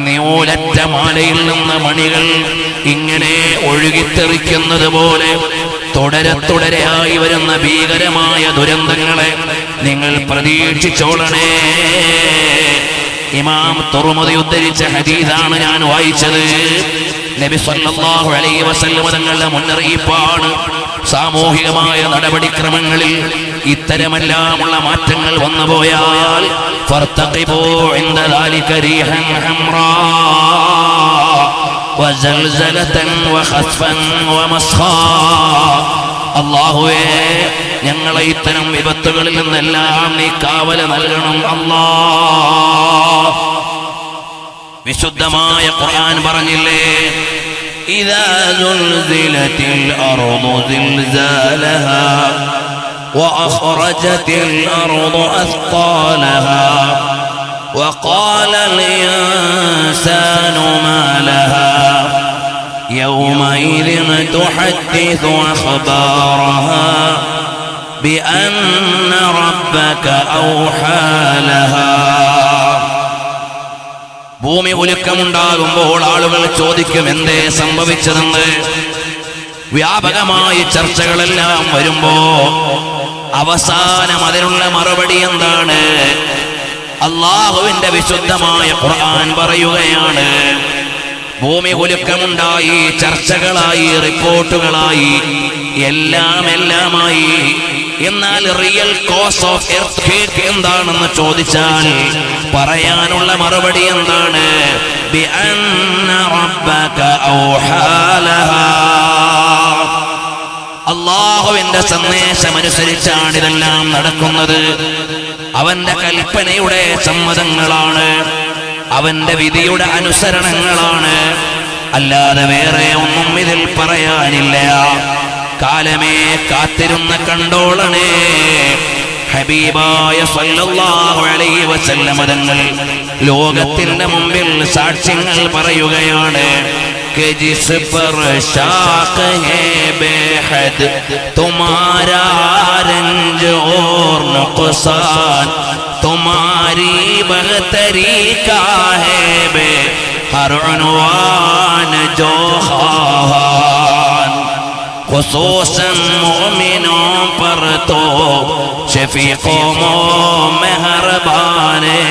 നൂലറ്റ മാലയിൽ നിന്ന് മണികൾ ഇങ്ങനെ ഒഴുകിത്തെറിക്കുന്നത് പോലെ തുടരെയായി വരുന്ന ഭീകരമായ ദുരന്തങ്ങളെ നിങ്ങൾ പ്രതീക്ഷിച്ചോളണേ. ഇമാം തുർമുദി ഉദ്ധരിച്ച ഹദീസാണ് ഞാൻ വായിച്ചത്. നബി സല്ലല്ലാഹു അലൈഹി വസല്ലം തങ്ങളുടെ മുന്നറിയിപ്പാണ്. സാമൂഹികമായ നടപടിക്രമങ്ങളിൽ ഇത്തരമെല്ലാമുള്ള മാറ്റങ്ങൾ വന്നുപോയാൽ ഫർതഖിബൂ ഇൻദ ദാലിക റീഹൻ ഹംറാ വസൽസലതൻ വഖസ്ഫൻ വമസ്ഖാ. അല്ലാഹുവേ, ഞങ്ങളെ ഇത്തരം വിപത്തുകളിൽ നിന്നെല്ലാം നീ കാവല് നൽകണം അല്ലാഹ്. വിശുദ്ധമായ ഖുർആൻ പറഞ്ഞില്ലേ, ഇദാ സുൽസിലത്തിൽ അർദു സിൽസാലഹാ വഅഖ്റജത്തിൽ അർദു അസ്ഖാലഹാ വഖാലൽ ഇൻസാനു മാ ലഹാ യൗമഇദിൻ തുഹദ്ദിസു അഖ്ബാറഹാ ബിഅന്ന റബ്ബക ഔഹാ ലഹാ. ഭൂമി ഉലുക്കമുണ്ടാകുമ്പോൾ ആളുകൾ ചോദിക്കും എന്തേ സംഭവിച്ചതെന്ന്. വ്യാപകമായ ചർച്ചകളെല്ലാം വരുമ്പോ അവസാനം അതിനുള്ള മറുപടി എന്താണ്? അല്ലാഹുവിന്റെ വിശുദ്ധമായ ഖുർആൻ പറയുകയാണ്, ഭൂമി കുലുക്കമുണ്ടായി, ചർച്ചകളായി, റിപ്പോർട്ടുകളായി, എല്ലാമായി. എന്നാൽ റിയൽ കോസ് ഓഫ് എർത്ത്ക്വേക്ക് എന്താണെന്ന് ചോദിച്ചാൽ പറയാനുള്ള മറുപടി എന്താണ്? ബിഅന്ന റബ്ബക ഔഹാ ലഹാ. അല്ലാഹുവിന്റെ സന്ദേശമനുസരിച്ചാണ് ഇതെല്ലാം നടക്കുന്നത്. അവന്റെ കൽപ്പനയുടെ സമ്മതങ്ങളാണ്, അവന്റെ വിധിയുടെ അനുസരണങ്ങളാണ്, അല്ലാതെ വേറെ ഒന്നും ഇതിൽ പറയാനില്ല. കാലമേ കാത്തിരുന്ന കണ്ടോളണേ. ഹബീബായ സല്ലല്ലാഹു അലൈഹി വസല്ലം തങ്ങൾ ലോകത്തിന്റെ മുമ്പിൽ സാക്ഷ്യങ്ങൾ പറയുകയാണ്. कि जिस पर शाक है बेहद तुम्हारा रंज और नुकसान, तुम्हारी बहतरी का है बे हर उन्वान जो खान, खुसूसन मोमिनों पर तो शफीक़ो मेहरबाने,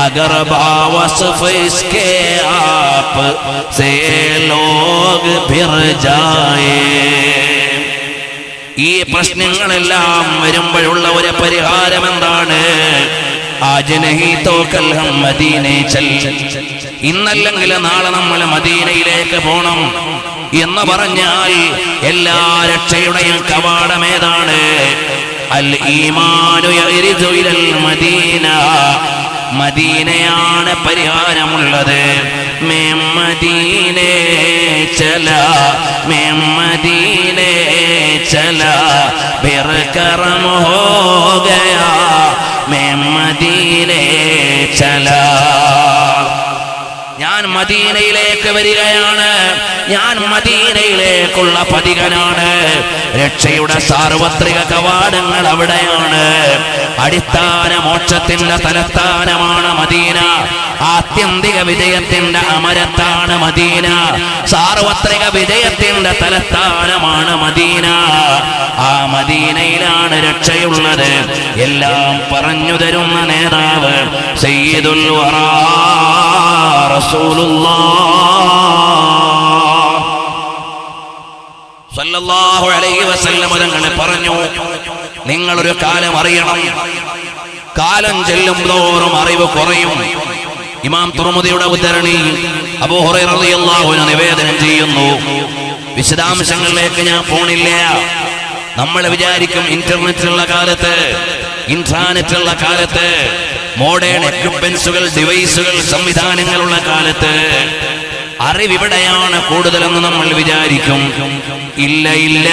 अगर बावसफ इसके आप से लोग फिर जाए. ഈ പ്രശ്നങ്ങളെല്ലാം വരുമ്പോഴുള്ള ഒരു പരിഹാരം എന്താണ്? ആജ് നഹി തോ കൽ ഹം മദീനേ ചൽ, ഇന്നല്ലെങ്കിൽ നാളെ നമ്മൾ മദീനയിലേക്ക് പോണം എന്ന് പറഞ്ഞാൽ എല്ലാ രക്ഷയുടെയും കവാടം ഏതാണ്? അൽ ഈമാനു യരിദു ഇലൽ മദീന, മദീനയാണ് പരിഹാരമുള്ളത്. मैं मदीने चला, मैं मदीने चला, फिर करम हो गया, मैं मदीने चला. ഞാൻ മദീനയിലേക്ക് വരികയാണ്, ഞാൻ മദീനയിലേക്കുള്ള പതികനാണ്. രക്ഷയുടെ സാർവത്രിക കവാടങ്ങൾ അവിടെയാണ്. അടിസ്ഥാന മോക്ഷത്തിന്റെ തലസ്ഥാനമാണ് മദീന. ആത്യന്തിക വിജയത്തിന്റെ അമരത്താണ് മദീന. സാർവത്രിക വിജയത്തിന്റെ തലസ്ഥാനമാണ് മദീന. ആ മദീനയിലാണ് രക്ഷയുള്ളത്. എല്ലാം പറഞ്ഞു തരുന്ന നേതാവ് സയ്യിദുൽ വറാ റസൂലുള്ളാഹ് സല്ലല്ലാഹു അലൈഹി വസല്ലം തങ്ങൾ പറഞ്ഞു, നിങ്ങളൊരു കാലം അറിയണം, കാലം ചെല്ലും തോറും അറിവ് കുറയും. ഇമാം തുർമുദിയുടെ ഉദ്ധരണി അബൂ ഹുറൈറ റളിയല്ലാഹു അൻഹു നിവേദനം ചെയ്യുന്നു. വിശദാംശങ്ങളിലേക്ക് ഞാൻ പോണില്ല. നമ്മൾ വിചാരിക്കും ഇന്റർനെറ്റുള്ള കാലത്ത്, ഇൻട്രാനെറ്റുള്ള കാലത്ത്, മോഡേൺ എക്യുപ്മെന്റ്സുകൾ, ഡിവൈസുകൾ, സംവിധാനങ്ങളുള്ള കാലത്ത് അറിവിവിടെയാണ് കൂടുതലെന്ന് നമ്മൾ വിചാരിക്കും. ഇല്ല ഇല്ല,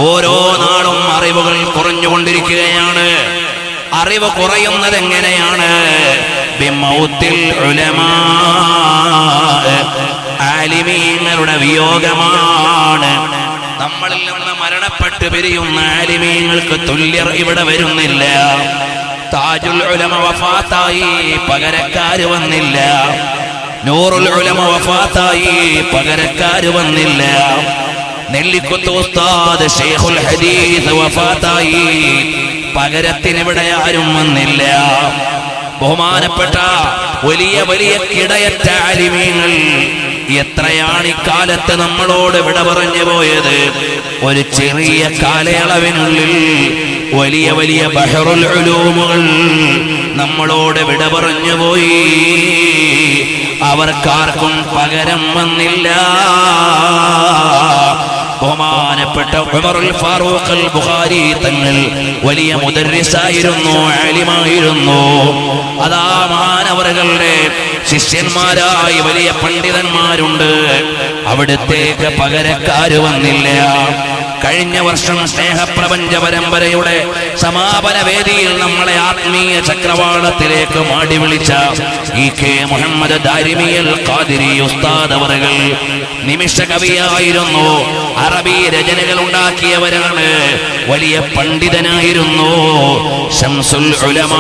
ഓരോ നാളും അറിവുകൾ കുറഞ്ഞുകൊണ്ടിരിക്കുകയാണ്. അറിവ് കുറയുന്നത് എങ്ങനെയാണ്? ബിമൗത്തിൽ ഉലമാ, ആലിമീങ്ങളുടെ വിയോഗമാണ്. നമ്മളിൽ നിന്ന് മരണപ്പെട്ട് പിരിയുന്ന ആലിമീങ്ങൾക്ക് തുല്യർ ഇവിടെ വരുന്നില്ല. താജുൽ ഉലമ വഫാത്തായി, പകരക്കാര് വന്നില്ല. നൂറുൽ ഉലമ വഫാത്തായി, പകരക്കാര് വന്നില്ല. നെല്ലിക്കുത്ത് ഉസ്താദ് ശൈഖുൽ ഹദീസ് വഫാത്തായി, പകരത്തിനിവിടെ ആരും വന്നില്ല. ബഹുമാനപ്പെട്ട വലിയ വലിയ കിടയറ്റ ആലിമീങ്ങൾ എത്രയാണ് ഇക്കാലത്ത് നമ്മളോട് വിട പറഞ്ഞു പോയത്. ഒരു ചെറിയ കാലയളവിനുള്ളിൽ വലിയ വലിയ ബഹറുൽ ഉലൂമുകൾ നമ്മളോട് വിട പറഞ്ഞു പോയി. അവർക്കാർക്കും പകരം വന്നില്ല. ബഹുമാനപ്പെട്ട ഉമറുൽ ഫാറൂഖ് അൽ ബുഖാരി തങ്ങൾ വലിയ മുദർരിസായിരുന്നു, ആലിമായിരുന്നു. അതാ മഹാനവറുകളുടെ ശിഷ്യന്മാരായി വലിയ പണ്ഡിതന്മാരുണ്ട്. അവിടുത്തേക്ക് പകരക്കാര് വന്നില്ല. കഴിഞ്ഞ വർഷം സ്നേഹപ്രപഞ്ച പരമ്പരയുടെ സമാപന വേദിയിൽ നമ്മളെ ആത്മീയ ചക്രവാളത്തിലേക്ക് മാടി വിളിച്ച ഇ.കെ. മുഹമ്മദ് ദാരിമി അൽ ഖാദിരി ഉസ്താദ് അവറുകൾ നിമിഷ കവിയായിരുന്നു. അറബി രചനകൾ ഉണ്ടാക്കിയവരാണ്. വലിയ പണ്ഡിതനായിരുന്നു. ശംസുൽ ഉലമ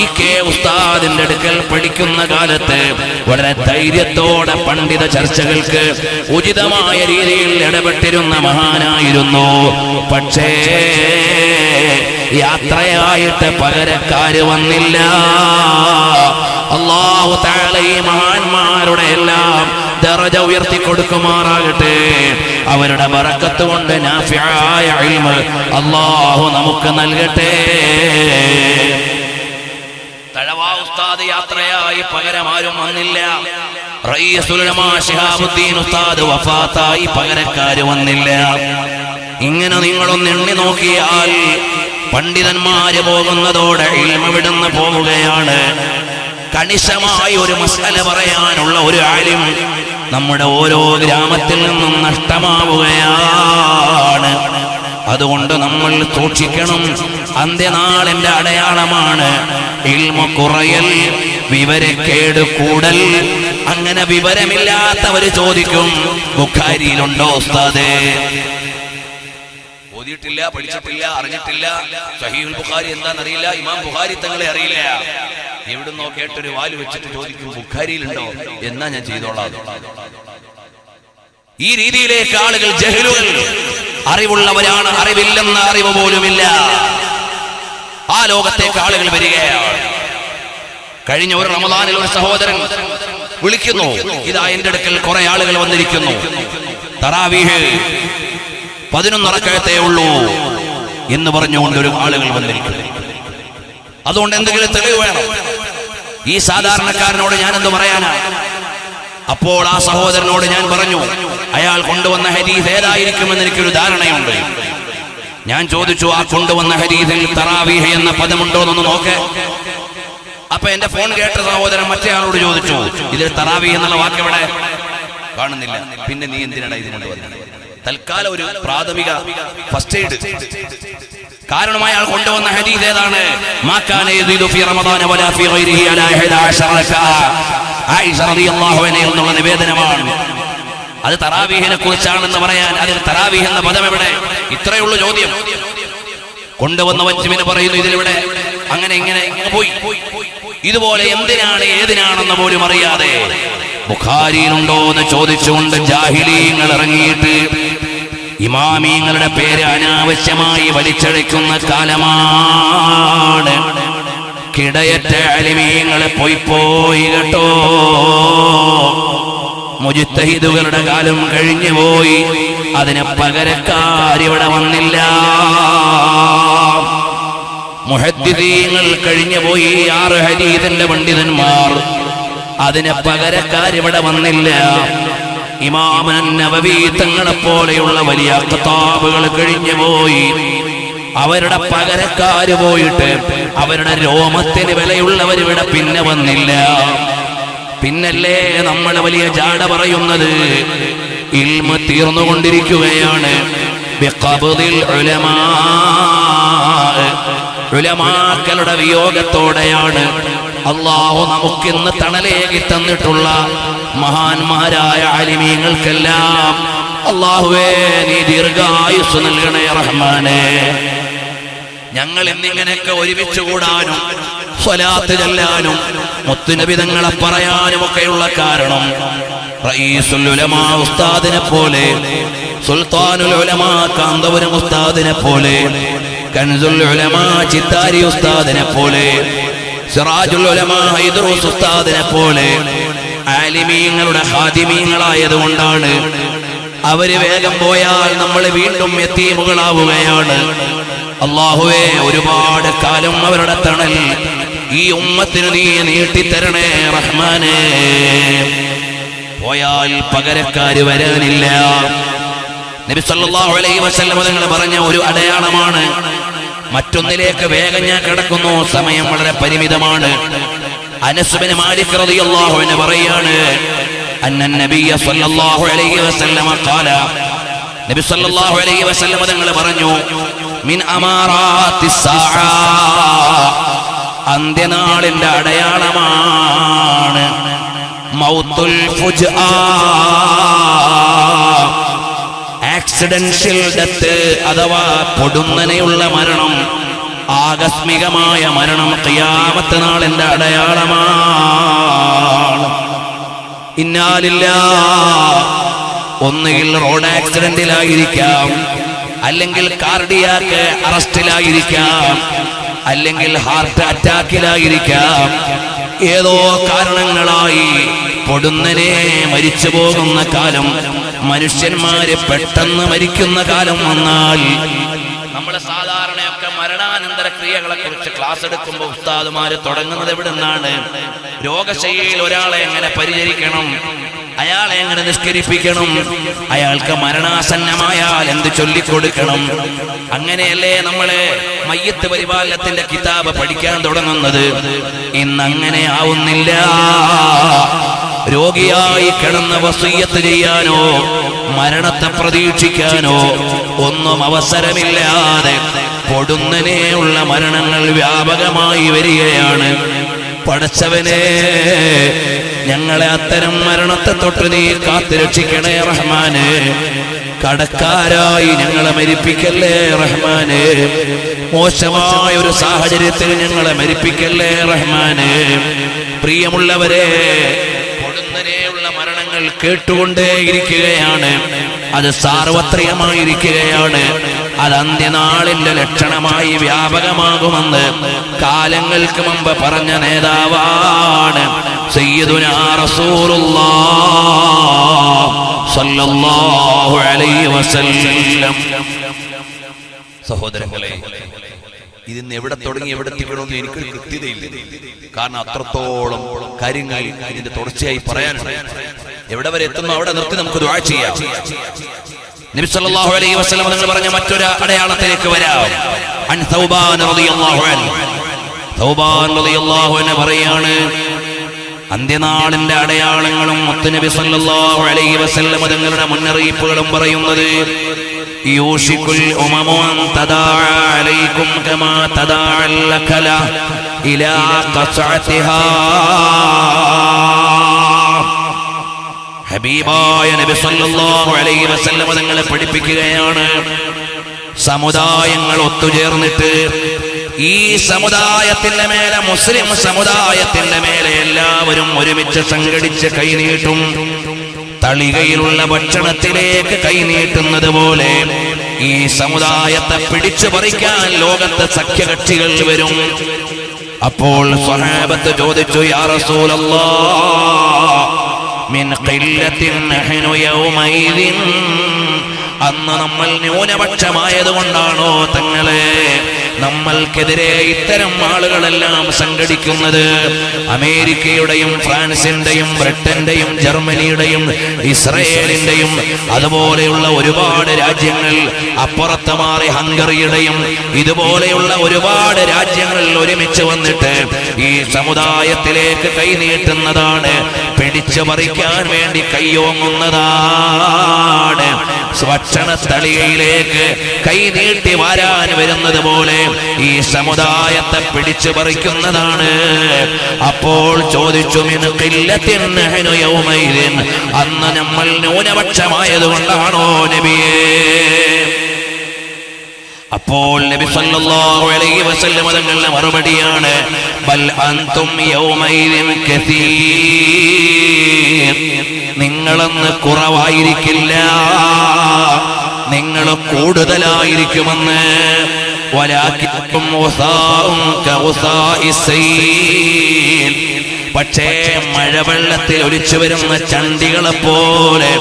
ഇ.കെ. ഉസ്താദിന്റെ അടുക്കൽ പഠിക്കുന്ന കാലത്ത് വളരെ ധൈര്യത്തോടെ പണ്ഡിത ചർച്ചകൾക്ക് ഉചിതമായ രീതിയിൽ ഇടപെട്ടിരുന്ന മഹാനായിരുന്നു. പക്ഷേ യാത്രയായിട്ട് പകരക്കാര് വന്നില്ല. അല്ലാഹു തആല ഈ മഹാന്മാരുടെ എല്ലാം ദറജ ഉയർത്തി കൊടുക്കുമാറാകട്ടെ. അവരുടെ ബറക്കത്ത് കൊണ്ട് നാഫിആയ ഇൽമ് അല്ലാഹു നമുക്ക് നൽകട്ടെ. തഴവാ ഉസ്താദ് യാത്രയായി പകരമാരും വന്നില്ല. റഈസുൽ ഉലമാ ശിഹാബുദ്ദീൻ ഉസ്താദ് വഫാത്തായി, പകരക്കാര് വന്നില്ല. ഇങ്ങനെ നിങ്ങളൊന്ന് എണ്ണി നോക്കിയാൽ പണ്ഡിതന്മാര് പോകുന്നതോടെ ഇൽമ് വിടുന്ന് പോവുകയാണ്. കണിശമായി ഒരു മസ്അല പറയാനുള്ള ഒരു ആലിം നമ്മുടെ ഓരോ ഗ്രാമത്തിൽ നിന്നും നഷ്ടമാവുകയാണ്. അതുകൊണ്ട് നമ്മൾ സൂക്ഷിക്കണം. അന്ത്യനാളിന്റെ അടയാളമാണ് ഇൽമ കുറയൽ, വിവരക്കേട് കൂടൽ. അങ്ങനെ വിവരമില്ലാത്തവര് ചോദിക്കും, ബുഖാരിയിലുണ്ടോ ഉസ്താദേ? ഓതിയിട്ടില്ല, പഠിച്ചിട്ടില്ല, അറിഞ്ഞിട്ടില്ല. സഹീഹുൽ ബുഖാരി എന്താണെന്നറിയില്ല, ഇമാം ബുഖാരി തങ്ങളെ അറിയില്ല. എവിടുന്നോ കേട്ടൊരു വാല് വെച്ചിട്ട് ചോദിക്കും, ബുഖാരിയിലുണ്ടോ? എന്നാ ഞാൻ ചെയ്തോളാം. ഈ രീതിയിലേക്ക് ആളുകൾ, ജഹലുകൾ, അറിവുള്ളവരാണ്, അറിവില്ലെന്ന അറിവ് പോലുമില്ല, ആ ലോകത്തേക്ക് ആളുകൾ വരികയാണ്. കഴിഞ്ഞ ഒരു റമദാനിൽ ഒരു സഹോദരൻ വിളിക്കുന്നു, ഇതാ എന്റെ അടുക്കൽ കുറെ ആളുകൾ വന്നിരിക്കുന്നു, തറാവീഹ് 11 റക്അത്തേ ഉള്ളൂ എന്ന് പറഞ്ഞുകൊണ്ട് ഒരു ആളുകൾ വന്നിരിക്കുന്നു. അതുകൊണ്ട് എന്തെങ്കിലും തെളിവ് വേണം. ഈ സാധാരണക്കാരനോട് ഞാൻ എന്ത് പറയാനാ? അപ്പോൾ ആ സഹോദരനോട് ഞാൻ പറഞ്ഞു, അയാൾ കൊണ്ടുവന്ന ഹദീസ് ഏതായിരിക്കുമെന്ന് എനിക്കൊരു ധാരണയുണ്ട്. ഞാൻ ചോദിച്ചു, ആ കൊണ്ടുവന്ന ഹദീസിൽ തറാവീഹ് എന്ന പദമുണ്ടോ എന്നൊന്ന് നോക്ക്. അപ്പൊ എന്റെ ഫോൺ കേട്ട സഹോദരൻ മറ്റേ ആളോട് ചോദിച്ചു, ഇതിൽ തറാവീഹ് എന്നുള്ള വാക്ക് എവിടെ? കാണുന്നില്ല. പിന്നെ നീ എന്തിനാണ് ഇത് കൊണ്ടുവന്നത്? തൽക്കാലം ഒരു പ്രാഥമിക ഫസ്റ്റ് എയ്ഡ്. കാരണം അയാൾ കൊണ്ടുവന്ന ഹദീസ് ഏതാണ്? മാകാന യസീദു ഫീ റമദാന വലാ ഫീ ഗൈരിഹി അലാ 11 റക്അ. ആയിഷ റളിയല്ലാഹു അൻഹ എന്നുള്ള നിവേദനമാണ്. അത് തറാവീഹിനെ കുറിച്ചാണെന്ന് പറയാൻ അതിൽ തറാവീഹ് എന്ന പദം എവിടെ? ഇത്രയേ ഉള്ളൂ ചോദ്യം. കൊണ്ടുവന്ന വഞ്ചിമിന് പറയുന്നു ഇതിലിവിടെ, അങ്ങനെ ഇങ്ങനെ പോയി. ഇതുപോലെ എന്തിനാണ് ഏതിനാണെന്ന് പോലും അറിയാതെ ബുഖാരിയിലുണ്ടോ എന്ന് ചോദിച്ചുകൊണ്ട് ജാഹിലീങ്ങൾ ഇറങ്ങിയിട്ട് ഇമാമീങ്ങളുടെ പേര് അനാവശ്യമായി വലിച്ചഴയ്ക്കുന്ന കാലമാണ്. കിടയറ്റ അലിമീങ്ങളെ പോയി കേട്ടോ. മുജ്തഹിദുകളുടെ കാലം കഴിഞ്ഞു പോയി, അതിന് പകരക്കാരിവിടെ വന്നില്ല. മുഹദ്ദിസീങ്ങൾ കഴിഞ്ഞു പോയി, 6 ഹദീസിന്റെ പണ്ഡിതന്മാർ, അതിന് പകരക്കാരിവിടെ വന്നില്ല. ഇമാം നവവി തങ്ങളെ പോലെയുള്ള വലിയ ഖത്താബുകൾ കഴിഞ്ഞു പോയി, അവരുടെ പകരക്കാര് പോയിട്ട് അവരുടെ രോമത്തിന് വിലയുള്ളവരിവിടെ പിന്നെ വന്നില്ല. പിന്നല്ലേ നമ്മൾ വലിയ ജാട പറയുന്നത്? ഇൽമ തീർന്നുകൊണ്ടിരിക്കുകയാണ്. ബിഖബ്ദിൽ ഉലമാ, ഉലമാക്കളുടെ വിയോഗത്തോടെയാണ് അല്ലാഹു നമുക്കിന്ന് തണലേകി തന്നിട്ടുള്ള മഹാന്മാരായ ആലിമീങ്ങൾക്കെല്ലാം അല്ലാഹുവേ നീ ദീർഘായുസ് നൽകണേ റഹ്മാനേ. ഞങ്ങൾ എന്നിങ്ങനെയൊക്കെ ഒരുമിച്ച് കൂടാനും സ്വലാത്ത് ചൊല്ലാനും മുത്തുനബി തങ്ങളെ പറയാനും ഒക്കെയുള്ള കാരണം റഈസുൽ ഉലമാ ഉസ്താദിനെ പോലെ, സുൽത്താനുൽ ഉലമാ കാന്തപുരം ഉസ്താദിനെ പോലെ, കൻസുൽ ഉലമാ ചിത്താരി ഉസ്താദിനെ പോലെ, സിറാജുൽ ഉലമാ ഹൈദറൂസ് ഉസ്താദിനെ പോലെ ആലിമീങ്ങളുടെ ഖാദിമീങ്ങളായതുകൊണ്ടാണ്. അവര് വേഗം പോയാൽ നമ്മൾ വീണ്ടും യതീമുകളാവുകയാണ്. അല്ലാഹുവേ, ഒരുപാട് കാലം അവരുടെ തണൽ ഈ ഉമ്മത്തിന് നീ നീട്ടിത്തരണേ റഹ്മാനേ. പോയാൽ പകരക്കാര് വരാനില്ല. നബി സല്ലല്ലാഹു അലൈഹി വസല്ലം തങ്ങൾ പറഞ്ഞ ഒരു അടയാളമാണ്. മറ്റൊന്നിലേക്ക് വേഗം ഞാൻ കിടക്കുന്നു, സമയം വളരെ പരിമിതമാണ്. അനസ് ബിൻ മാലിക് റളിയല്ലാഹു അൻഹു പറയാണ്, അന്ന നബിയ സല്ലല്ലാഹു അലൈഹി വസല്ലം ഖാല, നബി സല്ലല്ലാഹു അലൈഹി വസല്ലം തങ്ങൾ പറഞ്ഞു, മിൻ അമാറാത്തിസ് സാഅ, അന്ത്യനാളിന്റെ അടയാളമാണ് മൗത്തുൽ ഫുജ്ആ, ആക്സിഡൻഷ്യൽ ഡെത്ത് അഥവാ പൊടുന്നനെയുള്ള മരണം, ആകസ്മികമായ മരണം ഖിയാമത്ത് നാളിന്റെ അടയാളമാണ്. ഇന്നാലില്ലാഹ്, ഒന്നുകിൽ റോഡ് ആക്സിഡന്റിലായിരിക്കാം, അല്ലെങ്കിൽ കാർഡിയാക്ക് അറസ്റ്റിലായിരിക്കാം, അല്ലെങ്കിൽ ഹാർട്ട് അറ്റാക്കിലായിരിക്കാം. ഏതോ കാരണങ്ങളായി പൊടുന്നനെ മരിച്ചു പോകുന്ന കാലം, മനുഷ്യന്മാര് പെട്ടെന്ന് മരിക്കുന്ന കാലം വന്നാൽ, നമ്മൾ സാധാരണയൊക്കെ മരണാനന്തര ക്രിയകളെ കുറിച്ച് ക്ലാസ് എടുക്കുമ്പോൾ ഉസ്താദുമാര് തുടങ്ങുന്നത് എവിടെ നിന്നാണ്? രോഗശയ്യയിൽ ഒരാളെ എങ്ങനെ പരിചരിക്കണം, അയാളെ എങ്ങനെ നിസ്കരിപ്പിക്കണം, അയാൾക്ക് മരണാസന്നമായാൽ എന്ത് ചൊല്ലിക്കൊടുക്കണം, അങ്ങനെയല്ലേ നമ്മള് മയ്യത്ത് പരിപാലനത്തിന്റെ കിതാബ് പഠിക്കാൻ തുടങ്ങുന്നത്. ഇന്നങ്ങനെ ആവുന്നില്ല. രോഗിയായി കിടന്ന് വസിയ്യത്ത് ചെയ്യാനോ മരണത്തെ പ്രതീക്ഷിക്കാനോ ഒന്നും അവസരമില്ലാതെ പൊടുന്നനെയുള്ള മരണങ്ങൾ വ്യാപകമായി വരികയാണ്. പടച്ചവനെ, ഞങ്ങളെ അത്തരം മരണത്തെ തൊട്ട് നീ കാത്തുരക്ഷിക്കണേ റഹ്മാനെ. കടക്കാരായി ഞങ്ങളെ മരിപ്പിക്കല്ലേ റഹ്മാനെ. മോശമായ ഒരു സാഹചര്യത്തിൽ ഞങ്ങളെ മരിപ്പിക്കല്ലേ റഹ്മാനെ. പ്രിയമുള്ളവരെ, പൊടുന്നനെയുള്ള മരണങ്ങൾ കേട്ടുകൊണ്ടേയിരിക്കുകയാണ്. അത് സാർവത്രികമായിരിക്കുകയാണ്. അത് അന്ത്യനാളിന്റെ ലക്ഷണമായി വ്യാപകമാകുമെന്ന് കാലങ്ങൾക്ക് മുമ്പ് പറഞ്ഞ നേതാവാണ് സയ്യിദുനാ റസൂലുള്ളാഹ് സ്വല്ലല്ലാഹു അലൈഹി വസല്ലം. സഹോദരങ്ങളെ, ഇതിന്ന് എവിടെ തുടങ്ങി എവിടെ എത്തിക്കണമെന്ന് എനിക്കൊരു കൃത്യതയില്ല. കാരണം അത്രത്തോളം കാര്യങ്ങൾ ഇതിന്റെ തുടർച്ചയായി പറയാനുണ്ട്. എവിടെ വരെ എത്തുന്നു അവിടെ നിർത്തി നമുക്ക് ദുആ ചെയ്യാം. നബി സല്ലല്ലാഹു അലൈഹി വസല്ലം നിങ്ങൾ പറഞ്ഞ മറ്റൊരു അടയാളത്തിലേക്ക് വരാം. അൻ തൗബാൻ റളിയല്ലാഹു അൻഹു, തൗബാൻ റളിയല്ലാഹു അൻഹു പറയാണ്, അന്ത്യനാളിന്റെ അടയാളങ്ങളും മുത്തുനബി സല്ലല്ലാഹു അലൈഹി വസല്ലം തങ്ങളുടെ മുന്നറിയിപ്പുകളും പറയുന്നത്, യൂഷിക്കുൽ ഉമമു അൻ തദാഅ അലൈക്കും കമാ തദാഅൽ ലകല ഇലാ ഖസഅതിഹാ. ഹബീബായ നബി സല്ലല്ലാഹു അലൈഹി വസല്ലം തങ്ങളെ പഠിപ്പിക്കുകയാണ്, സമുദായങ്ങൾ ഒത്തുചേർന്നിട്ട് ഈ സമുദായത്തിന്റെ മേലെ, മുസ്ലിം സമുദായത്തിന്റെ മേലെ എല്ലാവരും ഒരുമിച്ച് സംഘടിച്ച് കൈനീട്ടും. തളികയിലുള്ള ഭക്ഷണത്തിലേക്ക് കൈനീട്ടുന്നത് പോലെ ഈ സമുദായത്തെ പിടിച്ചു പറിക്കാൻ ലോകത്തെ സഖ്യകക്ഷികൾ വരും. അപ്പോൾ സ്വഹാബത്ത് ചോദിച്ചു, യാ റസൂലല്ലാഹ്, മിൻ ഖില്ലത്തിൻ നഹ്നു യൗമൈദിൻ, അന്ന് നമ്മൾ ന്യൂനപക്ഷമായതുകൊണ്ടാണോ തങ്ങളെ നമ്മൾക്കെതിരെ ഇത്തരം ആളുകളെല്ലാം സംഘടിക്കുന്നത്? അമേരിക്കയുടെയും ഫ്രാൻസിന്റെയും ബ്രിട്ടന്റെയും ജർമ്മനിയുടെയും ഇസ്രയേലിന്റെയും അതുപോലെയുള്ള ഒരുപാട് രാജ്യങ്ങൾ, അപ്പുറത്ത് മാറി ഹംഗറിയുടെയും ഇതുപോലെയുള്ള ഒരുപാട് രാജ്യങ്ങൾ ഒരുമിച്ച് വന്നിട്ട് ഈ സമുദായത്തിലേക്ക് കൈനീട്ടുന്നതാണ്, പിടിച്ചു പറിക്കാൻ വേണ്ടി കൈയോങ്ങുന്നതാണ്. ഭക്ഷണത്തളികയിലേക്ക് കൈനീട്ടി വാരാൻ വരുന്നത് പോലെ ഈ സമുദായത്തെ പിടിച്ചു പറിക്കുന്നതാണ്. അപ്പോൾ ചോദിച്ചു, മിൻ ഖില്ലത്തിൻ നഹ്നു യൗമൈദിൻ, അന്ന് നമ്മൾ ന്യൂനപക്ഷമായതുകൊണ്ടാണോ നബിയേ? അപ്പോൾ നബി സല്ലല്ലാഹു അലൈഹി വസല്ലം തങ്ങളുടെ മറുപടിയാണ് ബൽ അൻതും യൗമൈദിൻ കസീർ, നിങ്ങളെന്ന് കുറവായിരിക്കില്ല, നിങ്ങൾ കൂടുതലായിരിക്കുമെന്ന്. വലാകിന്നും വസാഉം കവസാഇസ് സൈൽ, പക്ഷേ മഴവെള്ളത്തിൽ ഒലിച്ചു വരുന്ന ചണ്ടികളെ പോലെ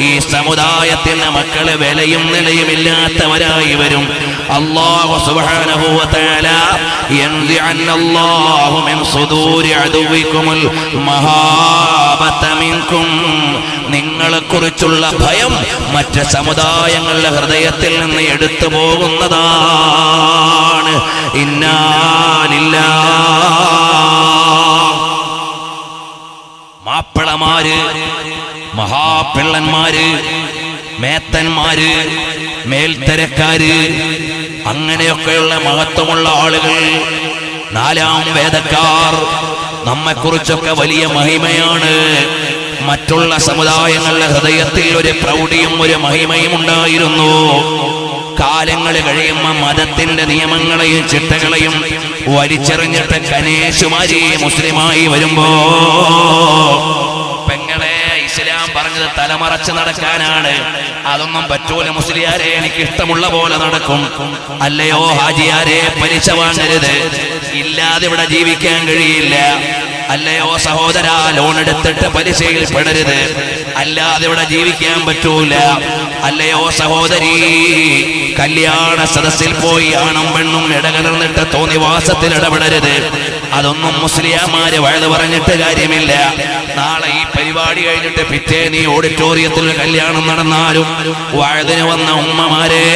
ഈ സമുദായത്തിന്റെ മക്കളെ വിലയും നിലയുമില്ലാത്തവരായി വരും. അല്ലാഹു സുബ്ഹാനഹു വ തആല യൻസിഅന്നല്ലാഹു മിൻ സുദൂരി അദുവികുമുൽ മഹാബത മിൻകും, നിങ്ങളെക്കുറിച്ചുള്ള ഭയം മറ്റ് സമുദായങ്ങളുടെ ഹൃദയത്തിൽ നിന്ന് എടുത്തു പോകുന്നതാണ്. ഇന്നാ ലില്ലാഹ്. മാപ്പിളമാര്, മഹാപിള്ളന്മാര്, മേത്തന്മാര്, മേൽത്തരക്കാര്, അങ്ങനെയൊക്കെയുള്ള മഹത്വമുള്ള ആളുകൾ, നാലാം വേദക്കാർ, നമ്മെക്കുറിച്ചൊക്കെ വലിയ മഹിമയാണ്. മറ്റുള്ള സമുദായങ്ങളുടെ ഹൃദയത്തിൽ ഒരു പ്രൗഢിയും ഒരു മഹിമയും ഉണ്ടായിരുന്നു. കാലങ്ങൾ കഴിയുമ്പോൾ മതത്തിന്റെ നിയമങ്ങളെയും ചിട്ടകളെയും വലിച്ചെറിഞ്ഞിട്ട് കനേശുമാരി മുസ്ലിമായി വരുമ്പോ പെങ്ങളെ ഇസ്ലാം പറഞ്ഞത് തലമറച്ച് നടക്കാനാണ്. അതൊന്നും പറ്റൂല മുസ്ലിയാരെ, എനിക്ക് ഇഷ്ടമുള്ള പോലെ നടക്കും. അല്ലയോ ഹാജിയാരെ, പലിശ വാങ്ങരുത്, ഇല്ലാതെ ഇവിടെ ജീവിക്കാൻ കഴിയില്ല. അല്ലയോ സഹോദര, ലോൺ എടുത്തിട്ട് പലിശയിൽ പെടരുത്, അല്ലാതെ ഇവിടെ ജീവിക്കാൻ പറ്റൂല. അല്ലയോ സഹോദരി, കല്യാണ സദസ്സിൽ പോയി ആണും പെണ്ണും ഇടകലർന്നിട്ട് തോന്നിവാസത്തിൽ ഇടപെടരുത്. അതൊന്നും മുസ്ലിയാമാര് വഴുത് പറഞ്ഞിട്ട് കാര്യമില്ല. നാളെ ഈ പരിപാടി കഴിഞ്ഞിട്ട് പിറ്റേ നീ ഓഡിറ്റോറിയത്തിൽ കല്യാണം നടന്നാലും വഴുതിന് വന്ന ഉമ്മമാരെ,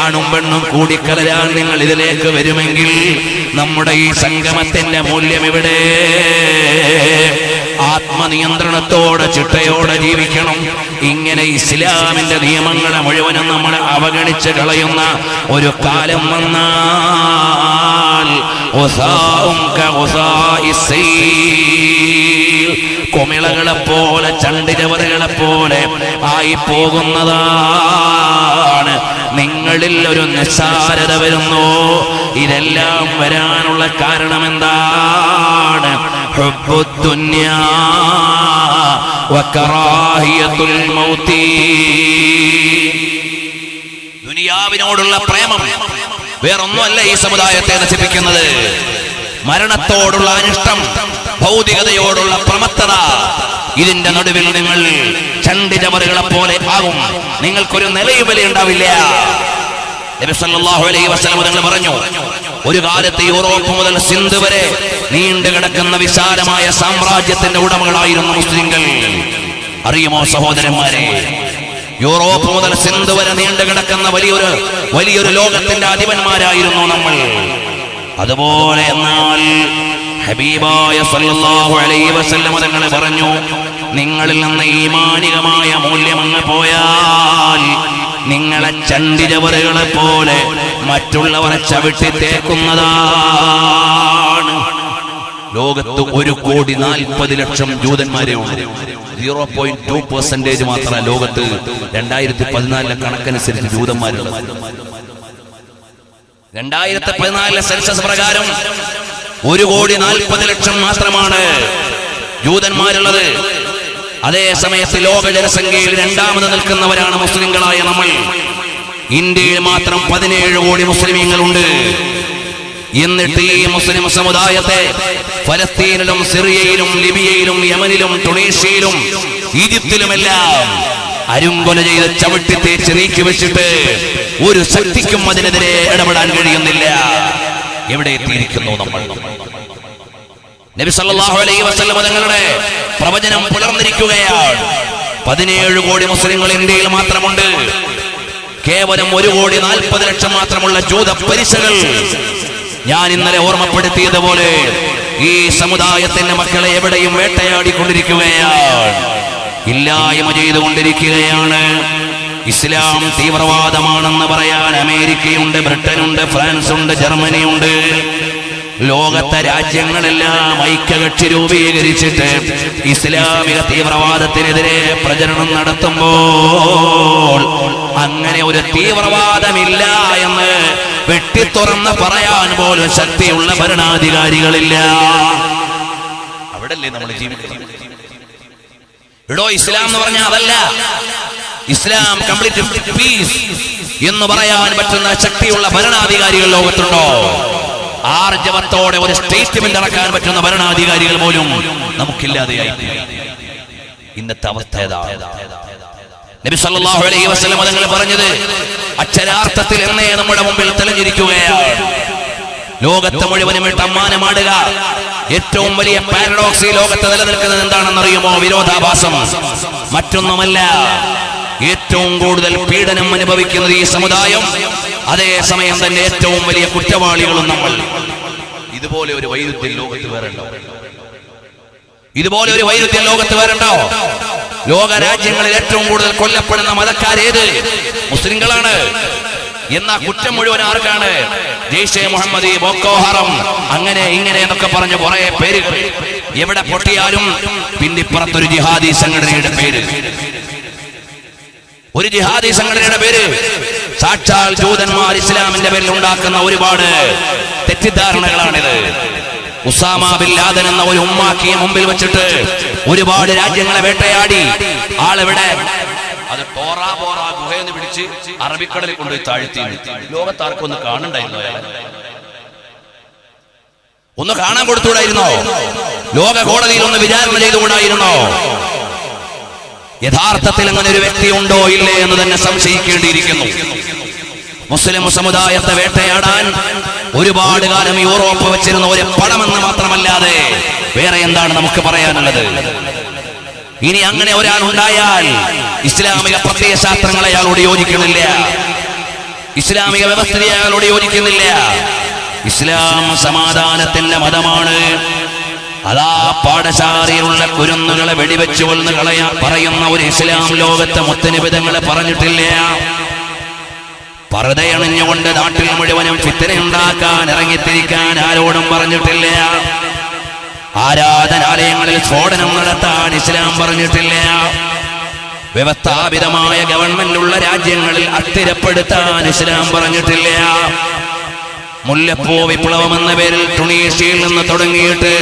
ആണും പെണ്ണും കൂടിക്കലരാൻ നിങ്ങൾ ഇതിലേക്ക് വരുമെങ്കിൽ നമ്മുടെ ഈ സംഗമത്തിന്റെ മൂല്യം ഇവിടെ. ആത്മനിയന്ത്രണത്തോടെ ചിട്ടയോടെ ജീവിക്കണം. ഇങ്ങനെ ഇസ്ലാമിന്റെ നിയമങ്ങളെ മുഴുവനും നമ്മൾ അവഗണിച്ച് കളയുന്ന ഒരു കാലം വന്നാൽ കുമിളകളെ പോലെ ചണ്ടിരവറുകളെ പോലെ ആയി പോകുന്നതാണ്. നിങ്ങളിൽ ഒരു നിസ്സാരത വരുന്നു. ഇതെല്ലാം വരാനുള്ള കാരണം എന്താണ്? ഹുബ്ബുദ്ദുനിയാ വകറാഹിയത്തുൽ മൗതി, ദുനിയാവിനോടുള്ള പ്രേമം വേറൊന്നുമല്ല ഈ സമുദായത്തെ നശിപ്പിക്കുന്നത്. മരണത്തോടുള്ള അനിഷ്ടം, ഭൗതികതയോടുള്ള പ്രമത്തത, ഇതിന്റെ നടുവിൽ നിങ്ങൾ ചണ്ടിചവറുകളെ പോലെ ആകും. നിങ്ങൾക്കൊരു നിലയും വിലയുണ്ടാവില്ല. നബി സല്ലല്ലാഹു അലൈഹി വസല്ലം തങ്ങൾ പറഞ്ഞു, ഒരു കാലത്ത് യൂറോപ്പ് മുതൽ സിന്ധ് വരെ നീണ്ടു കിടക്കുന്ന വിശാലമായ സാമ്രാജ്യത്തിന്റെ ഉടമകളായിരുന്നു മുസ്ലിങ്ങൾ. അറിയുമോ സഹോദരന്മാരെ, യൂറോപ്പ് മുതൽ സിന്ധ് വരെ നീണ്ടു കിടക്കുന്ന വലിയൊരു ലോകത്തിന്റെ അധിപന്മാരായിരുന്നു നമ്മൾ. അതുപോലെ എന്നാൽ ഹബീബായ സല്ലല്ലാഹു അലൈഹി വസല്ലം തങ്ങൾ പറഞ്ഞു, നിങ്ങളിൽ നിന്ന് ഈമാനികമായ മൂല്യം അങ്ങ് പോയാൽ നിങ്ങളെ ചണ്ടിരവറുകളെ പോലെ മറ്റുള്ളവരെ ചവിട്ടി തേക്കുന്നതാണ്. ലോകത്ത് 1,40,00,000 ജൂതന്മാരെ ഉള്ളൂ. 0.2% മാത്രമല്ല ലോകത്ത് 2014 കണക്കനുസരിച്ച് ജൂതന്മാരുള്ളത്. 2014 സെൻസസ് പ്രകാരം 1,40,00,000 മാത്രമാണ് ജൂതന്മാരുള്ളത്. അതേ സമയത്ത് ലോക ജനസംഖ്യയിൽ രണ്ടാമത് നിൽക്കുന്നവരാണ് മുസ്ലിങ്ങളായ നമ്മൾ. ഇന്ത്യയിൽ മാത്രം 17 കോടി മുസ്ലിമീങ്ങളുണ്ട്. എന്നിട്ട് ഈ മുസ്ലിം സമുദായത്തെ ഫലസ്തീനിലും സിറിയയിലും ലിബിയയിലും യമനിലും തുണീഷ്യയിലും ഈജിപ്തിലുമെല്ലാം അരുങ്കൊല ചെയ്ത് ചവിട്ടി തേച്ച് നീക്കി വെച്ചിട്ട് ഒരു ശക്തിക്കും അതിനെതിരെ ഇടപെടാൻ കഴിയുന്നില്ല. എവിടെ എത്തിയിരിക്കുന്നു നമ്മൾ? നബി സല്ലല്ലാഹു അലൈഹി വസല്ലം തങ്ങളുടെ പ്രവചനം പുലർന്നിരിക്കുകയാണ്. 17 കോടി മുസ്ലിങ്ങൾ ഇന്ത്യയിൽ മാത്രമുണ്ട്. കേവലം 1,40,00,000 മാത്രമുള്ള ജൂത പരിസകൾ. ഞാൻ ഇന്നലെ ഓർമ്മപ്പെടുത്തിയതുപോലെ ഈ സമുദായത്തിന്റെ മക്കളെ എവിടെയും വേട്ടയാടിക്കൊണ്ടിരിക്കുകയാണ്, ഇല്ലായ്മ ചെയ്തുകൊണ്ടിരിക്കുകയാണ്. ഇസ്ലാം തീവ്രവാദമാണെന്ന് പറയാൻ അമേരിക്കയുണ്ട്, ബ്രിട്ടനുണ്ട്, ഫ്രാൻസുണ്ട്, ജർമ്മനിയുണ്ട്. ലോകത്തെ രാജ്യങ്ങളെല്ലാം ഐക്യകക്ഷി രൂപീകരിച്ചിട്ട് ഇസ്ലാമിക തീവ്രവാദത്തിനെതിരെ പ്രചരണം നടത്തുമ്പോൾ അങ്ങനെ ഒരു തീവ്രവാദമില്ല എന്ന് വെട്ടിത്തുറന്ന് പറയാൻ പോലും ശക്തിയുള്ള ഭരണാധികാരികളില്ല. അവിടല്ലേ നമ്മൾ ജീവിക്കുന്നത്? ഇടോ, ഇസ്ലാം എന്ന് പറഞ്ഞാൽ അതല്ല. ഇസ്ലാം കംപ്ലീറ്റ് പീസ് എന്ന് പറയാൻ പറ്റുന്ന ശക്തിയുള്ള ഭരണാധികാരികൾ ലോകത്തുണ്ടോ? ആർജവത്തോടെ ഒരു സ്റ്റേറ്റ്മെന്റ് ഇറക്കാൻ പറ്റുന്ന ഭരണാധികാരികൾ പോലും നമുക്കില്ലാതെയായി. ഇന്നത്തെ അവസ്ഥ നബി സല്ലല്ലാഹു അലൈഹി വസല്ലം തങ്ങൾ പറഞ്ഞത് അക്ഷരാർത്ഥത്തിൽ എന്നേ നമ്മുടെ മുമ്പിൽ തെളിഞ്ഞിരിക്കുകയാണ്. ലോകത്തെ മുഴുവനും അമ്മാനമാടുക. ഏറ്റവും വലിയ പാരഡോക്സ് ഈ ലോകത്ത് നിലനിൽക്കുന്നത് എന്താണെന്നറിയുമോ? വിരോധാഭാസം. മറ്റൊന്നുമല്ല, ഏറ്റവും കൂടുതൽ പീഡനം അനുഭവിക്കുന്നത് ഈ സമുദായം, അതേസമയം തന്നെ ഏറ്റവും വലിയ കുറ്റവാളികളും നമ്മൾ. ഇതുപോലെ ഒരു വൈരുദ്ധ്യം ലോകത്ത് വേറുണ്ടോ? ഇതുപോലെ ഒരു വൈരുദ്ധ്യം ലോകത്ത് വേറുണ്ടോ? ലോക രാജ്യങ്ങളിൽ ഏറ്റവും കൂടുതൽ കൊല്ലപ്പെടുന്ന മതക്കാരേത്? മുസ്ലിങ്ങളാണ്. എന്നാ കുറ്റം മുഴുവൻ ആർക്കാണ്? ജയ്ഷെ മുഹമ്മദ്, ബോക്കോ ഹറം, അങ്ങനെ ഇങ്ങനെ എന്നൊക്കെ പറഞ്ഞ കുറെ പേരുകൾ. എവിടെ പൊട്ടിയാലും പിന്നിപ്പുറത്തൊരു ജിഹാദി സംഘടനയുടെ പേര്, ഒരു ജിഹാദി സംഘടനയുടെ പേര്. സാക്ഷാൽ ജൂതന്മാർ ഇസ്ലാമിന്റെ പേരിൽ ഉണ്ടാക്കുന്ന ഒരുപാട് തെറ്റിദ്ധാരണകളാണിത്. ഉസാമ ബിൻ ലാദൻ എന്ന ഒരു ഉമ്മാക്കിയെ മുമ്പിൽ വെച്ചിട്ട് ഒരുപാട് രാജ്യങ്ങളെ വേട്ടയാടി. ആളെവിടെ? അത് ടോറാ ബോറാ ഗുഹയെന്ന് പിടിച്ച് അറബിക്കടലിൽ കൊണ്ടുപോയി താഴ്ത്തി. ലോകത്താർക്കും ഒന്ന് കാണണ്ടായിരുന്നോ? ഒന്ന് കാണാൻ കൊടുത്തുകൂടായിരുന്നോ? ലോക കോടതിയിൽ ഒന്ന് വിചാരണ ചെയ്തുകൂടായിരുന്നോ? യഥാർത്ഥത്തിൽ അങ്ങനെ ഒരു വ്യക്തി ഉണ്ടോ ഇല്ലേ എന്ന് തന്നെ സംശയിക്കേണ്ടിയിരിക്കുന്നു. മുസ്ലിം സമുദായത്തെ വേട്ടയാടാൻ ഒരുപാട് കാലം യൂറോപ്പ് വെച്ചിരുന്ന ഒരു പടമെന്ന് മാത്രമല്ലാതെ വേറെ എന്താണ് നമുക്ക് പറയാനുള്ളത്? ഇനി അങ്ങനെ ഒരാൾ ഉണ്ടായാൽ ഇസ്ലാമിക പ്രത്യയശാസ്ത്രങ്ങൾ അയാളോട് യോജിക്കുന്നില്ല, ഇസ്ലാമിക വ്യവസ്ഥ അയാളോട് യോജിക്കുന്നില്ല. ഇസ്ലാം സമാധാനത്തിന്റെ മതമാണ്. അതാ പാഠശാലയിലുള്ള കുരുന്നുകളെ വെടിവെച്ചു കൊന്ന് കളയാൻ പറയുന്ന ഒരു ഇസ്ലാം ലോകത്തെ മുത്തനബിതങ്ങളെ പറഞ്ഞിട്ടില്ല. പർദ്ദയണിഞ്ഞുകൊണ്ട് നാട്ടിൽ മുഴുവനും ഫിത്നയുണ്ടാക്കാൻ ഇറങ്ങിത്തിരിക്കാൻ ആരോടും പറഞ്ഞിട്ടില്ല. ആരാധനാലയങ്ങളിൽ സ്ഫോടനം നടത്താൻ ഇസ്ലാം പറഞ്ഞിട്ടില്ല. വ്യവസ്ഥാപിതമായ ഗവൺമെന്റുള്ള രാജ്യങ്ങളിൽ അസ്ഥിരപ്പെടുത്താൻ ഇസ്ലാം പറഞ്ഞിട്ടില്ല. മുല്ലപ്പൂ വിപ്ലവം എന്ന പേരിൽ ടുണീഷ്യയിൽ നിന്ന് തുടങ്ങിയിട്ട്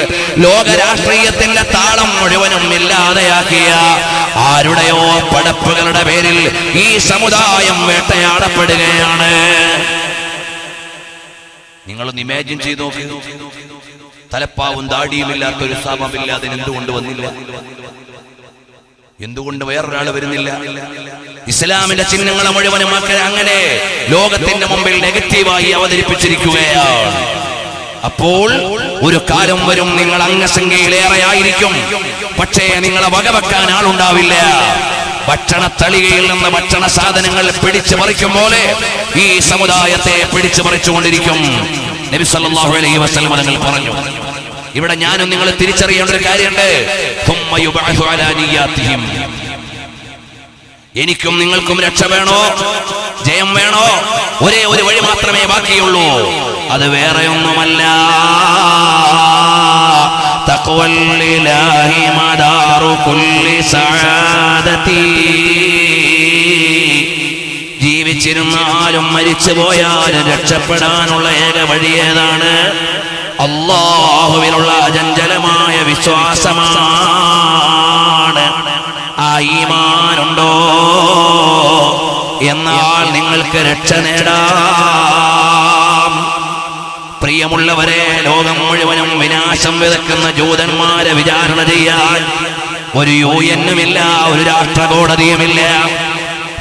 ലോക രാഷ്ട്രീയത്തിന്റെ താളം മുഴുവനും ഇല്ലാതെയാക്കിയ ആരുടെയോ പടപ്പുകളുടെ പേരിൽ ഈ സമുദായം വേട്ടയാടപ്പെടുകയാണ്. നിങ്ങളൊന്ന് ഇമാജിൻ ചെയ്ത് നോക്കി. തലപ്പാവും ദാടിയുമില്ലാത്തൊരു സാമമില്ലാതെ എന്തുകൊണ്ട് വന്നില്ല? എന്തുകൊണ്ട് വേറൊരാൾ വരുന്നില്ല? ഇസ്ലാമിന്റെ ചിഹ്നങ്ങളെ മുഴുവനും അങ്ങനെ ലോകത്തിന്റെ മുമ്പിൽ നെഗറ്റീവായി അവതരിപ്പിച്ചിരിക്കുകയാണ്. അപ്പോൾ ഒരു കാലം വരും നിങ്ങൾ അംഗസംഖ്യയിലേറെയായിരിക്കും, പക്ഷേ നിങ്ങളെ വകവെക്കാൻ ആളുണ്ടാവില്ല. ഭക്ഷണ തളികയിൽ നിന്ന് ഭക്ഷണ സാധനങ്ങൾ പിടിച്ചു പറിക്കും പോലെ ഈ സമുദായത്തെ പിടിച്ചു പറിച്ചുകൊണ്ടിരിക്കും. നബി സല്ലല്ലാഹു അലൈഹി വസല്ലം തങ്ങൾ പറഞ്ഞു. ഇവിടെ ഞാനും നിങ്ങൾ തിരിച്ചറിയേണ്ട ഒരു കാര്യമുണ്ട്. എനിക്കും നിങ്ങൾക്കും രക്ഷ വേണോ, ജയം വേണോ? ഒരേ ഒരു വഴി മാത്രമേ ബാക്കിയുള്ളൂ. അത് വേറെയൊന്നുമല്ല. തഖ്വല്ലാഹി മദാറു കുല്ലി സഅദതി. ജീവിച്ചിരുന്നാലും മരിച്ചു പോയാലും രക്ഷപ്പെടാനുള്ള ഏക വഴി ഏതാണ്? അല്ലാഹുവിലുള്ള അചഞ്ചലമായ വിശ്വാസമാണ്. ആ ഈമാനുണ്ടോ എന്നാൽ നിങ്ങൾക്ക് രക്ഷ നേടാം. പ്രിയമുള്ളവരെ, ലോകം മുഴുവനും വിനാശം വിതക്കുന്ന ജൂതന്മാരെ വിചാരണ ചെയ്യാൻ ഒരു UN-ഉമില്ല, ഒരു രാഷ്ട്രകോടതിയുമില്ല.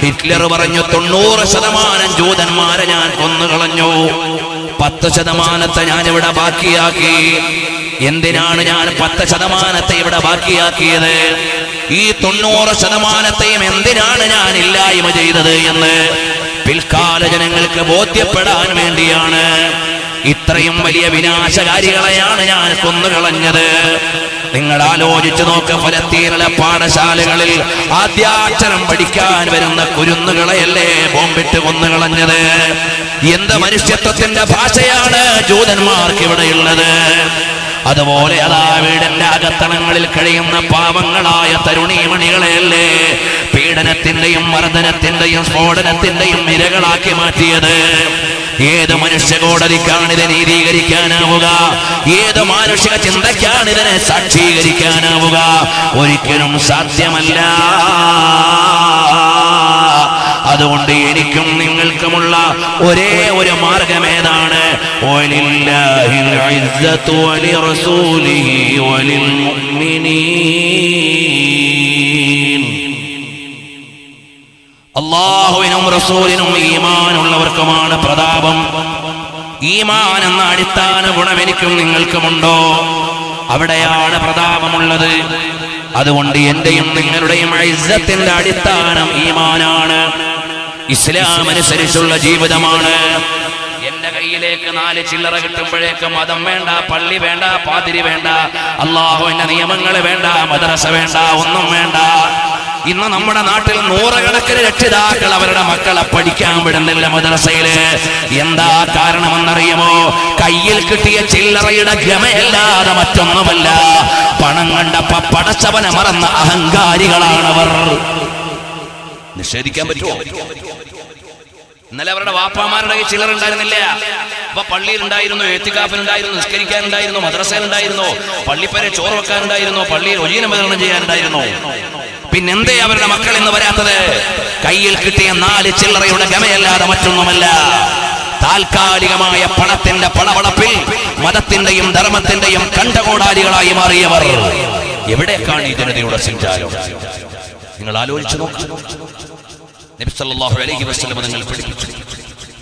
ഹിറ്റ്ലർ പറഞ്ഞു 90% ജൂതന്മാരെ ഞാൻ കൊന്നുകളഞ്ഞു, 10% ഞാനിവിടെ ബാക്കിയാക്കി. എന്തിനാണ് ഞാൻ 10% ഇവിടെ ബാക്കിയാക്കിയത്? ഈ 90% എന്തിനാണ് ഞാൻ ഇല്ലായ്മ ചെയ്തത് എന്ന് പിൽക്കാല ജനങ്ങൾക്ക് ബോധ്യപ്പെടാൻ വേണ്ടിയാണ്. ഇത്രയും വലിയ വിനാശകാരികളെയാണ് ഞാൻ കൊന്നുകളഞ്ഞത്. നിങ്ങൾ ആലോചിച്ചു നോക്ക്. ഫലസ്തീനിലെ പാഠശാലകളിൽ ആദ്യാക്ഷരം പഠിക്കാൻ വരുന്ന കുരുന്നുകളെയല്ലേ ബോംബിട്ട് കൊന്നുകളഞ്ഞത്? എന്ത് മനുഷ്യത്വത്തിന്റെ ഭാഷയാണ് ജൂതന്മാർക്ക് ഇവിടെയുള്ളത്. അതുപോലെ അതാ വീടിന്റെ അകത്തളങ്ങളിൽ കഴിയുന്ന പാവങ്ങളായ തരുണീമണികളെയല്ലേ പീഡനത്തിന്റെയും മർദ്ദനത്തിന്റെയും സ്ഫോടനത്തിന്റെയും ഇരകളാക്കി മാറ്റിയത്. ഏത് മനുഷ്യ കോടതിക്കാണ് ഇത് നീതീകരിക്കാനാവുക? ഏത് മാനുഷിക ചിന്തയ്ക്കാണ് ഇതിനെ സാക്ഷീകരിക്കാനാവുക? ഒരിക്കലും സാധ്യമല്ല. അതുകൊണ്ട് എനിക്കും നിങ്ങൾക്കുമുള്ള ഒരേ ഒരു മാർഗമേതാണ്? വലില്ലാഹിൽ ഇസ്സത്തു വലിറസൂലിഹി വലിൽ മുഅ്മിനീൻ. അല്ലാഹുവിനും റസൂലിനും ഈമാനുള്ളവർക്കുമാണ് പ്രതാപം. ഈമാൻ എന്ന അടിസ്ഥാന ഗുണം എനിക്കും നിങ്ങൾക്കുമുണ്ടോ? അവിടെയാണ് പ്രതാപമുള്ളത്. അതുകൊണ്ട് എന്റെയും നിങ്ങളുടെയും ഇസ്സത്തിന്റെ അടിസ്ഥാനം ഈമാനാണ്, ഇസ്ലാം അനുസരിച്ചുള്ള ജീവിതമാണ്. എന്റെ കയ്യിലേക്ക് 4 ചില്ലറ കിട്ടുമ്പോഴേക്ക് മതം വേണ്ട, പള്ളി വേണ്ട, പാതിരി വേണ്ട, അല്ലാഹുവിന്റെ നിയമങ്ങൾ വേണ്ട, മദ്രസ വേണ്ട, ഒന്നും വേണ്ട. ഇന്ന് നമ്മുടെ നാട്ടിൽ 100 കണക്കിന് രക്ഷിതാക്കൾ അവരുടെ മക്കളെ പഠിക്കാൻ വിടുന്നില്ല മദ്രസയില്. എന്താ കാരണമെന്നറിയുമോ? കയ്യിൽ കിട്ടിയ ചില്ലറയുടെ ഗമയല്ലാതെ മറ്റൊന്നുമല്ല. പണം കണ്ടപ്പ പടച്ചവനെ മറന്ന അഹങ്കാരികളാണവർ. നിഷേധിക്കാൻ പറ്റുമോ? ഇന്നലെ അവരുടെ വാപ്പാമാരുടെ ചില്ലറ ഉണ്ടായിരുന്നില്ല. അപ്പൊ പള്ളിയിലുണ്ടായിരുന്നു, എത്തിക്കാഫിലുണ്ടായിരുന്നു, നിസ്കരിക്കാനുണ്ടായിരുന്നു, മദ്രസയിലുണ്ടായിരുന്നു, പള്ളിപ്പേരെ ചോറ് വെക്കാനുണ്ടായിരുന്നു, പള്ളിയിൽ ഒരീന വിതരണം ചെയ്യാനുണ്ടായിരുന്നു. പിന്നെന്തേ അവരുടെ മക്കൾ ഇന്ന് വരാത്തത്? കയ്യിൽ കിട്ടിയ 4 ചില്ലറയുടെ ഗമയല്ലാതെ മറ്റൊന്നുമല്ല. താൽക്കാലികമായ പണത്തിന്റെ പണവളപ്പിൽ മതത്തിന്റെയും ധർമ്മത്തിന്റെയും കണ്ടകോടാലികളായി മാറിയവർ. എവിടേക്കാണ് ഈ ജനതയുടെ സഞ്ചാരം? നിങ്ങൾ ആലോചിച്ചു നോക്കൂ. നബി സല്ലല്ലാഹു അലൈഹി വസല്ലം നിങ്ങൾ പഠിപ്പിച്ചു.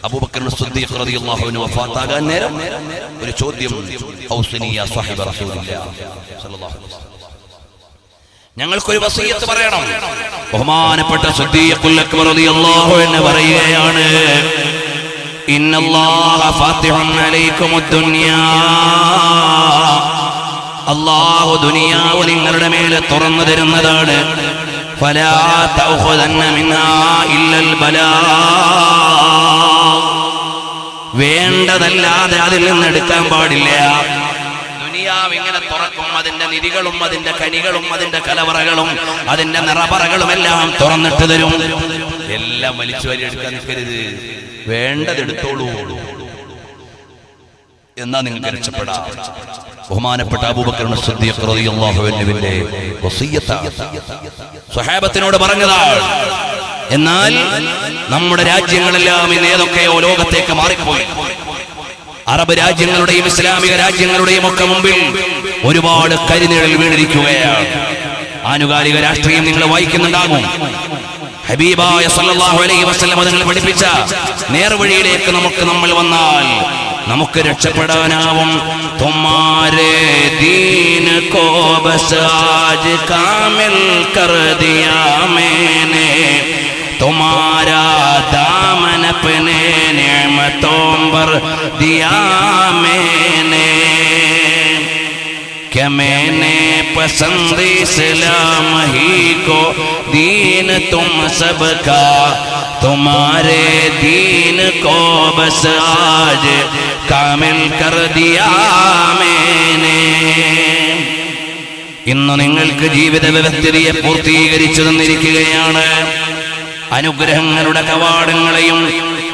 അബൂബക്കർ സിദ്ദീഖ് റളിയല്ലാഹു അൻഹു വഫാത്താകാൻ നേരം ഒരു ചോദ്യം, ഔസിനി യാ സ്വഹീബ റസൂലില്ലാഹ് സല്ലല്ലാഹു അലൈഹി വസല്ലം, ഞങ്ങൾക്കൊരു വസിയത്ത് പറയണം. ബഹുമാനപ്പെട്ട സിദ്ദീഖുൽ അക്ബർ റളിയല്ലാഹു അൻഹു പറയുകയാണ്, ഇന്നല്ലാഹ ഫാത്തിഹുൻ അലൈക്കുമുദ് ദുനിയാ, അല്ലാഹു ദുനിയാവ് നിങ്ങളുടെ മേലെ തുറന്നു തരുന്നതാണ്. ഫലാ തഅഖുദന്ന മിനാ ഇല്ലൽ ബലാ, വേണ്ടതല്ലാതെ അതിൽ നിന്ന് എടുക്കാൻ പാടില്ല. ദുനിയാവ് ഇങ്ങനെ തുറക്കും, അതിന്റെ നിധികളും അതിന്റെ കനികളും അതിന്റെ കലവറകളും അതിന്റെ നിറപറകളും എല്ലാം തുറന്നിട്ട് തരും. എല്ലാം വലിച്ചു വാരി എടുക്കാൻ നിൽക്കരുത്, വേണ്ടതെടുത്തോളൂ, എന്നാ നിങ്ങൾക്ക് രക്ഷപ്പെടാം. ബഹുമാനപ്പെട്ട അബൂബക്കർ സിദ്ദീഖ് റളിയല്ലാഹു അൻഹുവിന്റെ വസിയ്യത്താണ്, സ്വഹാബത്തിനോട് പറഞ്ഞതാണ്. എന്നാൽ നമ്മുടെ രാജ്യങ്ങളെല്ലാം ഇന്ന് ഏതൊക്കെയോ ലോകത്തേക്ക് മാറിപ്പോയി. അറബ് രാജ്യങ്ങളുടെയും ഇസ്ലാമിക രാജ്യങ്ങളുടെയും ഒക്കെ മുമ്പിൽ ഒരുപാട് കരിനിഴൽ വീണിരിക്കുകയാണ്. ആനുകാലിക രാഷ്ട്രീയം നിങ്ങൾ വായിക്കുന്നുണ്ടാകും. ഹബീബായ സല്ലല്ലാഹു അലൈഹി വസല്ലം നിങ്ങൾ പഠിപ്പിച്ച നേർവഴിയിലേക്ക് നമ്മൾ വന്നാൽ നമുക്ക് രക്ഷപ്പെടാനാവും. തുമ്മാരെ ദീൻ കോ ബസ് ആജ് കാമിൽ കർ ദിയാ मैंने, तुम्हारा दामन अपने नेमतों पर दिया मैंने, क्या मैंने पसंद इस्लाम ही को दीन तुम सबका, तुम्हारे दीन को बस आज कामिल कर दिया मैंने. ഇന്ന് നിങ്ങൾക്ക് ജീവിത വ്യവസ്ഥിതിയെ പൂർത്തീകരിച്ചു തന്നിരിക്കുകയാണ്. അനുഗ്രഹങ്ങളുടെ കവാടങ്ങളെയും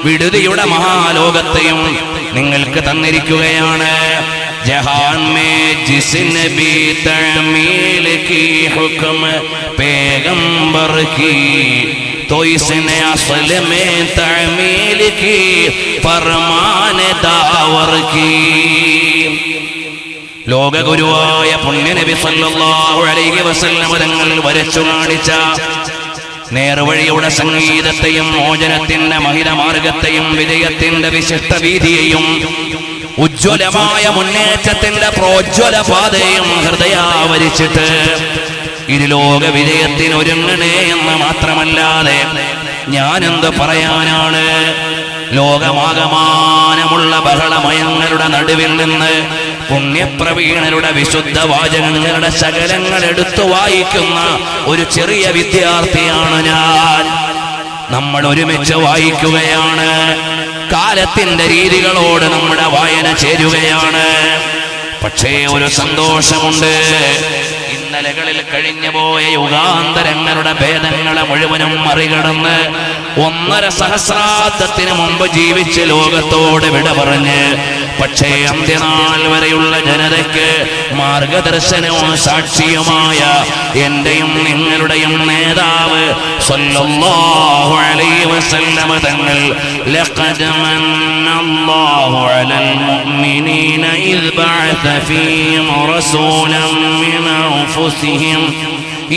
വിടുതിയുടെ മഹാലോകത്തെയും നിങ്ങൾക്ക് തന്നിരിക്കുകയാണ്. ജഹാൻ മേ ജിസ്നെ ബി തഅമീൽ കി ഹുക്ം പേഗംബർ കി, तो इसने असल में तअमील की फरमान दावर की. ലോകഗുരുവായ പുണ്യനബി സല്ലല്ലാഹു അലൈഹി വസല്ലം തങ്ങൾ വരച്ചു കാണിച്ച നേർവഴിയുടെ സംഗീതത്തെയും മോചനത്തിന്റെ മഹിതമാർഗത്തെയും വിജയത്തിന്റെ വിശിഷ്ട വീതിയെയും ഉജ്ജ്വലമായ മുന്നേറ്റത്തിന്റെ പ്രോജ്വല പാതയും ഹൃദയാവരിച്ചിട്ട് ഇരുലോക വിജയത്തിന് ഒരുങ്ങണേ എന്ന് മാത്രമല്ലാതെ ഞാനെന്ത് പറയാനാണ്? ലോകമാകമാനമുള്ള ബഹളമയങ്ങളുടെ നടുവിൽ നിന്ന് പുണ്യപ്രവീണരുടെ വിശുദ്ധ വാചകങ്ങളുടെ ശകലങ്ങൾ എടുത്തു വായിക്കുന്ന ഒരു ചെറിയ വിദ്യാർത്ഥിയാണ് ഞാൻ. നമ്മൾ ഒരുമിച്ച് വായിക്കുകയാണ്. കാലത്തിന്റെ രീതികളോട് നമ്മുടെ വായന ചേരുകയാണ്. പക്ഷേ ഒരു സന്തോഷമുണ്ട്, ഇന്നലകളിൽ കഴിഞ്ഞുപോയ യുഗാന്തരങ്ങളുടെ ഭേദങ്ങളെ മുഴുവനും മറികടന്ന് 1.5 സഹസ്രാബ്ദത്തിന് മുമ്പ് ജീവിച്ച് ലോകത്തോട് വിട പറഞ്ഞ് പക്ഷേ അന്ത്യനാൾ വരെയുള്ള ജനതയ്ക്ക് മാർഗദർശനവും സാക്ഷിയുമായ എന്റെയും നിങ്ങളുടെയും നേതാവ് സ്വല്ലല്ലാഹു അലൈഹി വസല്ലമ തങ്ങൾ ലഖദ് മന്നല്ലാഹു അലൽ മുഅ്മിനീന ഇദ് ബഅസ ഫീഹിം റസൂലൻ മിൻ അൻഫുസിഹിം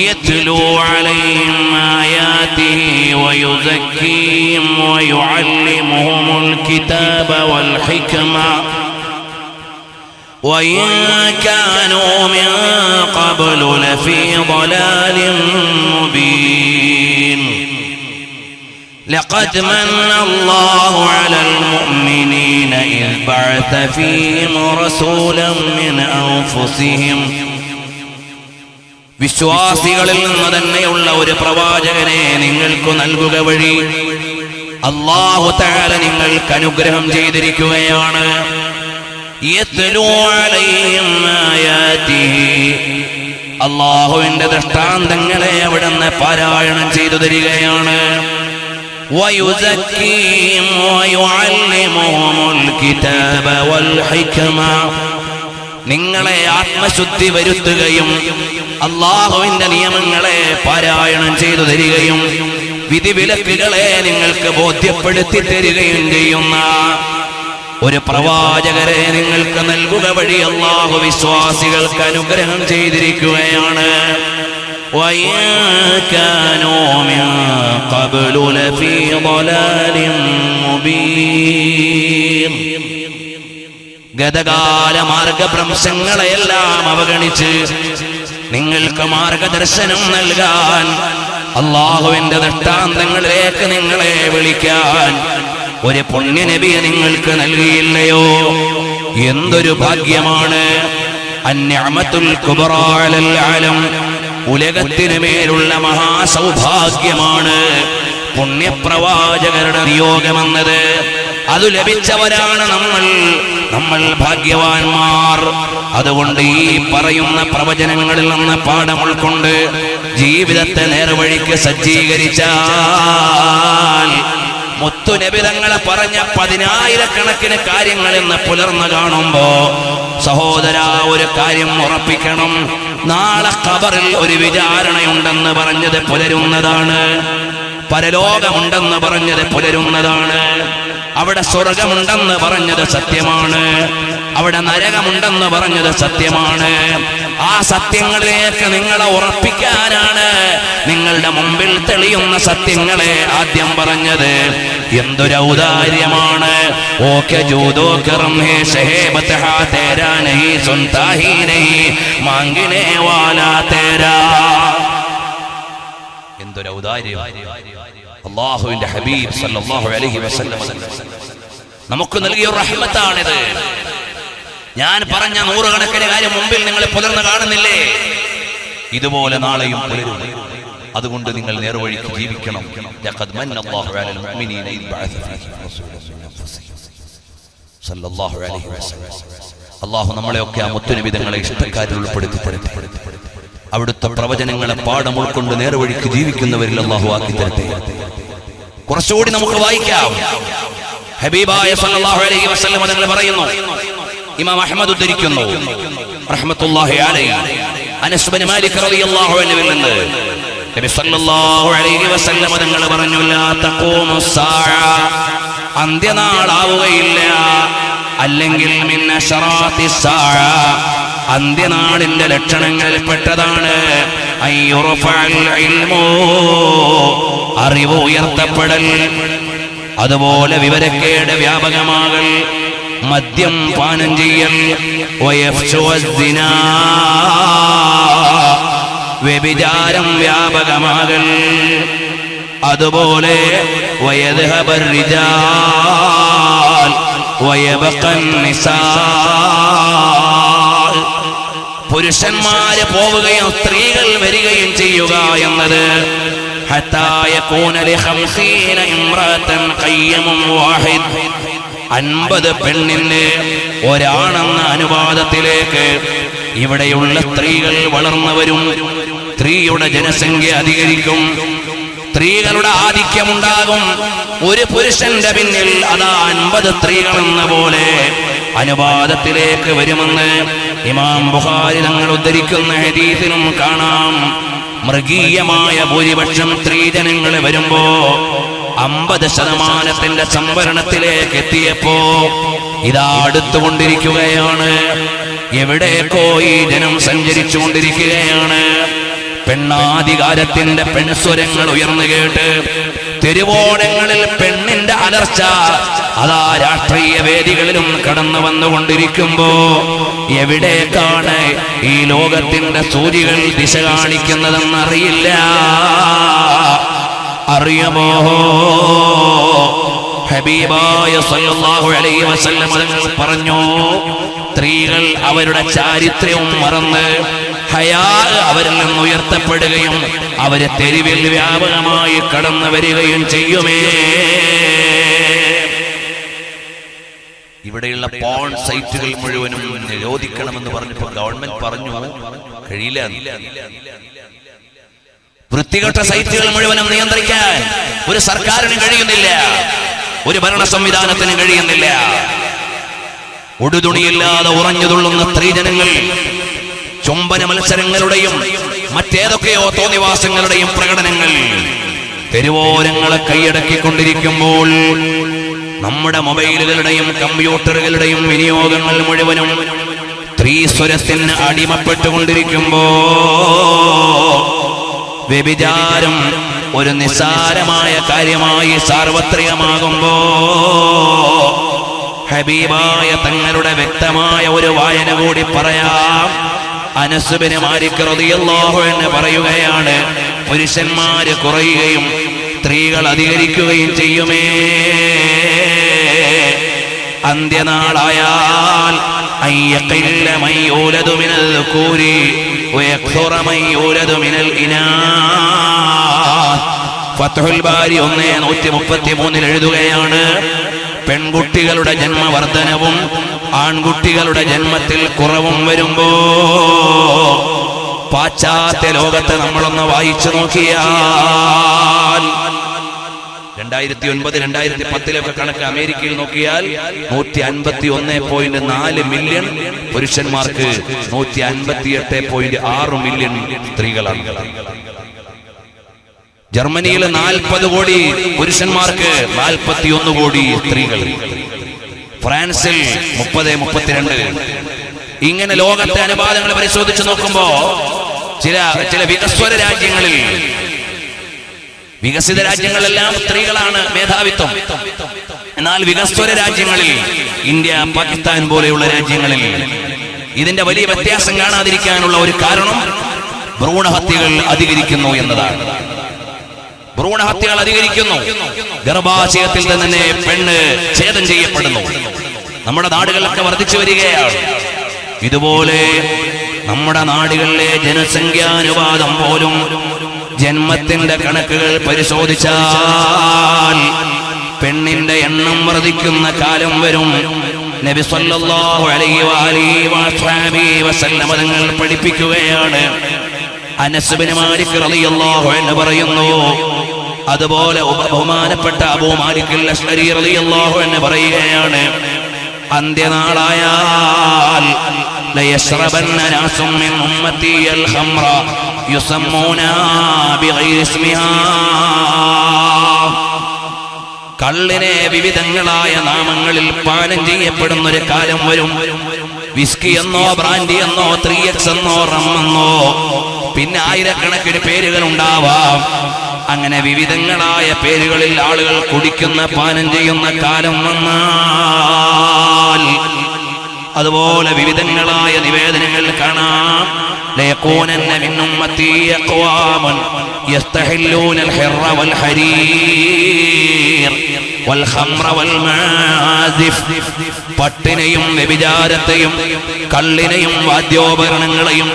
يتلو عليهم آياته ويزكيهم ويعلمهم الكتاب والحكمة وإن كانوا من قبل لفي ضلال مبين لقد من الله على المؤمنين إذ بعث فيهم رسولا من أنفسهم വിശ്വാസികളിൽ നിന്ന് തന്നെയുള്ള ഒരു പ്രവാചകനെ നിങ്ങൾക്ക് നൽകുക വഴി അല്ലാഹു തആല നിങ്ങൾക്ക് അനുഗ്രഹം ചെയ്തിരിക്കുകയാണ്. യത്ലൂ അലൈഹിം ആയാതിഹി, അല്ലാഹുവിന്റെ ദൃഷ്ടാന്തങ്ങളെ അവിടുന്ന് പാരായണം ചെയ്തു തരികയാണ്. വയുസക്കീഹിം വയുഅല്ലിമുഹുൽ കിതാബ വൽ ഹിക്മ, നിങ്ങളെ ആത്മശുദ്ധി വരുത്തുകയും അല്ലാഹുവിന്റെ നിയമങ്ങളെ പാരായണം ചെയ്തു തരികയും വിധിവിലക്കുകളെ നിങ്ങൾക്ക് ബോധ്യപ്പെടുത്തി തരികയും ചെയ്യുന്ന ഒരു പ്രവാചകരെ നിങ്ങൾക്ക് നൽകുക വഴി അല്ലാഹു വിശ്വാസികൾക്ക് അനുഗ്രഹം ചെയ്തിരിക്കുകയാണ്. ഗതകാല മാർഗഭ്രംശങ്ങളെയെല്ലാം അവഗണിച്ച് നിങ്ങൾക്ക് മാർഗദർശനം നൽകാൻ, അല്ലാഹുവിന്റെ ദൃഷ്ടാന്തങ്ങളിലേക്ക് നിങ്ങളെ വിളിക്കാൻ ഒരു പുണ്യനബിയെ നിങ്ങൾക്ക് നൽകിയില്ലയോ? എന്തൊരു ഭാഗ്യമാണ്! അന്നിഅമത്തുൽ കുബ്റാ അലൽ ആലം, ഉലകത്തിനു മേലുള്ള മഹാസൗഭാഗ്യമാണ് പുണ്യപ്രവാചകരുടെ നിയോഗമെന്നത്. അത് ലഭിച്ചവരാണ് നമ്മൾ ഭാഗ്യവാന്മാർ. അതുകൊണ്ട് ഈ പറയുന്ന പ്രവചനങ്ങളിൽ നിന്ന് പാഠം ഉൾക്കൊണ്ട് ജീവിതത്തെ നേർവഴിക്ക് സജ്ജീകരിച്ചാൽ മുത്തുനബി തങ്ങളെ പറഞ്ഞ 10,000 കാര്യങ്ങൾ ഇന്ന് പുലർന്നു കാണുമ്പോ സഹോദര ഒരു കാര്യം ഉറപ്പിക്കണം, നാളെ ഖബറിൽ ഒരു വിചാരണയുണ്ടെന്ന് പറഞ്ഞത് പുലരുന്നതാണ്, പരലോകമുണ്ടെന്ന് പറഞ്ഞത് പുലരുന്നതാണ്, അവിടെ സ്വർഗമുണ്ടെന്ന് പറഞ്ഞത് സത്യമാണ്, അവിടെ നരകമുണ്ടെന്ന് പറഞ്ഞത് സത്യമാണ്. ആ സത്യങ്ങളിലേക്ക് നിങ്ങളെ ഉറപ്പിക്കാനാണ് നിങ്ങളുടെ മുമ്പിൽ തെളിയുന്ന സത്യങ്ങളെ ആദ്യം പറഞ്ഞത്. എന്തൊരു ഔദാര്യമാണ്! ഓക്കെ ജൂദോ കറം ഹേ ഷഹേബത് ഹാ തേരാ നഹീ സുൻതാ ഹി നഹീ മാംഗിനെ വാലാ തേരാ. എന്തൊരു ഔദാര്യം! അല്ലാഹുവിന്റെ ഹബീബ് സല്ലല്ലാഹു അലൈഹി വസല്ലം നമുക്ക് നൽകിയ റഹ്മത്താണിത്. ഞാൻ പറഞ്ഞ 100 കണക്കിന് കാര്യം മുമ്പിൽ നിങ്ങൾ പുലർന്ന് കാണുന്നില്ലേ? ഇതുപോലെ നാളെയും പുലരും. അതുകൊണ്ട് നിങ്ങൾ നേർവഴിക്ക് ജീവിക്കണം. ലഖദ് മന്നല്ലാഹു അലൽ മുഅ്മിനീന ഇദ് ബഅസ ഫീഹിം റസൂലൻ മിൻ അൻഫുസിഹിം സല്ലല്ലാഹു അലൈഹി വസല്ലം. അല്ലാഹു നമ്മളെയൊക്കെ ആ മുത്തുനബി തങ്ങളെ ഇഷ്ടക്കാരിൽ ഉൾപ്പെടുത്തി അവിടുത്തെ പ്രവചനങ്ങളെ പാഠം ഉൾക്കൊണ്ട് നേർവഴിക്ക് ജീവിക്കുന്നവരിൽ അല്ലാഹു ആക്കി തരട്ടെ. കുറച്ചുകൂടി നമുക്ക് വായിക്കാം. ഹബീബായ സല്ലല്ലാഹു അലൈഹി വസല്ലം തങ്ങൾ പറയുന്നു, ഇമാം അഹ്മദ് ഉദ്ധരിക്കുന്നു റഹ്മത്തുള്ളാഹി അലൈഹി, അനസ് ബിൻ മാലിക് റളിയല്ലാഹു അൻഹുവിൽ നിന്ന് നബി സല്ലല്ലാഹു അലൈഹി വസല്ലം തങ്ങൾ പറഞ്ഞു, ലാ തഖൂമുസ് സാഅ, അന്ത്യനാളാവുകയില്ല, അല്ലെങ്കിൽ മിൻ അശറാത്തിസ് സാഅ, അന്ത്യനാളിന്റെ ലക്ഷണങ്ങളിൽപ്പെട്ടതാണ് അയ്യുറഫഅൽ ഇൽമു, അറിവ് ഉയർത്തപ്പെടൽ, അതുപോലെ വിവരക്കേട് വ്യാപകമാകൽ, മദ്യം പാനം ചെയ്യൽ, വയഫ്ശുവസ്സിനാ, വ്യഭിചാരം വ്യാപകമാകൽ, അതുപോലെ വയദ്ഹബർ റിജാൽ വയബഖൻ നിസാ, പുരുഷന്മാര് പോവുകയും സ്ത്രീകൾ വരികയും ചെയ്യുക എന്നത് ഹത്താ യകൂന ലി 50 ഇംറഅതൻ ഖയ്യിമുൻ വാഹിദ്, 50 പെണ്ണിന് ഒരാണെന്ന അനുപാതത്തിലേക്ക് ഇവിടെയുള്ള സ്ത്രീകൾ വളർന്നവരും സ്ത്രീയുടെ ജനസംഖ്യ അധികരിക്കും, സ്ത്രീകളുടെ ആധിക്യമുണ്ടാകും. ഒരു പുരുഷന്റെ പിന്നിൽ അതാ 50 സ്ത്രീകൾ എന്ന പോലെ അനുപാതത്തിലേക്ക് വരുമെന്ന് ഇമാം ബുഖാരി തങ്ങൾ ഉദ്ധരിക്കുന്ന ഹദീസിലും കാണാം. മൃഗീയമായ ഭൂരിപക്ഷം സ്ത്രീജനങ്ങൾ വരുമ്പോ 50% സംവരണത്തിലേക്ക് എത്തിയപ്പോ ഇതാ അടുത്തുകൊണ്ടിരിക്കുകയാണ്. എവിടേക്കോ ഈ ജനം സഞ്ചരിച്ചു കൊണ്ടിരിക്കുകയാണ്. പെണ്ണാധികാരത്തിന്റെ പെൺസ്വരങ്ങൾ ഉയർന്നു കേട്ട് തെരുവോണങ്ങളിൽ പെണ്ണിന്റെ അലർച്ച അതാ രാഷ്ട്രീയ വേദികളിലും കടന്നു വന്നുകൊണ്ടിരിക്കുമ്പോ എവിടേക്കാണ് ഈ ലോകത്തിന്റെ സൂചികൾ ദിശ കാണിക്കുന്നതെന്നറിയില്ല. അറിയുമോ, ഹബീബായ സല്ലല്ലാഹു അലൈഹി വസല്ലം തങ്ങൾ പറഞ്ഞു, സ്ത്രീകൾ അവരുടെ ചാരിത്രവും മറന്ന് ഹയാ അവരിൽ നിന്ന് ഉയർത്തപ്പെടുകയും അവരെ തെരുവിൽ വ്യാപകമായി കടന്നു വരികയും ചെയ്യുമേ. ഇവിടെയുള്ള പോൺ സൈറ്റുകൾ മുഴുവനും നിരോധിക്കണമെന്ന് പറഞ്ഞപ്പോൾ ഗവൺമെന്റ് പറഞ്ഞു കഴിയില്ല. വൃത്തികെട്ട സൈറ്റുകൾ മുഴുവനും നിയന്ത്രിക്കാൻ ഒരു സർക്കാരിനും കഴിയുന്നില്ല, ഒരു ഭരണ സംവിധാനത്തിനും കഴിയുന്നില്ല. ഉടുതുണിയില്ലാതെ ഉറഞ്ഞുതുള്ളുന്ന സ്ത്രീജനങ്ങൾ ചുംബന മത്സരങ്ങളുടെയും മറ്റേതൊക്കെയോ തോന്നിവാസങ്ങളുടെയും പ്രകടനങ്ങൾ തെരുവോരങ്ങളെ കൈയടക്കിക്കൊണ്ടിരിക്കുമ്പോൾ നമ്മുടെ മൊബൈലുകളുടെയും കമ്പ്യൂട്ടറുകളുടെയും വിനിയോഗങ്ങൾ മുഴുവനും സ്ത്രീസ്വരത്തിന് അടിമപ്പെട്ടുകൊണ്ടിരിക്കുമ്പോ വ്യഭിചാരം ഒരു നിസ്സാരമായ കാര്യമായി സാർവത്രികമാകുമ്പോ ഹബീബായ തങ്ങളുടെ വ്യക്തമായ ഒരു വായന കൂടി പറയാം. അനസ് ബിൻ മാലിക് റളിയല്ലാഹു അൻഹു പറയുകയാണ്, പുരുഷന്മാര് കുറയുകയും സ്ത്രീകൾ അധികരിക്കുകയും ചെയ്യുമേ. അന്ത്യനാളായാൽ അയ്യഖില്ല മൻ യൂലദു മിനൽ ദുകൂരി വയക്സുറ മൻ യൂലദു മിനൽ ഇനാസ്. ഫത്ഹുൽ ബാരി 133 എഴുതുകയാണ്, പെൺകുട്ടികളുടെ ജന്മവർദ്ധനവും ആൺകുട്ടികളുടെ ജന്മത്തിൽ കുറവും വരുമ്പോ പാശ്ചാത്യ ലോകത്ത് നമ്മളൊന്ന് വായിച്ചു നോക്കിയാൽ 2009-2010 കണക്ക് അമേരിക്കയിൽ നോക്കിയാൽ 151.4 മില്യൺ പുരുഷന്മാർക്ക് 158.6 മില്യൺ സ്ത്രീകളാണ്. ജർമ്മനിയിൽ 40 കോടി പുരുഷന്മാർക്ക് 41 കോടി സ്ത്രീകൾ. ഫ്രാൻസിൽ 30-32. ഇങ്ങനെ ലോകത്തെ അനുപാതങ്ങൾ പരിശോധിച്ച് നോക്കുമ്പോ ചില വികസ്വര രാജ്യങ്ങളിൽ, വികസിത രാജ്യങ്ങളെല്ലാം സ്ത്രീകളാണ് മേധാവിത്വം. എന്നാൽ വികസ്വര രാജ്യങ്ങളിൽ, ഇന്ത്യ പാകിസ്ഥാൻ പോലെയുള്ള രാജ്യങ്ങളിൽ ഇതിന്റെ വലിയ വ്യത്യാസം കാണാതിരിക്കാനുള്ള ഒരു കാരണം ഭ്രൂണഹത്യകൾ അധികരിക്കുന്നു എന്നതാണ്. ഭ്രൂണഹത്യകൾ അധികരിക്കുന്നു. ഗർഭാശയത്തിൽ തന്നെ പെണ്ണ് ഛേദം ചെയ്യപ്പെടുന്നു. നമ്മുടെ നാടുകളിലൊക്കെ വർദ്ധിച്ചു വരികയാണ്. ഇതുപോലെ നമ്മുടെ നാടുകളിലെ ജനസംഖ്യാനുപാതം പോലും ജന്മത്തിന്റെ കണക്കുകൾ പരിശോധിച്ചാൽ പെണ്ണിന്റെ എണ്ണം വർദ്ധിക്കുന്ന കാലം വരും. നബി സല്ലല്ലാഹു അലൈഹി വസല്ലം തങ്ങൾ പഠിപ്പിക്കുകയാണ്. അനസ് ബിൻ മാലിക് റളിയല്ലാഹു അൻഹു പറയുന്നു, അതുപോലെ ബഹുമാനപ്പെട്ട അബൂ മാലിക് അൽ-അശ്അരി റളിയല്ലാഹു അൻഹു പറയുകയാണ്, അന്ത്യനാളായാൽ ലയശ്റബന്ന നാസും മിൻ ഉമ്മത്തി അൽ-ഖംറ യുസമ്മൂന ബിഗൈരി ഇസ്മിഹാ. കള്ളിനെ വിവിധങ്ങളായ നാമങ്ങളിൽ പാനം ചെയ്യപ്പെടുന്ന ഒരു കാലം വരും. വിസ്കി എന്നോ ബ്രാൻഡി എന്നോ 3X എന്നോ റം എന്നോ, പിന്നെ ആയിരക്കണക്കിന് പേരുകൾ ഉണ്ടാവാം. അങ്ങനെ വിവിധങ്ങളായ പേരുകളിൽ ആളുകൾ കുടിക്കുന്ന പാനം ചെയ്യുന്ന കാലം വന്നാൽ അതുപോലെ വിവിധങ്ങളായ നിവേദനങ്ങൾ കാണാം. ലയകൂനന്ന മിൻ ഉമ്മത്തി അഖ്വാമുൻ യസ്തഹില്ലൂന അൽ-ഹിർറ വൽ-ഹരീർ വൽ-ഖംറ വൽ-മാസിഫ്. പട്ടിനെയും വ്യഭിചാരത്തെയും കള്ളിനെയും വാദ്യോപകരണങ്ങളെയും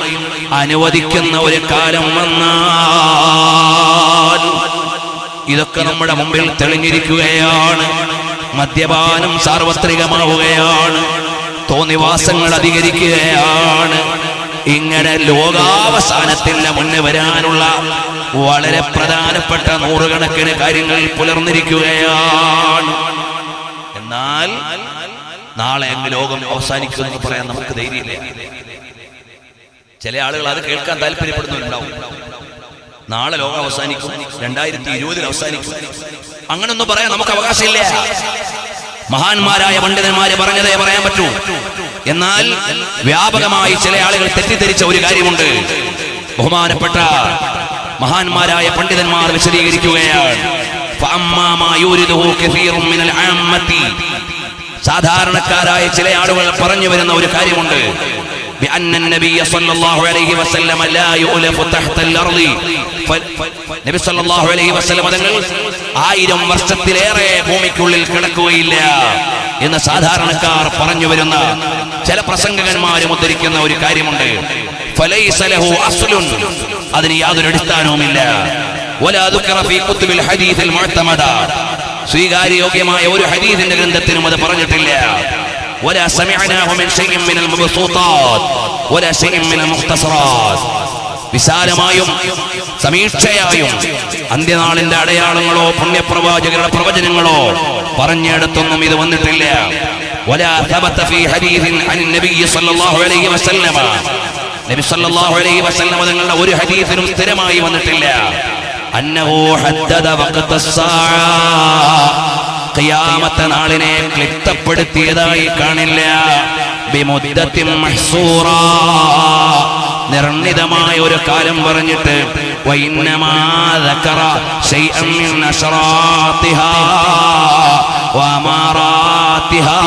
അനുവദിക്കുന്ന ഒരു കാലം വന്നാൽ ഇതൊക്കെ നമ്മുടെ മുമ്പിൽ തെളിഞ്ഞിരിക്കുകയാണ്. മദ്യപാനം സാർവത്രികമാവുകയാണ്, തോന്നിവാസങ്ങൾ അധികരിക്കുകയാണ്. ഇങ്ങനെ ലോകാവസാനത്തിന് മുന്നേ വരാനുള്ള വളരെ പ്രധാനപ്പെട്ട നൂറുകണക്കിന് കാര്യങ്ങൾ പുലർന്നിരിക്കുകയാണ്. എന്നാൽ നാളെ അങ്ങ് ലോകം അവസാനിക്കുമെന്ന് പറയാൻ നമുക്ക് ധൈര്യമില്ല. ചില ആളുകൾ അത് കേൾക്കാൻ താല്പര്യപ്പെടുന്നവരുണ്ടാവും. നാളെ ലോകം അവസാനിക്കും, 2020 അവസാനിക്കും, അങ്ങനൊന്നും പറയാൻ നമുക്ക് അവകാശമില്ല. മഹാന്മാരായ പണ്ഡിതന്മാര് പറഞ്ഞതേ പറയാൻ പറ്റൂ. എന്നാൽ വ്യാപകമായി ചില ആളുകൾ തെറ്റിദ്ധരിച്ച ഒരു കാര്യമുണ്ട്. ബഹുമാനപ്പെട്ട മഹാന്മാരായ പണ്ഡിതന്മാർ വിശദീകരിക്കുകയാണ്. സാധാരണക്കാരായ ചില ആളുകൾ പറഞ്ഞു വരുന്ന ഒരു കാര്യമുണ്ട്. നബി സല്ലല്ലാഹു അലൈഹി വസല്ലം തങ്ങൾ 1000 വർഷത്തിലേറെ ഭൂമിക്കുള്ളിൽ കിടക്കുകയില്ല എന്ന് സാധാരണക്കാർ പറഞ്ഞു വരുന്ന ചില പ്രസംഗകന്മാരും ഉദ്ധരിക്കുന്ന ഒരു കാര്യമുണ്ട്. ഫലൈസ ലഹു അസ്ലുൻ, അതിന് യാതൊരു അടിസ്ഥാനവുമില്ല. വലാ ദുക്റ ഫീ കുതുബിൽ ഹദീസിൽ മുഅ്തമദ, സ്വീകാര്യോഗ്യമായ ഒരു ഹദീസിന്റെ ഗ്രന്ഥത്തിനും അത് പറഞ്ഞിട്ടില്ല. ولا سمعناه من شيء من المبسوطات ولا شيء من المختصرات. വിശാലമായും സമീക്ഷയായും അന്ത്യനാളിന്റെ അടയാളങ്ങളോ പുണ്യപ്രവാചകരുടെ പ്രവചനങ്ങളോ പറഞ്ഞിടത്തൊന്നും ഇത് വന്നിട്ടില്ല. ولا ثبت في حديث عن النبي صلى الله عليه وسلم, നബി സല്ലല്ലാഹു അലൈഹി വസല്ലം തങ്ങളുടെ ഒരു ഹദീസിലും സ്ഥിരമായി വന്നിട്ടില്ല. അന്നഹു ഹദ്ദദ വഖത الساعة, ഖിയാമത്ത് നാളിനെ ക്ലിപ്തപ്പെടുത്തിയതായി കാണില്ല. ബിമുദ്ദത്തിൻ മഹ്സൂറ, നിർണിതമായ ഒരു കാലം പറഞ്ഞിട്ട് വഇന്നമാ ദക്കറ ശൈഅൻ മിൻ അശ്റാത്തിഹാ വഅമാറാത്തിഹാ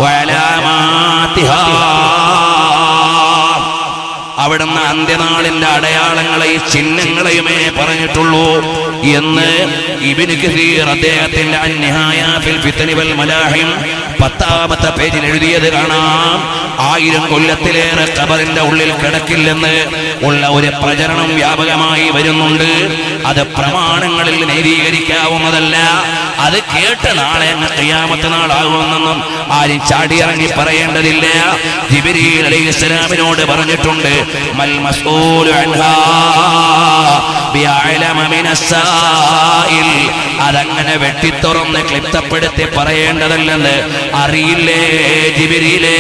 വഅലാമാത്തിഹാ, അവിടുന്ന് അന്ത്യനാളിന്റെ അടയാളങ്ങളെയും ചിഹ്നങ്ങളെയുമേ പറഞ്ഞിട്ടുള്ളൂ എന്ന് ഇബ്നു കസീർ അദ്ദേഹത്തിന്റെ അന്നിഹായ ഫിൽ ഫിത്നി വൽ മലാഹിം 10ാമത്തെ പേജിൽ എഴുതിയത് കാണാം. 1000 കൊല്ലത്തിലേറെ ഖബറിന്റെ ഉള്ളിൽ കിടക്കില്ലെന്ന് ഉള്ള ഒരു പ്രചരണം വ്യാപകമായി വരുന്നുണ്ട്. അത് പ്രമാണങ്ങളിൽ നേരീകരിക്കാവുന്നതല്ല. അത് കേട്ട് നാളെ ഖിയാമത്ത് നാളാകുമെന്നൊന്നും ആരും ചാടിയിറങ്ങി പറയേണ്ടതില്ല. ജിബ്രീൽ അലൈഹിസ്സലാമിനോട് പറഞ്ഞിട്ടുണ്ട്, മൽ മസ്ഊലു അൻഹാ ബിഅലമ മിനസ്സായിൽ, അതങ്ങനെ വെട്ടിത്തുറന്ന് ക്ലിപ്തപ്പെടുത്തി പറയേണ്ടതല്ലെന്ന് അറിയില്ലേ ജിബ്രീലേ?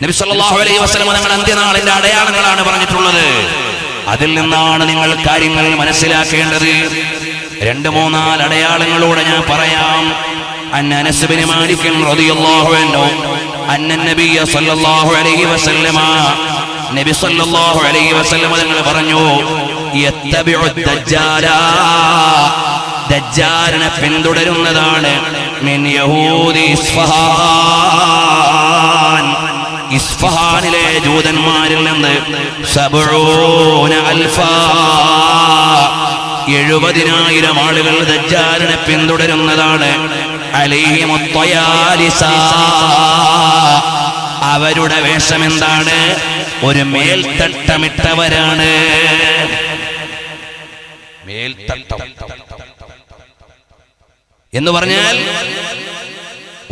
നബി സല്ലല്ലാഹു അലൈഹി വസല്ലം തങ്ങൾ അന്ത്യനാളിന്റെ അടയാളങ്ങളാണ് പറഞ്ഞിട്ടുള്ളത്. അതിൽ നിന്നാണ് നിങ്ങൾ കാര്യങ്ങൾ മനസ്സിലാക്കേണ്ടത്. 2-3 അടയാളങ്ങളോടെ ഞാൻ പറയാം. അനസ് ബിൻ മാലിക് റളിയല്ലാഹു അൻഹു അന്ന നബിയ സല്ലല്ലാഹു അലൈഹി വസല്ലം, നബി സല്ലല്ലാഹു അലൈഹി വസല്ലം തങ്ങൾ പറഞ്ഞു, യത്തബിഉ ദജ്ജാല, ദജ്ജാലിനെ പിന്തുടരുന്നതാണ് മിൻ യഹൂദി ഇസ്ഫഹാൻ, ഇസ്ഫഹാനിലെ ജൂതന്മാരിൽ നിന്ന് 70,000 ആളുകൾ ദജ്ജാലിനെ പിന്തുടരുന്നതാണ്. അലൈഹിമുത് ത്വയാലിസ, അവരുടെ വേഷം എന്താണ്? ഒരു മേൽത്തട്ടമിട്ടവരാണ്. മേൽത്തട്ടം എന്ന് പറഞ്ഞാൽ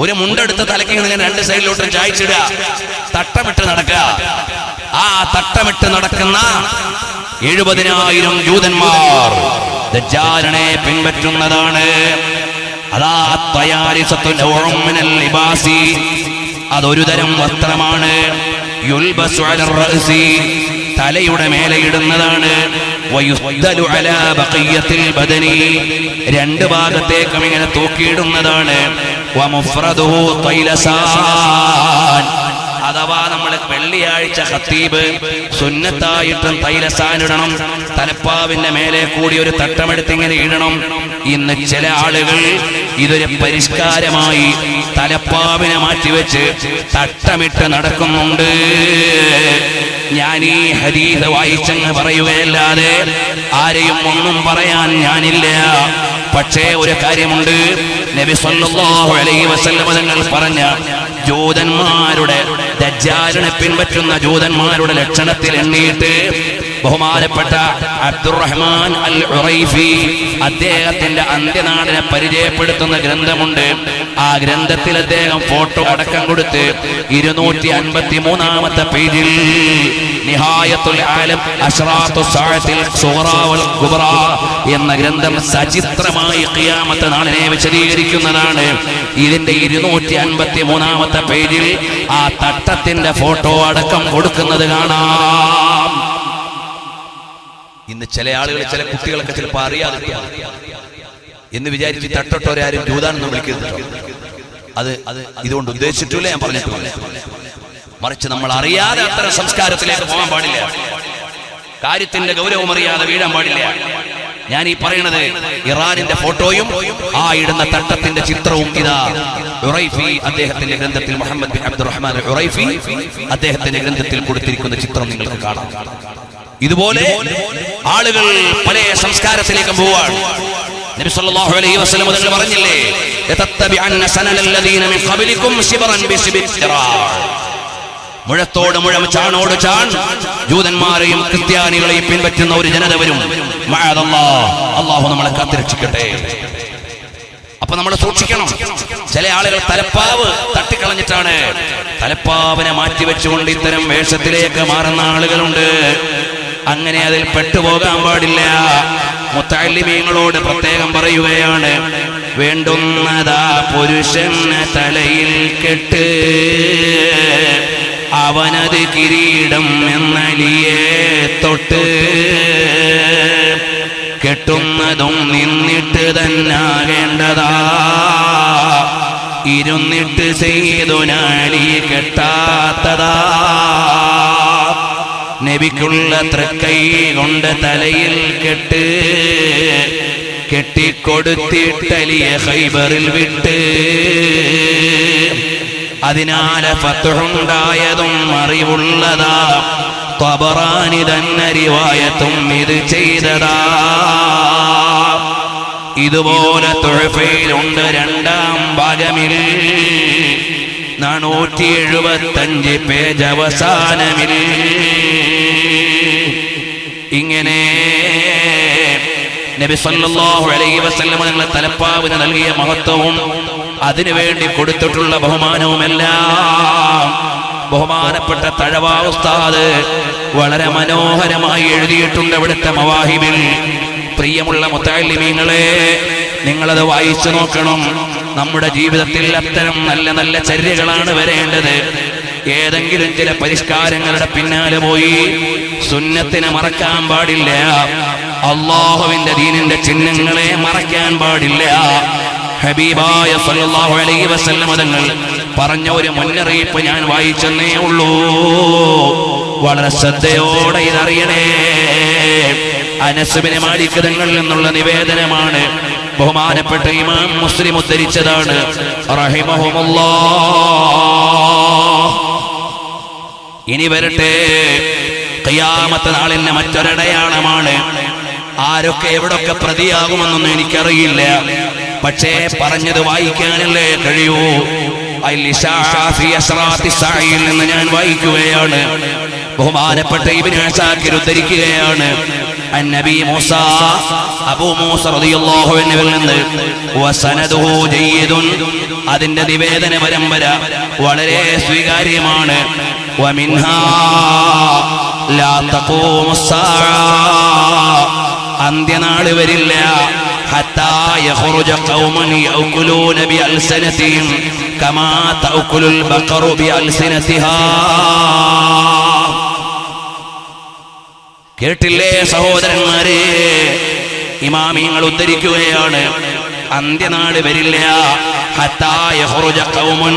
ഒരു മുണ്ടെടുത്ത് തലയ്ക്ക് ഇങ്ങനെ 2 സൈഡിലോട്ടും ചായച്ചിടുക, തട്ടമിട്ട് നടക്കുക. ആ തട്ടമിട്ട് നടക്കുന്ന 70,000 ജൂതന്മാർ ദജ്ജാലിനെ പിൻപറ്റുന്നതാണ്. അതാ ത്വയാലിസത്തു നൗഉം മിനൽ ലിബാസി, അതൊരു തരം വസ്ത്രമാണ്. യുൽബസു അലർ റഅസി, തലയുടെ മേലെ ഇടുന്നതാണ്. വയുസ്ദലു അലാ ബഖിയത്തിൽ ബദനി, 2 ഭാഗത്തേക്കും ഇങ്ങനെ തൂക്കിയിടുന്നതാണ്. വമുഫ്രദുഹു തൈലസാൻ, അഥവാ നമ്മൾ വെള്ളിയാഴ്ച ഖത്തീബ് സുന്നത്തായിട്ടും തൈലസാൻ ഇടണം, തലപ്പാവിന്റെ മേലെ കൂടി ഒരു തട്ടമെടുത്ത് ഇങ്ങനെ ഇടണം. ഇന്ന് ചില ആളുകൾ ഇതൊരു പരിഷ്കാരമായി തലപ്പാവിനെ മാറ്റിവെച്ച് തട്ടമിട്ട് നടക്കുന്നുണ്ട്. ഞാൻ ഈ ഹദീസ് വായിച്ചെന്ന് പറയുകയല്ലാതെ ആരെയും ഒന്നും പറയാൻ ഞാനില്ല. പക്ഷേ ഒരു കാര്യമുണ്ട്, നബി സല്ലല്ലാഹു അലൈഹി വസല്ലം തങ്ങൾ പറഞ്ഞ ജൂതന്മാരുടെ, ദജ്ജാലിനെ പിൻപറ്റുന്ന ജൂതന്മാരുടെ ലക്ഷണത്തിൽ എണ്ണിയിട്ട് ബഹുമാനപ്പെട്ട അബ്ദുറഹ്മാൻ അൽ ഉറൈഫി അദ്ദേഹത്തിന്റെ അന്ത്യനാടിനെ പരിചയപ്പെടുത്തുന്ന ഗ്രന്ഥമുണ്ട്. ആ ഗ്രന്ഥത്തിൽ അദ്ദേഹം ഫോട്ടോ അടക്കം കൊടുത്ത് 253-ാമത്തെ പേജിൽ നിഹായത്തുൽ ആലം അശ്റാത്തുസ് സഅത്തിൽ സുഗ്റാ വൽ കുബ്റാ എന്ന ഗ്രന്ഥം സചിത്രമായി ഖിയാമത്ത് നാളിനെ വിശദീകരിക്കുന്നതാണ്. ഇതിന്റെ 253-ാമത്തെ പേജിൽ ആ തട്ടത്തിന്റെ ഫോട്ടോ അടക്കം കൊടുക്കുന്നത് കാണാം. ഇന്ന് ചില ആളുകൾ, ചില കുട്ടികളൊക്കെ ചിലപ്പോൾ അറിയാതെ എന്ന് വിചാരിച്ച് തട്ടോട്ടോരാരും ജൂതാനെന്ന് വിളിക്കരുത്. അത് ഇതുകൊണ്ട് ഉദ്ദേശിച്ചിട്ടില്ല, ഞാൻ പറഞ്ഞിട്ടില്ല. മറിച്ച് നമ്മൾ അറിയാതെ അത്തരം സംസ്കാരത്തിലേക്ക് പോകാൻ പാടില്ല. കാര്യത്തിന്റെ ഗൗരവം അറിയാതെ വീഴാൻ പാടില്ല. ഞാൻ ഈ പറയുന്നത് ഇറാനിന്റെ ഫോട്ടോയും ആ ഇടുന്ന തട്ടത്തിന്റെ ചിത്രവും ഇതാ ഉറൈഫി അദ്ദേഹത്തിന്റെ ഗ്രന്ഥത്തിൽ, മുഹമ്മദ് ബിൻ അബ്ദുറഹ്മാൻ ഉറൈഫി അദ്ദേഹത്തിന്റെ ഗ്രന്ഥത്തിൽ കൊടുത്തിരിക്കുന്ന ചിത്രം നിങ്ങൾക്ക് കാണാം. ഇതുപോലെ ആളുകൾ പല സംസ്കാരത്തിലേക്കും പോവാണ്. നബി സല്ലല്ലാഹു അലൈഹി വസല്ലം തങ്ങൾ പറഞ്ഞില്ലേ, യതത്തബിഅന്ന സനലല്ലദീന മിൻ ഖബലികും ശിബ്റൻ ബിശിബ്റാ. മുഴത്തോട് മുഴം, ചാണോട് ചാൺ ജൂതന്മാരെയും ക്രിസ്ത്യാനികളെയും പിൻപറ്റുന്ന ഒരു ജനത വരും. അല്ലാഹു നമ്മളെ കാത്തുരക്ഷിക്കട്ടെ. അപ്പൊ നമ്മൾ സൂക്ഷിക്കണം. ചില ആളുകൾ തലപ്പാവ് തട്ടിക്കളഞ്ഞിട്ടാണ്, തലപ്പാവിനെ മാറ്റിവെച്ചുകൊണ്ട് ഇത്തരം വേഷത്തിലേക്ക് മാറുന്ന ആളുകളുണ്ട്. അങ്ങനെ അതിൽ പെട്ടുപോകാൻ പാടില്ല. മുത്തഅല്ലിമീങ്ങളോട് പ്രത്യേകം പറയുകയാണ്, വേണ്ടുന്നതാ പുരുഷന് തലയിൽ കെട്ട്, അവനത് കിരീടം എന്നലിയെ തൊട്ട്, കെട്ടുന്നതും നിന്നിട്ട് തന്നാകേണ്ടതാ, ഇരുന്നിട്ട് ചെയ്തുനാലി കെട്ടാത്തതാ. നബിക്കുള്ള തൃക്കൈ കൊണ്ട് തലയിൽ കെട്ട്, കെട്ടിക്കൊടുത്തിട്ടലിയ ഖൈബറിൽ വിട്ട്, അതിനാൽ ഫത്ഹുണ്ടായതും അറിവുള്ളതാ, ത്വബറാനി തന്നെ റിവായത്തും ഇത് ചെയ്തതാ. ഇതുപോലെ തുഹഫയിലുണ്ട് 2-ാം ഭാഗമിൽ 475 പേജ് അവസാനമിൽ. ഇങ്ങനെ നബി സല്ലല്ലാഹു അലൈഹി വസല്ലം തങ്ങൾ തലപ്പാവിന് നൽകിയ മഹത്വവും അതിനുവേണ്ടി കൊടുത്തിട്ടുള്ള ബഹുമാനവുമെല്ലാം ബഹുമാനപ്പെട്ട തഴവ ഉസ്താദ് വളരെ മനോഹരമായി എഴുതിയിട്ടുണ്ട് അവിടുത്തെ മവാഹിബിൽ. പ്രിയമുള്ള മുത്തഅല്ലിമീങ്ങളെ, നിങ്ങളത് വായിച്ചു നോക്കണം. നമ്മുടെ ജീവിതത്തിൽ അത്തരം നല്ല നല്ല ചര്യകളാണ് വരേണ്ടത്. ഏതെങ്കിലും ചില പരിഷ്കാരങ്ങളുടെ പിന്നാലെ പോയി സുന്നത്തിനെ മറക്കാൻ പാടില്ല. അല്ലാഹുവിന്റെ ദീനിന്റെ ചിഹ്നങ്ങളെ മറക്കാൻ പാടില്ല. ഹബീബായ സല്ലല്ലാഹു അലൈഹി വസല്ലം തങ്ങൾ പറഞ്ഞ ഒരു മുന്നറിയിപ്പ് ഞാൻ വായിച്ചെന്നേ ഉള്ളൂ. വളരെ ശ്രദ്ധയോടെ ഇതറിയണേ. അനസ് ബിൻ മാലിക് തങ്ങളിൽ നിന്നുള്ള നിവേദനമാണ്. ബഹുമാനപ്പെട്ട ഇമാം മുസ്ലിം ഉദ്ധരിച്ചതാണ്. റഹിമഹുമുല്ലാഹ്. ഇനി വരട്ടെ, ഖിയാമത്ത് നാളിന്റെ മറ്റൊരടയാളമാണ്. ആരൊക്കെ എവിടൊക്കെ പ്രതിയാകുമെന്നൊന്നും എനിക്കറിയില്ല. പക്ഷേ പറഞ്ഞത് വായിക്കാനല്ലേ കഴിയൂ. നിന്ന് ഞാൻ വായിക്കുകയാണ്. ബഹുമാനപ്പെട്ട ഇബ്നു അസാകിർ ഉദ്ധരിക്കുകയാണ്. അന്നബി മൂസ, അബൂ മൂസ റളിയല്ലാഹു അൻഹുവിൽ നിന്ന് വസനദുഹു ജയ്യിദുൻ, അതിന്റെ നിവേദന പരമ്പര വളരെ സ്വീകാര്യമാണ്. വമിൻഹാ ലാ തഖൂമുസ്സാഅ, അന്ത്യനാൾ വരില്ല. ഹത്താ യഖ്റുജ ഖൗമൻ യഅകുലൂന ബിഅൽസനതിഹിം കമാ തഅകുലുൽ ബഖറു ബിഅൽസനതിഹാ. കേട്ടില്ലേ സഹോദരന്മാരെ, ഇമാമിങ്ങൾ ഉദ്ധരിക്കുകയാണ്. അന്ത്യനാട് വരില്ല. ഹത്താ യഖ്റുജ ഖൗമുൻ,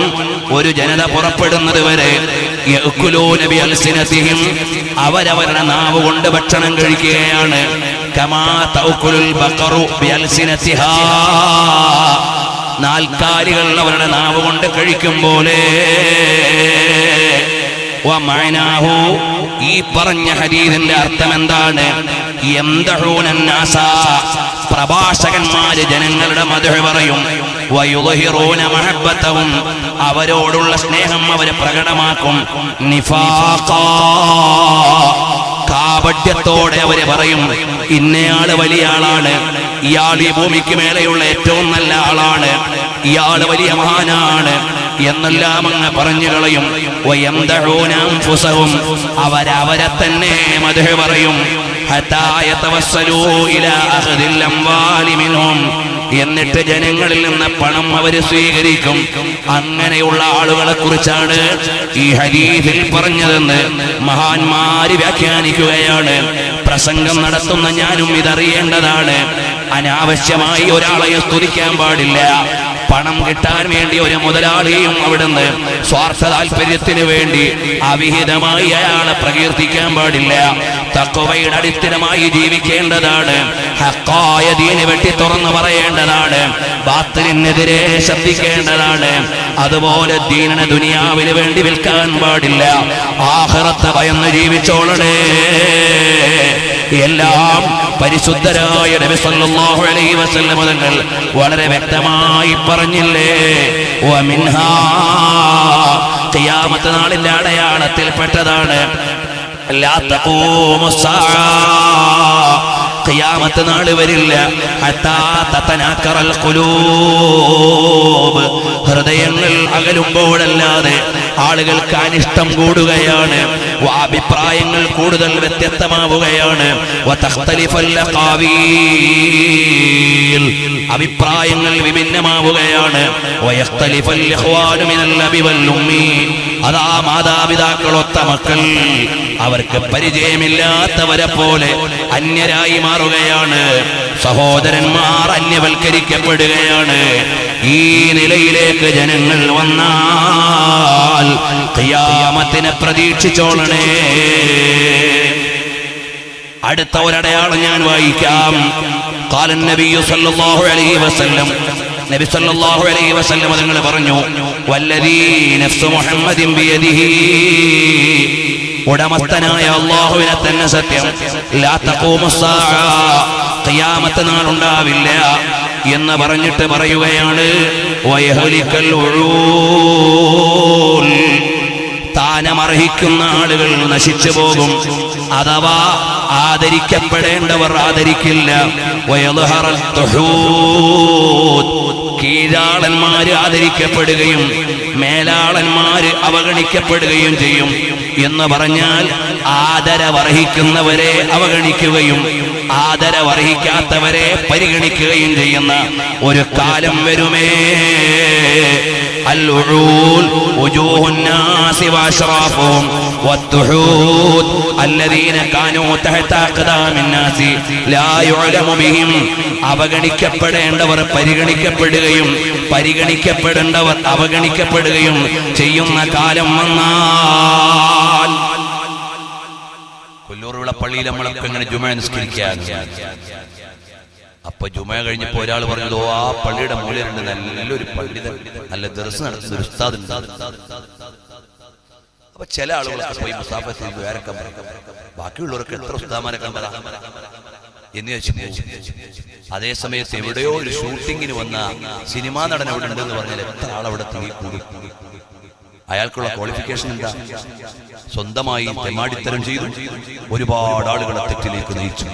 ഒരു ജനത പുറപ്പെടുന്നത് വരെ, യഅകുലൂന ബിഅൽസിനതിഹിം, അവരവരുടെ നാവ് കൊണ്ട് ഭക്ഷണം കഴിക്കുകയാണ്. കമാ തഅകുലുൽ ബഖറു ബിഅൽസിനതിഹാ, നാൽക്കാലികൾ അവരുടെ നാവ് കൊണ്ട് കഴിക്കും പോലെ. വമഅനാഹു, ഈ പറഞ്ഞ ഹദീസിന്റെ അർത്ഥം എന്താണ്? യംദഹൂനന്നാസ, പ്രഭാഷകന്മാര് ജനങ്ങളുടെ മദ്ഹ് പറയും. വയുദ്ഹിറൂന മഹബ്ബതഹും, അവരോടുള്ള സ്നേഹം അവര് പ്രകടമാക്കും. നിഫാഖാ, കാപട്യത്തോടെ അവര് പറയും, ഇന്നയാള് വലിയ ആളാണ്, ഇയാൾ ഈ ഭൂമിക്ക് മേലെയുള്ള ഏറ്റവും നല്ല ആളാണ്, ഇയാള് വലിയ മഹാനാണ് എന്നെല്ലാം അങ്ങ് പറഞ്ഞു കളയും. അവരവരെ തന്നെ മദ്ഹ് പറയും. എന്നിട്ട് ജനങ്ങളിൽ നിന്ന് പണം അവര് സ്വീകരിക്കും. അങ്ങനെയുള്ള ആളുകളെ കുറിച്ചാണ് ഈ ഹദീസിൽ പറഞ്ഞതെന്ന് മഹാന്മാര് വ്യാഖ്യാനിക്കുകയാണ്. പ്രസംഗം നടത്തുന്ന ഞാനും ഇതറിയേണ്ടതാണ്. അനാവശ്യമായി ഒരാളെ സ്തുതിക്കാൻ പാടില്ല. പണം കിട്ടാൻ വേണ്ടി ഒരു മുതലാളിയും അവിടുന്ന് സ്വാർത്ഥ താല്പര്യത്തിന് വേണ്ടി അവിഹിതമായി അയാളെ പ്രകീർത്തിക്കാൻ പാടില്ല. തഖ്വയുടെ അടിത്തറമായി ജീവിക്കേണ്ടതാണ്. ഹഖായ ദീന് വെട്ടി തുറന്നു പറയേണ്ടതാണ്. ബാത്തിലിനെതിരെ ശബ്ദിക്കേണ്ടതാണ്. അതുപോലെ ദീനിനെ ദുനിയാവിന് വേണ്ടി വിൽക്കാൻ പാടില്ല. ആഖിറത്ത് ഭയന്ന് ജീവിച്ചോളണേ. എല്ലാം പരിശുദ്ധരായ നബി സല്ലല്ലാഹു അലൈഹി വസല്ലം തങ്ങൾ വളരെ വ്യക്തമായി പറഞ്ഞില്ലേ. വമിൻഹാ ഖിയാമത്ത് നാളിന്റെ അടയാളത്തിൽപ്പെട്ടതാണ് ലാ തഖൂമുസ്സാഅ, ഖിയാമത്ത് നാൾ വരില്ല. ഹത്താ തതനാക്കറൽ ഖുലൂബ്, ഹൃദയങ്ങൾ അകലുമ്പോഴല്ലാതെ ആളുകൾക്ക് അനിഷ്ടം കൂടുകയാണ്. അഭിപ്രായങ്ങൾ കൂടുതൽ വ്യത്യസ്തമാവുകയാണ്. അഭിപ്രായങ്ങൾ വിഭിന്നമാവുകയാണ്. അതാ മാതാപിതാക്കളൊത്ത മക്കൾ അവർക്ക് പരിചയമില്ലാത്തവരെ പോലെ അന്യരായി മാറുകയാണ്. സഹോദരന്മാർ അന്യവൽക്കരിക്കപ്പെടുകയാണ്. ഈ നിലയിലേക്ക് ജനങ്ങൾ വന്നാൽ ഖിയാമത്തിനെ പ്രതീക്ഷിച്ചോളണേ. അടുത്ത ഒരടയാളം ഞാൻ വായിക്കാം. ഖാല നബിയു സല്ലല്ലാഹു അലൈഹി വസല്ലം, നബി സല്ലല്ലാഹു അലൈഹി വസല്ലം തങ്ങൾ പറഞ്ഞു, വല്ലദീ നഫ്സു മുഹമ്മദിൻ ബിയദിഹി, ഉടമസ്ഥനായ അല്ലാഹുവിനെ തന്നെ സത്യം, ലാ തഖൂമുസ്സാഅ, ഖിയാമത്ത് നാൾ ഉണ്ടാവില്ല എന്ന് പറഞ്ഞിട്ട് പറയുകയാണ്, വയഹ്ലിക്കൽ ഉഊൽ, സ്ഥാനമർഹിക്കുന്ന ആളുകൾ നശിച്ചു പോകും. അഥവാ ആദരിക്കപ്പെടേണ്ടവർ ആദരിക്കില്ല. വയദ്ഹറൽ തുഹൂദ്, കീഴാളന്മാര് ആദരിക്കപ്പെടുകയും മേലാളന്മാര് അവഗണിക്കപ്പെടുകയും ചെയ്യും. എന്ന് പറഞ്ഞാൽ ആദരവർഹിക്കുന്നവരെ അവഗണിക്കുകയും ആദരവർഹിക്കാത്തവരെ പരിഗണിക്കുകയും ചെയ്യുന്ന ഒരു കാലം വരുമേ. العول وجوه الناس واشرافهم والتحود الذين كانوا تحت اقدام الناس لا يعلم بهم, അവഗണിക്കപ്പെടേണ്ടവർ പരിഗണിക്കപ്പെടുകയും പരിഗണിക്കപ്പെടേണ്ടവർ അവഗണിക്കപ്പെടുകയും ചെയ്യുന്ന കാലം വന്നാൽ. കൊല്ലൂറുള്ള പള്ളിയിൽ നമ്മളൊക്കെ ഇങ്ങനെ ജുമ നിസ്കരിക്കാൻ, അപ്പൊ ജുമ കഴിഞ്ഞപ്പോ ഒരാൾ പറഞ്ഞു, ആ പള്ളിയുടെ മൂലരുണ്ട് നല്ലൊരു പണ്ഡിതൻ, നല്ല ദർസ് നടത്തുന്ന ഒരു ഉസ്താദ് ഉണ്ട്. അപ്പൊ ചില ആളുകളൊക്കെ പോയി മുസാഫത്ത് ചെയ്ത് വേറൊക്കെ ബാക്കിയുള്ളവരൊക്കെ എത്ര ഉസ്താദന്മാരെ കണ്ടതാ എന്ന് ചോദിച്ചു. അതേ സമയത്ത് എവിടെയോ ഒരു ഷൂട്ടിങ്ങിന് വന്ന സിനിമാ നടൻ അവിടെ ഉണ്ടെന്ന് പറഞ്ഞാൽ എത്ര ആളവിടെ കൂടി. അയാൾക്കുള്ള ക്വാളിഫിക്കേഷൻ എന്താ? സ്വന്തമായി തെമ്മാടിത്തരം ചെയ്തു, ഒരുപാട് ആളുകളെ തെറ്റിലേക്ക് നയിച്ചു.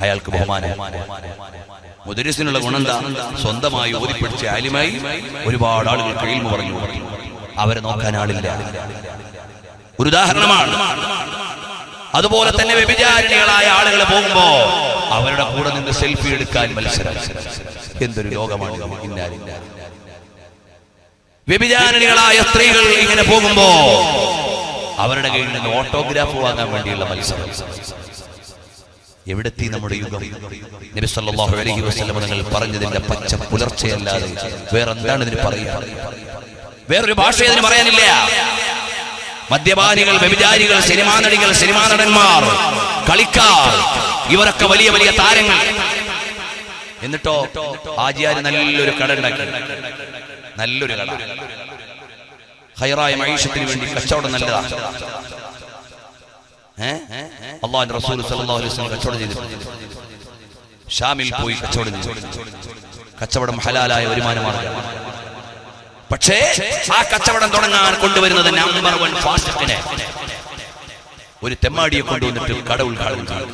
അയാൾക്ക് ബഹുമാനം. മുദരിസിനുള്ള ഗുണമെന്താ? സ്വന്തമായി ഓതിപ്പിടിച്ച ആലിമായി ഒരുപാട് ആളുകൾക്ക് ഇൽമു പറഞ്ഞു. അവരെ നോക്കാൻ ആളില്ല. ഒരു ഉദാഹരണമാണ്. അതുപോലെ തന്നെ വ്യഭിചാരിണികളായ ആളുകൾ പോകുമ്പോ അവരുടെ കൂടെ നിന്ന് സെൽഫി എടുക്കാൻ മത്സരം. എന്തൊരു ലോകമാണ്! വ്യഭിചാരിണികളായ സ്ത്രീകൾ ഇങ്ങനെ പോകുമ്പോ അവരുടെ കയ്യിൽ നിന്ന് ഓട്ടോഗ്രാഫ് വാങ്ങാൻ വേണ്ടിയുള്ള മത്സരം. എവിടെത്തി നമ്മുടെ യുഗം? നബി സല്ലല്ലാഹു അലൈഹി വസല്ലം തങ്ങൾ പറഞ്ഞതിന്റെ പച്ച പുലർച്ചയല്ലാതെ വേറെന്താണ് ഇതിന് പറയുക? വേറൊരു ഭാഷ ഇതിന് പറയാനില്ല. മദ്യപാനികൾ, വ്യഭിചാരികൾ, സിനിമാ നടികൾ, സിനിമാ നടന്മാർ, കളിക്കാർ, ഇവരൊക്കെ വലിയ വലിയ താരങ്ങൾ. എന്നിട്ടോ ആജിയാര് നല്ലൊരു കട ഉണ്ടാക്കി, നല്ലൊരു കട. ഖൈറായ മഈശത്തിന് വേണ്ടി കച്ചവടം നല്ലതാണ്. അല്ലാഹുവിന്റെ റസൂൽ സല്ലല്ലാഹു അലൈഹി വസല്ലം കച്ചവടം ചെയ്തു. ഷാമിൽ പോയി കച്ചവടം ചെയ്തു. കച്ചവടം ഹലാലായ വരുമാന മാർഗ്ഗം. പക്ഷേ ആ കച്ചവടം തുടങ്ങാൻ കൊണ്ടുവരുന്നത് നമ്പർ 1 ഫാസ്റ്റിനെ. ഒരു തെമ്മാടിയെ കൊണ്ടുവന്നിട്ട് കട ഉദ്ഘാടനം ചെയ്യും.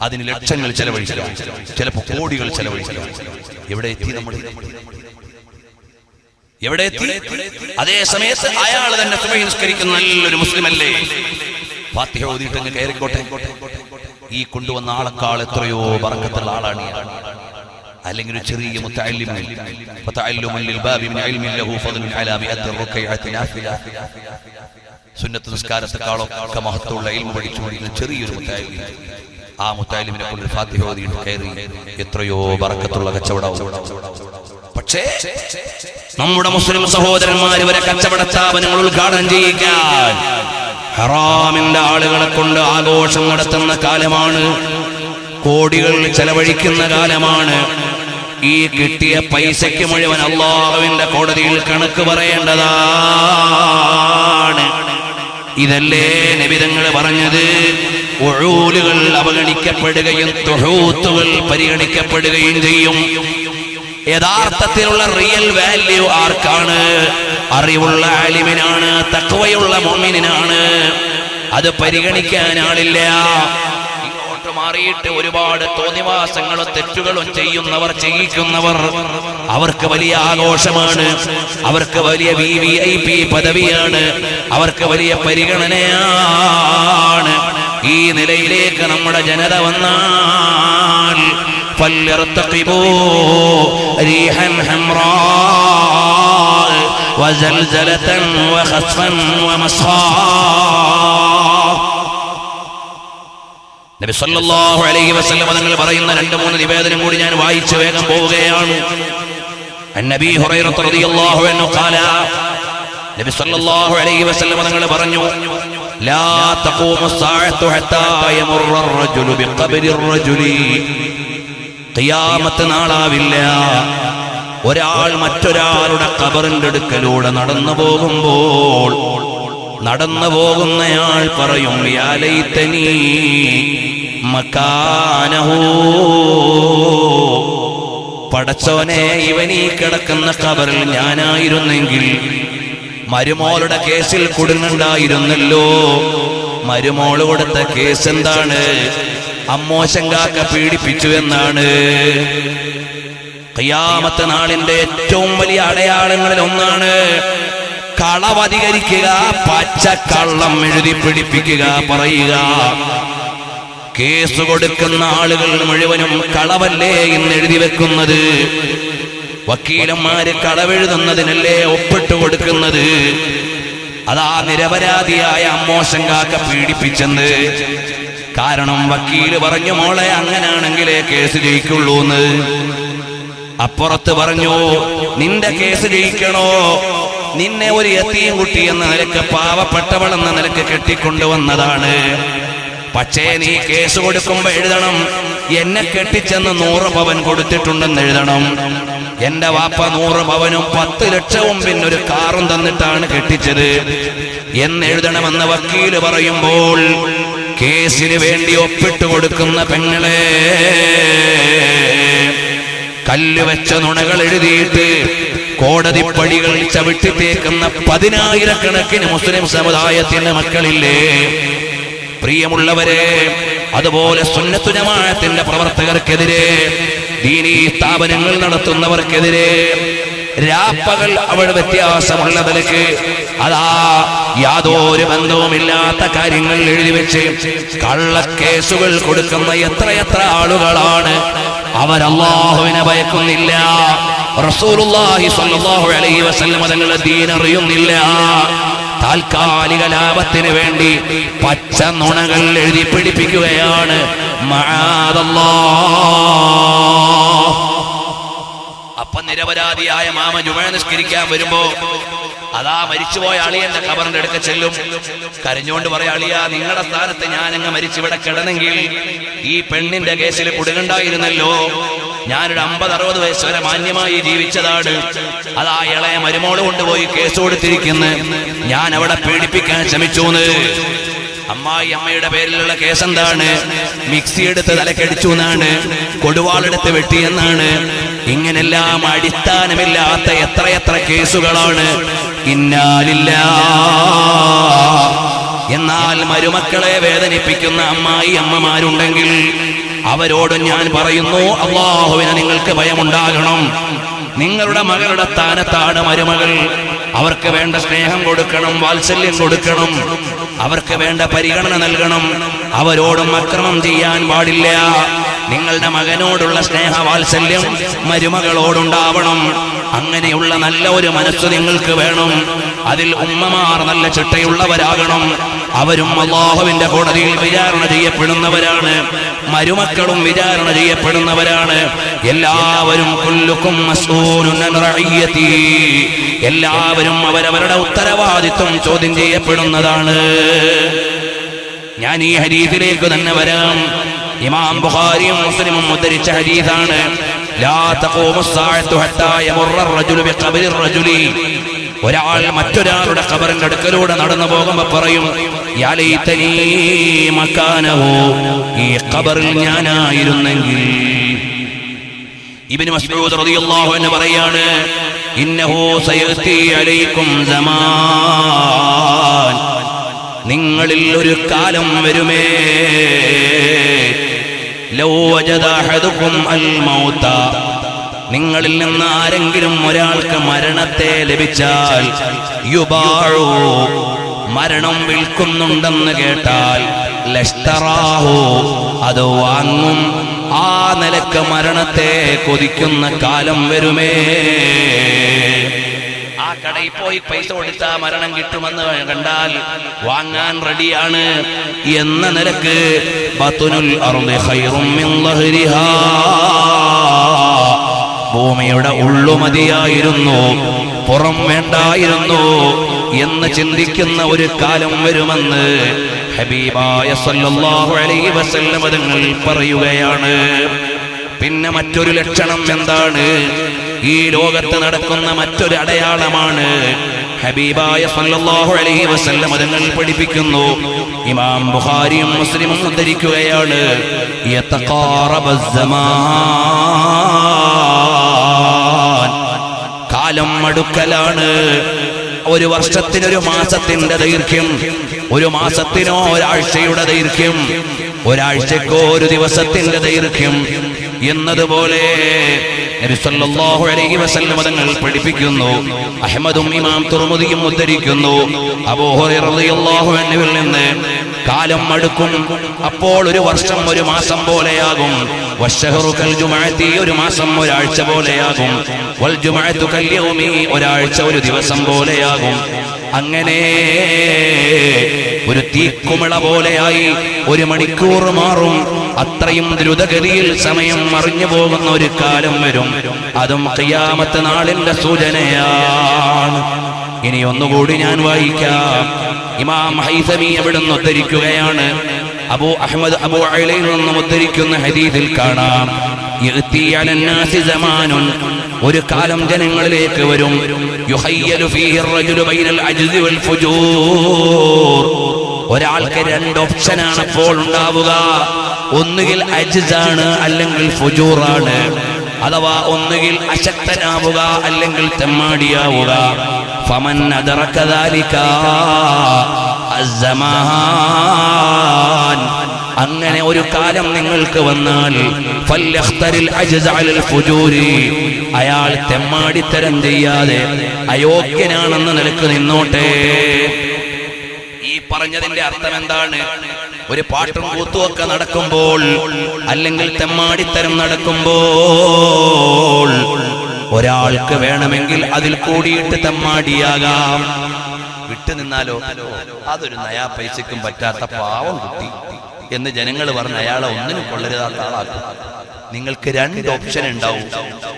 അതിന് ലക്ഷങ്ങൾ ചെലവഴിക്കണം, ചിലപ്പോൾ കോടികൾ ചെലവഴിക്കണം. എവിടെ എത്തി നമ്മൾ? എവിടെ എത്തി? അതേ സമയത്ത് അയാൾ തന്നെ സുബഹി നിസ്കരിക്കുന്ന നല്ലൊരു മുസ്ലിം അല്ലേ? ഫാത്തിഹ ഓതിയിട്ട് അങ്ങ് കയറിക്കോട്ടെ. ഈ കൊണ്ടുവന്ന ആളെക്കാൾ എത്രയോ ബറക്കത്തുള്ള ആളാണ്. അല്ലെങ്കിൽ ഒരു ചെറിയ സുന്നത്ത് നിസ്കാരത്തെക്കാളൊക്കെ മഹത്വമുള്ള ഇൽമു പഠിച്ചുകൊണ്ടിരുന്ന ചെറിയൊരു മുത്തഅല്ലിം, ആ മുത്തഅല്ലിമിനെ കൊണ്ട് ഫാത്തിഹ ഓതിയിട്ട് കയറി എത്രയോ ബറക്കത്തുള്ള കച്ചവടവും. പക്ഷേ നമ്മുടെ മുസ്ലിം സഹോദരന്മാർ ഇവരെ കച്ചവട സ്ഥാപനങ്ങൾ ഉദ്ഘാടനം ചെയ്യിക്കാൻ ഹറാമിന്റെ ആളുകളെ കൊണ്ട് ആഘോഷം നടത്തുന്ന കാലമാണ്, കോടികൾ ചെലവഴിക്കുന്ന കാലമാണ്. ഈ കിട്ടിയ പൈസയ്ക്ക് മുഴുവൻ അല്ലാഹുവിന്റെ കോടതിയിൽ കണക്ക് പറയേണ്ടതാണ്. ഇതല്ലേ നബി തങ്ങൾ പറഞ്ഞത്? ഉഊലുകൾ അവഗണിക്കപ്പെടുകയും തുഹൂത്തുകൾ പരിഗണിക്കപ്പെടുകയും ചെയ്യും. യഥാർത്ഥത്തിലുള്ള റിയൽ വാല്യൂ ആർക്കാണ്? അറിവുള്ള ആലിമിനാണ്, തഖ്വയുള്ള മുഅ്മിനിനാണ്. അത് പരിഗണിക്കാൻ ആളില്ല. ഇങ്ങോട്ട് മാറിയിട്ട് ഒരുപാട് തോന്നിവാസങ്ങളും തെറ്റുകളും ചെയ്യുന്നവർ, ചെയ്യിക്കുന്നവർ, അവർക്ക് വലിയ ആഘോഷമാണ്, അവർക്ക് വലിയ VIP പദവിയാണ്, അവർക്ക് വലിയ പരിഗണനയാണ്. ഈ നിലയിലേക്ക് നമ്മുടെ ജനത വന്നാൽ فليرتقبوا ريحا حمراء وزلزلة وخسفا ومسخا. നബി സല്ലല്ലാഹു അലൈഹി വസല്ലം തങ്ങൾ പറയുന്ന 2-3 നിവേദനം കൂടി ഞാൻ വായിച്ചു വേഗം പോവുകയാണ്. നബി ഹുറൈറ റളിയല്ലാഹു അൻഹു ഖാല, നബി സല്ലല്ലാഹു അലൈഹി വസല്ലം തങ്ങൾ പറഞ്ഞു, ലാ തഖൂമു സ്സാഅത്തു ഹത്താ യമുറ അർ-റജുലു ബിഖബ്രി അർ-റജുലി. ഖിയാമത്ത് നാളാവില്ല ഒരാൾ മറ്റൊരാളുടെ ഖബറിന്റെ അടുക്കലൂടെ നടന്നു പോകുമ്പോൾ നടന്നു പോകുന്നയാൾ പറയും, യാ ലൈതനീ മകാനഹു. പടച്ചോനെ, ഇവനീ കിടക്കുന്ന ഖബറിൽ ഞാനായിരുന്നെങ്കിൽ മരുമോളുടെ കേസിൽ കുടുങ്ങുണ്ടായിരുന്നല്ലോ. മരുമോള് കൊടുത്ത കേസ് എന്താണ്? അമ്മോശങ്കാക്ക പീഡിപ്പിച്ചു എന്നാണ്. ഖിയാമത്ത് നാളിന്റെ ഏറ്റവും വലിയ അടയാളങ്ങളിൽ ഒന്നാണ് കളവധികരിക്കുക, പച്ചക്കള്ളം എഴുതി പിടിപ്പിക്കുക, പറയുക. കേസ് കൊടുക്കുന്ന ആളുകൾ മുഴുവനും കളവല്ലേ എന്ന് എഴുതി വെക്കുന്നത്. വക്കീലന്മാര് കളവെഴുതുന്നതിനല്ലേ ഒപ്പിട്ട് കൊടുക്കുന്നത്. അതാ നിരപരാധിയായ അമ്മോശങ്കാക്ക പീഡിപ്പിച്ചെന്ന്. കാരണം വക്കീല് പറഞ്ഞു, മോളെ അങ്ങനാണെങ്കിലേ കേസ് ജയിക്കുള്ളൂന്ന്. അപ്പുറത്ത് പറഞ്ഞു, നിന്റെ കേസ് ജയിക്കണോ, നിന്നെ ഒരു യതീം കുട്ടി എന്ന നിലക്ക്, പാവപ്പെട്ടവളെന്ന നിലക്ക് കെട്ടിക്കൊണ്ടുവന്നതാണ്. പക്ഷേ നീ കേസ് കൊടുക്കുമ്പോ എഴുതണം, എന്നെ കെട്ടിച്ചെന്ന് 100 പവൻ കൊടുത്തിട്ടുണ്ടെന്ന് എഴുതണം. എന്റെ വാപ്പ 100 പവനും 10 ലക്ഷവും പിന്നൊരു കാറും തന്നിട്ടാണ് കെട്ടിച്ചത് എന്നെഴുതണമെന്ന് വക്കീല് പറയുമ്പോൾ കേസിന് വേണ്ടി ഒപ്പിട്ട് കൊടുക്കുന്ന പെങ്ങളെ, കല്ലുവെച്ച നുണകൾ എഴുതിയിട്ട് കോടതി പടികൾ ചവിട്ടിത്തേക്കുന്ന 10,000 മുസ്ലിം സമുദായത്തിന്റെ മക്കളില്ലേ? പ്രിയമുള്ളവരെ, അതുപോലെ സുന്നത്ത് ജമാഅത്തിന്റെ പ്രവർത്തകർക്കെതിരെ, ദീനീ സ്ഥാപനങ്ങൾ നടത്തുന്നവർക്കെതിരെ രാപ്പകൽ അവൾ വ്യത്യാസമുള്ള നിലയ്ക്ക് അതാ യാതൊരു ബന്ധവുമില്ലാത്ത കാര്യങ്ങൾ എഴുതി വെച്ച് കള്ളക്കേസുകൾ കൊടുക്കുന്ന എത്രയെത്ര ആളുകളാണ്. അവർ അല്ലാഹുവിനെ ഭയക്കുന്നില്ല, റസൂലുള്ളാഹി സ്വല്ലല്ലാഹു അലൈഹി വസല്ലം തങ്ങളുടെ ദീൻ അറിയുന്നില്ല. താൽക്കാലിക ലാഭത്തിന് വേണ്ടി പച്ച നുണകൾ എഴുതി പിടിപ്പിക്കുകയാണ്. മഅദല്ലാഹ്. അപ്പൊ നിരപരാധിയായ മാമ ജുമഅ നിസ്കരിക്കാൻ വരുമ്പോ അതാ മരിച്ചുപോയ അളിയന്റെ ഖബറിന്റെ അടുക്ക ചെല്ലും, കരഞ്ഞുകൊണ്ട് പറയാ, അളിയാ, നിങ്ങളുടെ സ്ഥാനത്ത് ഞാനങ്ങ് മരിച്ചിവിടെ കിടന്നെങ്കിൽ ഈ പെണ്ണിന്റെ കേസിൽ കുടുങ്ങുണ്ടായിരുന്നല്ലോ. ഞാനൊരു 50-60 വയസ്സ് വരെ മാന്യമായി ജീവിച്ചതാണ്. അതാ ഇളയ മരുമോള് കൊണ്ടുപോയി കേസ് കൊടുത്തിരിക്കുന്നു, ഞാൻ അവിടെ പീഡിപ്പിക്കാൻ ശ്രമിച്ചൂന്ന്. അമ്മയുടെ പേരിലുള്ള കേസ് എന്താണ്? മിക്സി എടുത്ത് തലക്കടിച്ചു എന്നാണ്, കൊടുവാളെടുത്ത് വെട്ടിയെന്നാണ്. ഇങ്ങനെല്ലാം അടിസ്ഥാനമില്ലാത്ത എത്രയെത്ര കേസുകളാണ്. ഇന്നാ ലില്ലാഹ് എന്നാൽ മരുമക്കളെ വേദനിപ്പിക്കുന്ന അമ്മായി അമ്മമാരുണ്ടെങ്കിൽ അവരോട് ഞാൻ പറയുന്നു, അല്ലാഹുവിനെ നിങ്ങൾക്ക് ഭയമുണ്ടാകണം. നിങ്ങളുടെ മകളുടെ സ്ഥാനത്താണ് മരുമകൾ. അവർക്ക് വേണ്ട സ്നേഹം കൊടുക്കണം, വാത്സല്യം കൊടുക്കണം, അവർക്ക് വേണ്ട പരിഗണന നൽകണം. അവരോടും അക്രമം ചെയ്യാൻ പാടില്ല. നിങ്ങളുടെ മകനോടുള്ള സ്നേഹ വാത്സല്യം മരുമകളോടുണ്ടാവണം. അങ്ങനെയുള്ള നല്ല ഒരു മനസ്സ് നിങ്ങൾക്ക് വേണം. അതിൽ ഉമ്മമാർ നല്ല ചിട്ടയുള്ളവരാകണം. അവരും അല്ലാഹുവിന്റെ കോടതിയിൽ വിചാരണ ചെയ്യപ്പെടുന്നവരാണ്. മരുമക്കളും വിചാരണ ചെയ്യപ്പെടുന്നവരാണ്. എല്ലാവരും കുല്ലുക്കും മസ്ഊലുൻ അൻ റഇയ്യതി, എല്ലാവരും അവരവരുടെ ഉത്തരവാദിത്വം ചോദ്യം ചെയ്യപ്പെടുന്നതാണ്. ഞാൻ ഈ ഹദീസിലേക്ക് തന്നെ വരാം. ഇമാം ബുഖാരിയും മുസ്ലിമും ഉദ്ധരിച്ച ഹദീസാണ്. ലാ തഖൂമു സ്സാഅത്തു ഹത്താ യമറ അർ-റജുലു ബിഖബരി അർ-റജുലി. ഒരാൾ മറ്റൊരാളുടെ ഖബറിന്റെ അടുക്കലൂടെ നടന്നു പോകുമ്പോൾ പറയും, യാ ലൈതനീ മകാനഹു, ഈ ഖബറിൽ ഞാനായിരുന്നെങ്കിൽ. ഇബ്നു മസ്ഊദ് റളിയല്ലാഹു അൻഹു പറയാണ്, ഇന്നഹു സയഅതി അലൈക്കും സമാൻ, നിങ്ങളിൽ ഒരു കാലം വരുമേ, ലൗ വജദ അഹദുകും അൽ മൗത, നിങ്ങളിൽ നിന്ന് ആരെങ്കിലും ഒരാൾക്ക് മരണത്തെ ലഭിച്ചാൽ, യുബാഉ, മരണം വിൽക്കുന്നുണ്ടെന്ന് കേട്ടാൽ, ലഷ്തറാഹു, അത് വാങ്ങും. ആ നിലക്ക് മരണത്തെ കൊതിക്കുന്ന കാലം വരുമേ. ആ കടയിൽ പോയി പൈസ കൊടുത്താൽ മരണം കിട്ടുമെന്ന് കണ്ടാൽ വാങ്ങാൻ റെഡിയാണ് എന്ന നിലക്ക് ബത്നുൽ അർളി ഖൈറും മിൻ ളഹ്രിഹാ, ഭൂമിയുടെ ഉള്ളുമതിയായിരുന്നു, പുറം വേണ്ടായിരുന്നു എന്ന് ചിന്തിക്കുന്ന ഒരു കാലം വരുമെന്ന് ഹബീബായ സല്ലല്ലാഹു അലൈഹി വസല്ലം തങ്ങൾ പറയുകയാണ്. പിന്നെ മറ്റൊരു ലക്ഷണം എന്താണ്? ഈ ലോകത്ത് നടക്കുന്ന മറ്റൊരു അടയാളമാണ്. ഹബീബായ സല്ലല്ലാഹു അലൈഹി വസല്ലം തങ്ങൾ പഠിപ്പിക്കുന്നു. ഇമാം ബുഖാരിയും മുസ്ലിമും ഉദ്ധരിക്കുകയാണ്, യതഖാറബസ് സമാൻ, കാലം അടുക്കലാണ്. ഒരു വർഷത്തിനൊരു മാസത്തിന്റെ ദൈർഘ്യം, ഒരു മാസത്തിനോ ഒരാഴ്ചയുടെ ദൈർഘ്യം, ഒരാഴ്ചക്കോ ഒരു ദിവസത്തിന്റെ ദൈർഘ്യം എന്നതുപോലെ നബി സല്ലല്ലാഹു അലൈഹി വസല്ലം തങ്ങൾ പഠിപ്പിക്കുന്നു. അഹ്മദും ഇമാം തുർമുദിയും ഉദ്ധരിക്കുന്നു. അബൂ ഹുറൈറ റളിയല്ലാഹു അൻഹുവിൽ നിന്ന് കാലം അടുക്കും, അപ്പോൾ ഒരു വർഷം ഒരു മാസം പോലെയാകും. വശഹറു കൽ ജുമഅതി, ഒരു മാസം ഒരാഴ്ച പോലെയാകും. വൽ ജുമഅതു കൽ യൗമി, ഒരാഴ്ച ഒരു ദിവസം പോലെയാകും. അങ്ങനെ ഒരു തീക്കുമിള പോലെയായി ഒരു മണിക്കൂർ മാറും. അത്രയും ദ്രുതഗതിയിൽ സമയം മറിഞ്ഞു പോകുന്ന ഒരു കാലം വരും. അതും ഖിയാമത്ത് നാളിന്റെ സൂചനയാണ്. ഇനി ഒന്നുകൂടി ഞാൻ വായിക്കാം. ഇമാം ഹൈസമി അവിടുന്ന് ഉദ്ധരിക്കുകയാണ്. അബൂ അഹ്മദ് അബൂ അലയിൽ നിന്നും ഉദ്ധരിക്കുന്ന ഹദീസിൽ കാണാം, യഅതി അലന്നാസി സമാനുൻ, ഒരു കാലം ജനങ്ങളിലേക്ക് വരും. യുഹയ്യലു ഫീഹി അർ-റജുലു ബൈനൽ അജ്സി വൽ ഫുജൂർ, ഒരാൾക്ക് രണ്ട് ഓപ്ഷനാണ് അപ്പോൾ ഉണ്ടാവുക. ഒന്നുകിൽ അജ്സാണ്, അല്ലെങ്കിൽ ഫുജൂറാണ്. അഥവാ ഒന്നുകിൽ അശക്തനാവുക, അല്ലെങ്കിൽ തെമ്മാടിയാവുക. ഫമൻ അദറക ദാലിക അസ്സമാൻ, അങ്ങനെ ഒരു കാലം നിങ്ങൾക്ക് വന്നാൽ ഫൽയഖ്തരിൽ അജ്സ അലൽ ഫുജൂരി, അയാൾ തെമ്മാടിത്തരം ചെയ്യാതെ അയോഗ്യനാണെന്ന് നിലക്ക് നിന്നോട്ടെ. ഈ പറഞ്ഞതിന്റെ അർത്ഥം എന്താണ്? ഒരു പാട്ടും കൂത്തുമൊക്കെ നടക്കുമ്പോൾ, അല്ലെങ്കിൽ തെമ്മാടിത്തരം നടക്കുമ്പോൾ ഒരാൾക്ക് വേണമെങ്കിൽ അതിൽ കൂടിയിട്ട് തെമ്മാടിയാകാം. വിട്ടുനിന്നാലോ അതൊരു നയാ പൈസക്കും പറ്റാത്ത പാവം കുട്ടി എന്ന് ജനങ്ങൾ പറഞ്ഞ് അയാളെ ഒന്നിനും കൊള്ളരുതാത്ത ആളാക്കും. നിങ്ങൾക്ക് രണ്ട് ഓപ്ഷൻ ഉണ്ടാവും.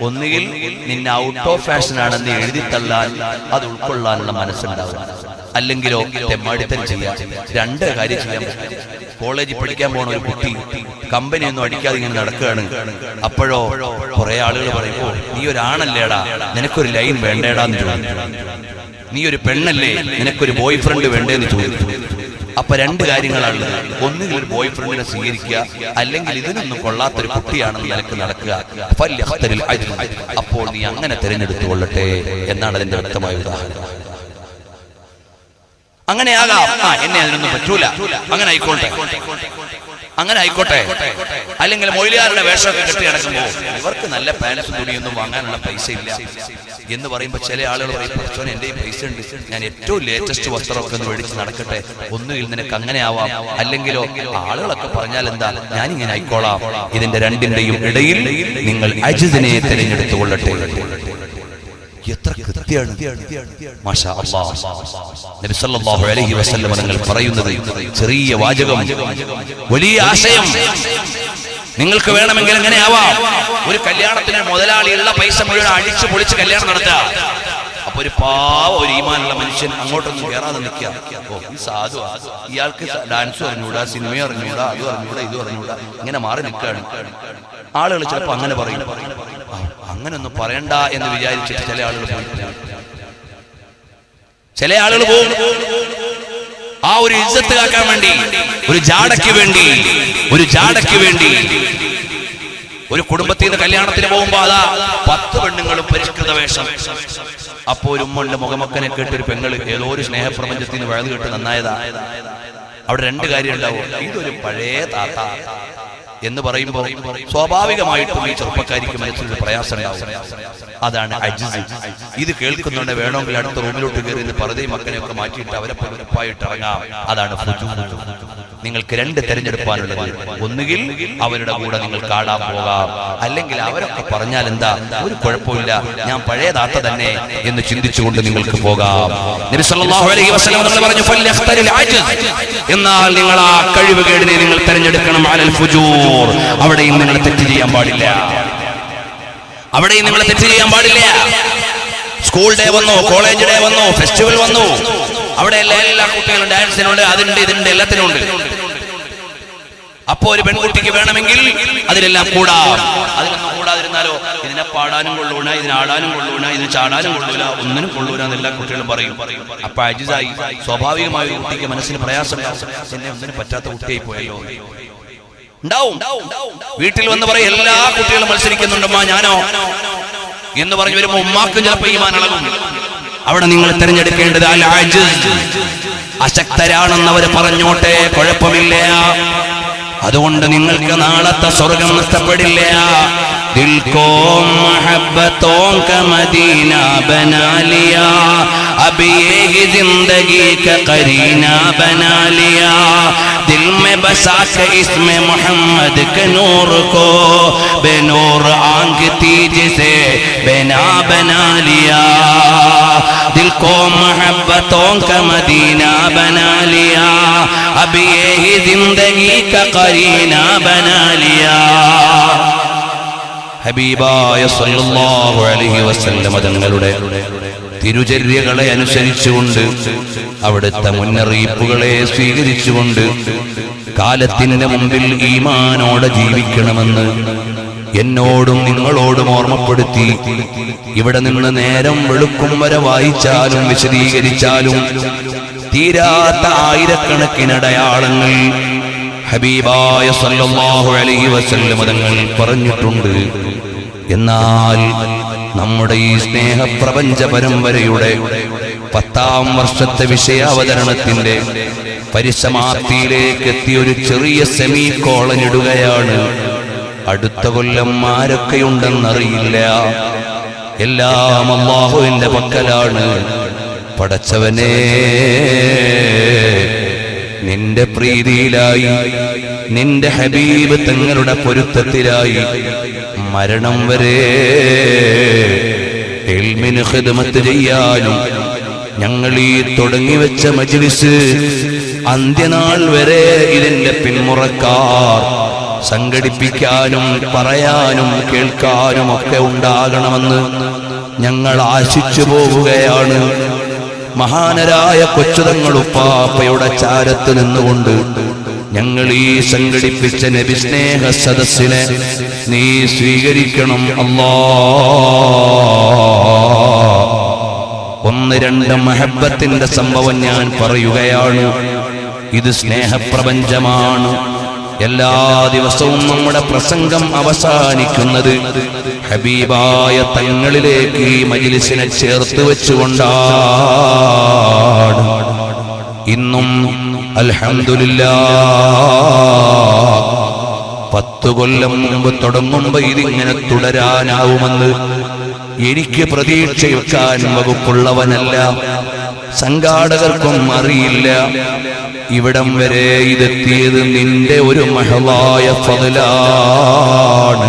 ഒന്നുകിൽ നിന്നെ ഔട്ട് ഓഫ് ഫാഷൻ ആണെന്ന് എഴുതി തള്ളാൻ അത് ഉൾക്കൊള്ളാനുള്ള മനസ്സുണ്ടാവും, അല്ലെങ്കിലോ തെമ്മാടിത്തരം ചെയ്യാം. രണ്ട് കാര്യം ചെയ്യാൻ പറ്റും. കോളേജിൽ പഠിക്കാൻ പോണ ഒരു കുട്ടി കമ്പനിയൊന്നും അടിക്കാതെ ഇങ്ങനെ നടക്കുകയാണ്. അപ്പോഴോ കുറെ ആളുകൾ പറയുമ്പോ, നീ ഒരാണല്ലേടാ, നിനക്കൊരു ലൈൻ വേണ്ടേടാന്ന് ചോദിച്ചു. നീ ഒരു പെണ്ണല്ലേ, നിനക്കൊരു ബോയ് ഫ്രണ്ട് വേണ്ടേന്ന് ചോദിച്ചു. അപ്പൊ രണ്ട് കാര്യങ്ങളാണ്. ഒന്നുകിൽ ഒരു ബോയ് ഫ്രണ്ടിനെ സ്വീകരിക്കുക, അല്ലെങ്കിൽ ഇതിനൊന്നും കൊള്ളാത്തൊരു കുട്ടിയാണെന്ന് നിനക്ക് നടക്കുക. അപ്പോൾ നീ അങ്ങനെ തിരഞ്ഞെടുത്തു കൊള്ളട്ടെ എന്നാണ് അതിന്റെ വ്യക്തമായ ഉദാഹരണം. അങ്ങനെയാകാം. എന്നെ അതിനൊന്നും പറ്റൂല, അങ്ങനെ ആയിക്കോട്ടെ, അങ്ങനെ ആയിക്കോട്ടെ. അല്ലെങ്കിൽ മൊയ്ലിയാരുടെ വേഷമൊക്കെ കെട്ടി നടക്കുമ്പോൾ ഇവർക്ക് നല്ല പാൻസും തുണിയൊന്നും വാങ്ങാനുള്ള പൈസ ഇല്ല എന്ന് പറയുമ്പോൾ ചില ആളുകൾ പറയും, പഠിച്ചോനെ എൻ്റെ പൈസ ഉണ്ട്, ഞാൻ ഏറ്റവും ലേറ്റസ്റ്റ് വസ്ത്രമൊക്കെ ഒന്ന് മേടിച്ച് നടക്കട്ടെ, ഒന്നുകിൽ നിനക്ക് അങ്ങനെ ആവാം, അല്ലെങ്കിലോ ആളുകളൊക്കെ പറഞ്ഞാൽ എന്താ ഞാനിങ്ങനെ ആയിക്കോളാം. ഇതിന്റെ രണ്ടിന്റെയും ഇടയിൽ നിങ്ങൾ അജിദിനെ തിരഞ്ഞെടുത്തുകൊള്ളട്ടെ. എത്ര കൃത്യമാണ് മാഷാ അല്ലാഹ്. നബി സല്ലല്ലാഹു അലൈഹി വസല്ലം തങ്ങൾ പറയുന്നത് ചെറിയ വാചകം, വലിയ ആശയം. നിങ്ങൾക്ക് വേണമെങ്കിൽ എങ്ങനെ ആവാം. ഒരു കല്യാണത്തിന് മുതലാളിയുള്ള പൈസ മുഴുവൻ അടിച്ചു പൊളിച്ച് കല്യാണം നടത്തുക. അപ്പൊ ഒരു പാവ ഒരു ഈമാനുള്ള മനുഷ്യൻ അങ്ങോട്ടൊന്നും കയറാതെ നിൽക്കുക. ഈ സാധു, ഇയാൾക്ക് ഡാൻസ് അറിഞ്ഞൂടാ, സിനിമ അറിഞ്ഞൂടാ, അത് അറിഞ്ഞൂടാ, ഇത് അറിഞ്ഞൂടാ, ഇങ്ങനെ മാറി നിൽക്കുകയാണ്. ആളുകൾ ചിലപ്പോ അങ്ങനെ പറയും. അങ്ങനൊന്നും പറയണ്ട എന്ന് വിചാരിച്ചിട്ട് ചില ആളുകൾ പോകും. ആ ഒരു ഇജ്ജത്ത് കാക്കാൻ വേണ്ടി, ഒരു ജാടയ്ക്ക് വേണ്ടി ഒരു കുടുംബത്തിൽ നിന്ന് കല്യാണത്തിന് പോകുമ്പോ അതാ 10 പെണ്ണുങ്ങളും പരിഷ്കൃത വേഷം. അപ്പോ ഒരു ഉമ്മയുടെ മുഖമക്കനെ കേട്ടൊരു പെങ്ങള് ഏതോ ഒരു സ്നേഹപ്രപഞ്ചത്തിൽ നിന്ന് വഴുത് കേട്ട് നന്നായതാ. അവിടെ 2 കാര്യം ഉണ്ടാവും. ഇതൊരു പഴയ താത്ത എന്ന് പറയുമ്പോൾ സ്വാഭാവികമായിട്ടും ഈ ചെറുപ്പക്കാരിക്ക് മനസ്സിലൊരു പ്രയാസം ഉണ്ടാവും. അതാണ് അജ്സ്. ഇത് കേൾക്കുന്നുണ്ട് വേണമെങ്കിൽ അടുത്ത റൂമിലോട്ട് കയറി പർദ്ദയും മക്കനെയൊക്കെ മാറ്റിയിട്ട് അവരെ ഉറപ്പായിട്ട് ഇറങ്ങാം. അതാണ് ഫുജൂർ. നിങ്ങൾക്ക് 2 തെരഞ്ഞെടുപ്പാനുള്ളത്. ഒന്നുകിൽ അവരുടെ കൂടെ നിങ്ങൾ കാണാൻ പോകാം, അല്ലെങ്കിൽ അവരൊക്കെ പറഞ്ഞാൽ എന്താ, ഒരു കുഴപ്പമില്ല, ഞാൻ പഴയ താത്ത തന്നെ എന്ന് ചിന്തിച്ചുകൊണ്ട് നിങ്ങൾക്ക് പോകാം. നബി സല്ലല്ലാഹു അലൈഹി വസല്ലം തങ്ങൾ പറഞ്ഞു, ഫൽയഖ്തരിൽ അജ്സ്, എന്നാൽ നിങ്ങൾ ആ കഴിവുകേടിനെ നിങ്ങൾ തെരഞ്ഞെടുക്കണം. അലൽ ഫുജൂർ, അവിടെയും നിങ്ങൾ തെറ്റ് ചെയ്യാൻ പാടില്ല. സ്കൂൾ ഡേ വന്നു, കോളേജ് ഡേ വന്നു, ഫെസ്റ്റിവൽ വന്നു, അവിടെ എല്ലാ കുട്ടികളും ഡാൻസിനുണ്ട്, അതിന്റെ ഇതിന്റെ എല്ലാത്തിനുണ്ട്. അപ്പോ ഒരു പെൺകുട്ടിക്ക് വേണമെങ്കിൽ അതിലെല്ലാം കൂടാം. അതിലൊന്നും കൂടാതിരുന്നാലോ ഇതിനെ പാടാനും കൊള്ളൂണ, ഇതിനാടാനും കൊള്ളൂണ, ഇതിന് ചാടാനും കൊള്ളൂല, ഒന്നിനും കൊള്ളൂല എന്നെല്ലാ കുട്ടികളും പറയും. അപ്പൊ അജിസായി സ്വാഭാവികമായ ഒരു കുട്ടിക്ക് മനസ്സിന് പ്രയാസം, എന്നെ ഒന്നിനും പറ്റാത്ത കുട്ടിയായി പോയല്ലോ ഉണ്ടാവും. വീട്ടിൽ വന്ന് പറയും എല്ലാ കുട്ടികളും മത്സരിക്കുന്നുണ്ടമ്മ, ഞാനോ എന്ന് പറഞ്ഞു വരുമ്പോ ഉമ്മാക്കും ചിലപ്പോൾ ഈമാൻ ഇളകും. അവിടെ നിങ്ങൾ തിരഞ്ഞെടുക്കേണ്ടത് അൽ അജ്സ്. അശക്തരാണെന്നവർ പറഞ്ഞോട്ടെ, കുഴപ്പമില്ല. അതുകൊണ്ട് നിങ്ങൾക്ക് നാളത്തെ സ്വർഗം നഷ്ടപ്പെടില്ല. दिल को मोहब्बतों का मदीना बना लिया, अब ये ही जिंदगी का करीना बना लिया, दिल में बसा के इसमें मोहम्मद के नूर को बेनूर आंखती जिसे बेना बना लिया, दिल को मोहब्बतों का मदीना बना लिया, अब ये ही जिंदगी का करीना बना लिया. ഹബീബായ സല്ലല്ലാഹു അലൈഹി വസല്ലം തങ്ങളുടെ തിരുചര്യകളെ അനുസരിച്ചുകൊണ്ട്, അവിടുത്തെ മുന്നറിയിപ്പുകളെ സ്വീകരിച്ചുകൊണ്ട് കാലത്തിന്റെ മുമ്പിൽ ഈമാനോടെ ജീവിക്കണമെന്ന് എന്നോടും നിങ്ങളോടും ഓർമ്മപ്പെടുത്തി. ഇവിടെ നിന്ന് നേരം വെളുക്കും വരെ വായിച്ചാലും വിശദീകരിച്ചാലും തീരാത്ത ആയിരക്കണക്കിന് അടയാളങ്ങൾ ഹബീബായ സല്ലല്ലാഹു അലൈഹി വസല്ലം തങ്ങൾ പറഞ്ഞിട്ടുണ്ട്. എന്നാൽ നമ്മുടെ ഈ സ്നേഹപ്രപഞ്ച പരമ്പരയുടെ 10ാം വർഷത്തെ വിഷയാവതരണത്തിന്റെ പരിസമാപ്തിയിലേക്ക് എത്തിയൊരു ചെറിയ സെമി കോളനിടുകയാണ്. അടുത്ത കൊല്ലം ആരൊക്കെയുണ്ടെന്നറിയില്ല. എല്ലാം അല്ലാഹുവിന്റെ പക്കലാണ്. പടച്ചവനേ, നിന്റെ പ്രീതിയിലായി, നിന്റെ ഹബീബ് തങ്ങളുടെ പൊരുത്തത്തിലായി മരണം വരെ ഇൽമിന് ഖിദ്മത്ത് ചെയ്യാനും ഞങ്ങൾ ഈ തുടങ്ങിവെച്ച മജ്ലിസ് അന്ത്യനാൾ വരെ ഇതിന്റെ പിന്മുറക്കാർ സംഘടിപ്പിക്കാനും പറയാനും കേൾക്കാനും ഒക്കെ ഉണ്ടാകണമെന്ന് ഞങ്ങൾ ആശിച്ചു പോവുകയാണ്. മഹാനരായ കൊച്ചുതങ്ങളുപ്പാപ്പയുടെ ചാരത്ത് നിന്നുകൊണ്ട് ഞങ്ങൾ ഈ സംഘടിപ്പിച്ച നബി സ്നേഹ സദസ്സിനെ നീ സ്വീകരിക്കണം അല്ലാഹ്. 1-2 മഹബ്ബത്തിന്റെ സംഭവം ഞാൻ പറയുകയാണ്. ഇത് സ്നേഹപ്രപഞ്ചമാണ്. എല്ലാ ദിവസവും നമ്മുടെ പ്രസംഗം അവസാനിക്കുന്നത് ഹബീബായ തങ്ങളിലേക്ക് ഈ മജ്ലിസിനെ ചേർത്ത് വെച്ചുകൊണ്ടാണ്. ഇന്നും അൽഹംദുലില്ലാഹ് 10 കൊല്ലം മുമ്പ് തുടങ്ങുമ്പോ ഇതിങ്ങനെ തുടരാനാവുമെന്ന് എനിക്ക് പ്രതീക്ഷ വെക്കാൻ വകുപ്പുള്ളവനല്ല, സംഘാടകർക്കും അറിയില്ല. ഇവിടം വരെ ഇതെത്തിയത് നിന്റെ ഒരു മഹളായ ഫദ്ലാണ്.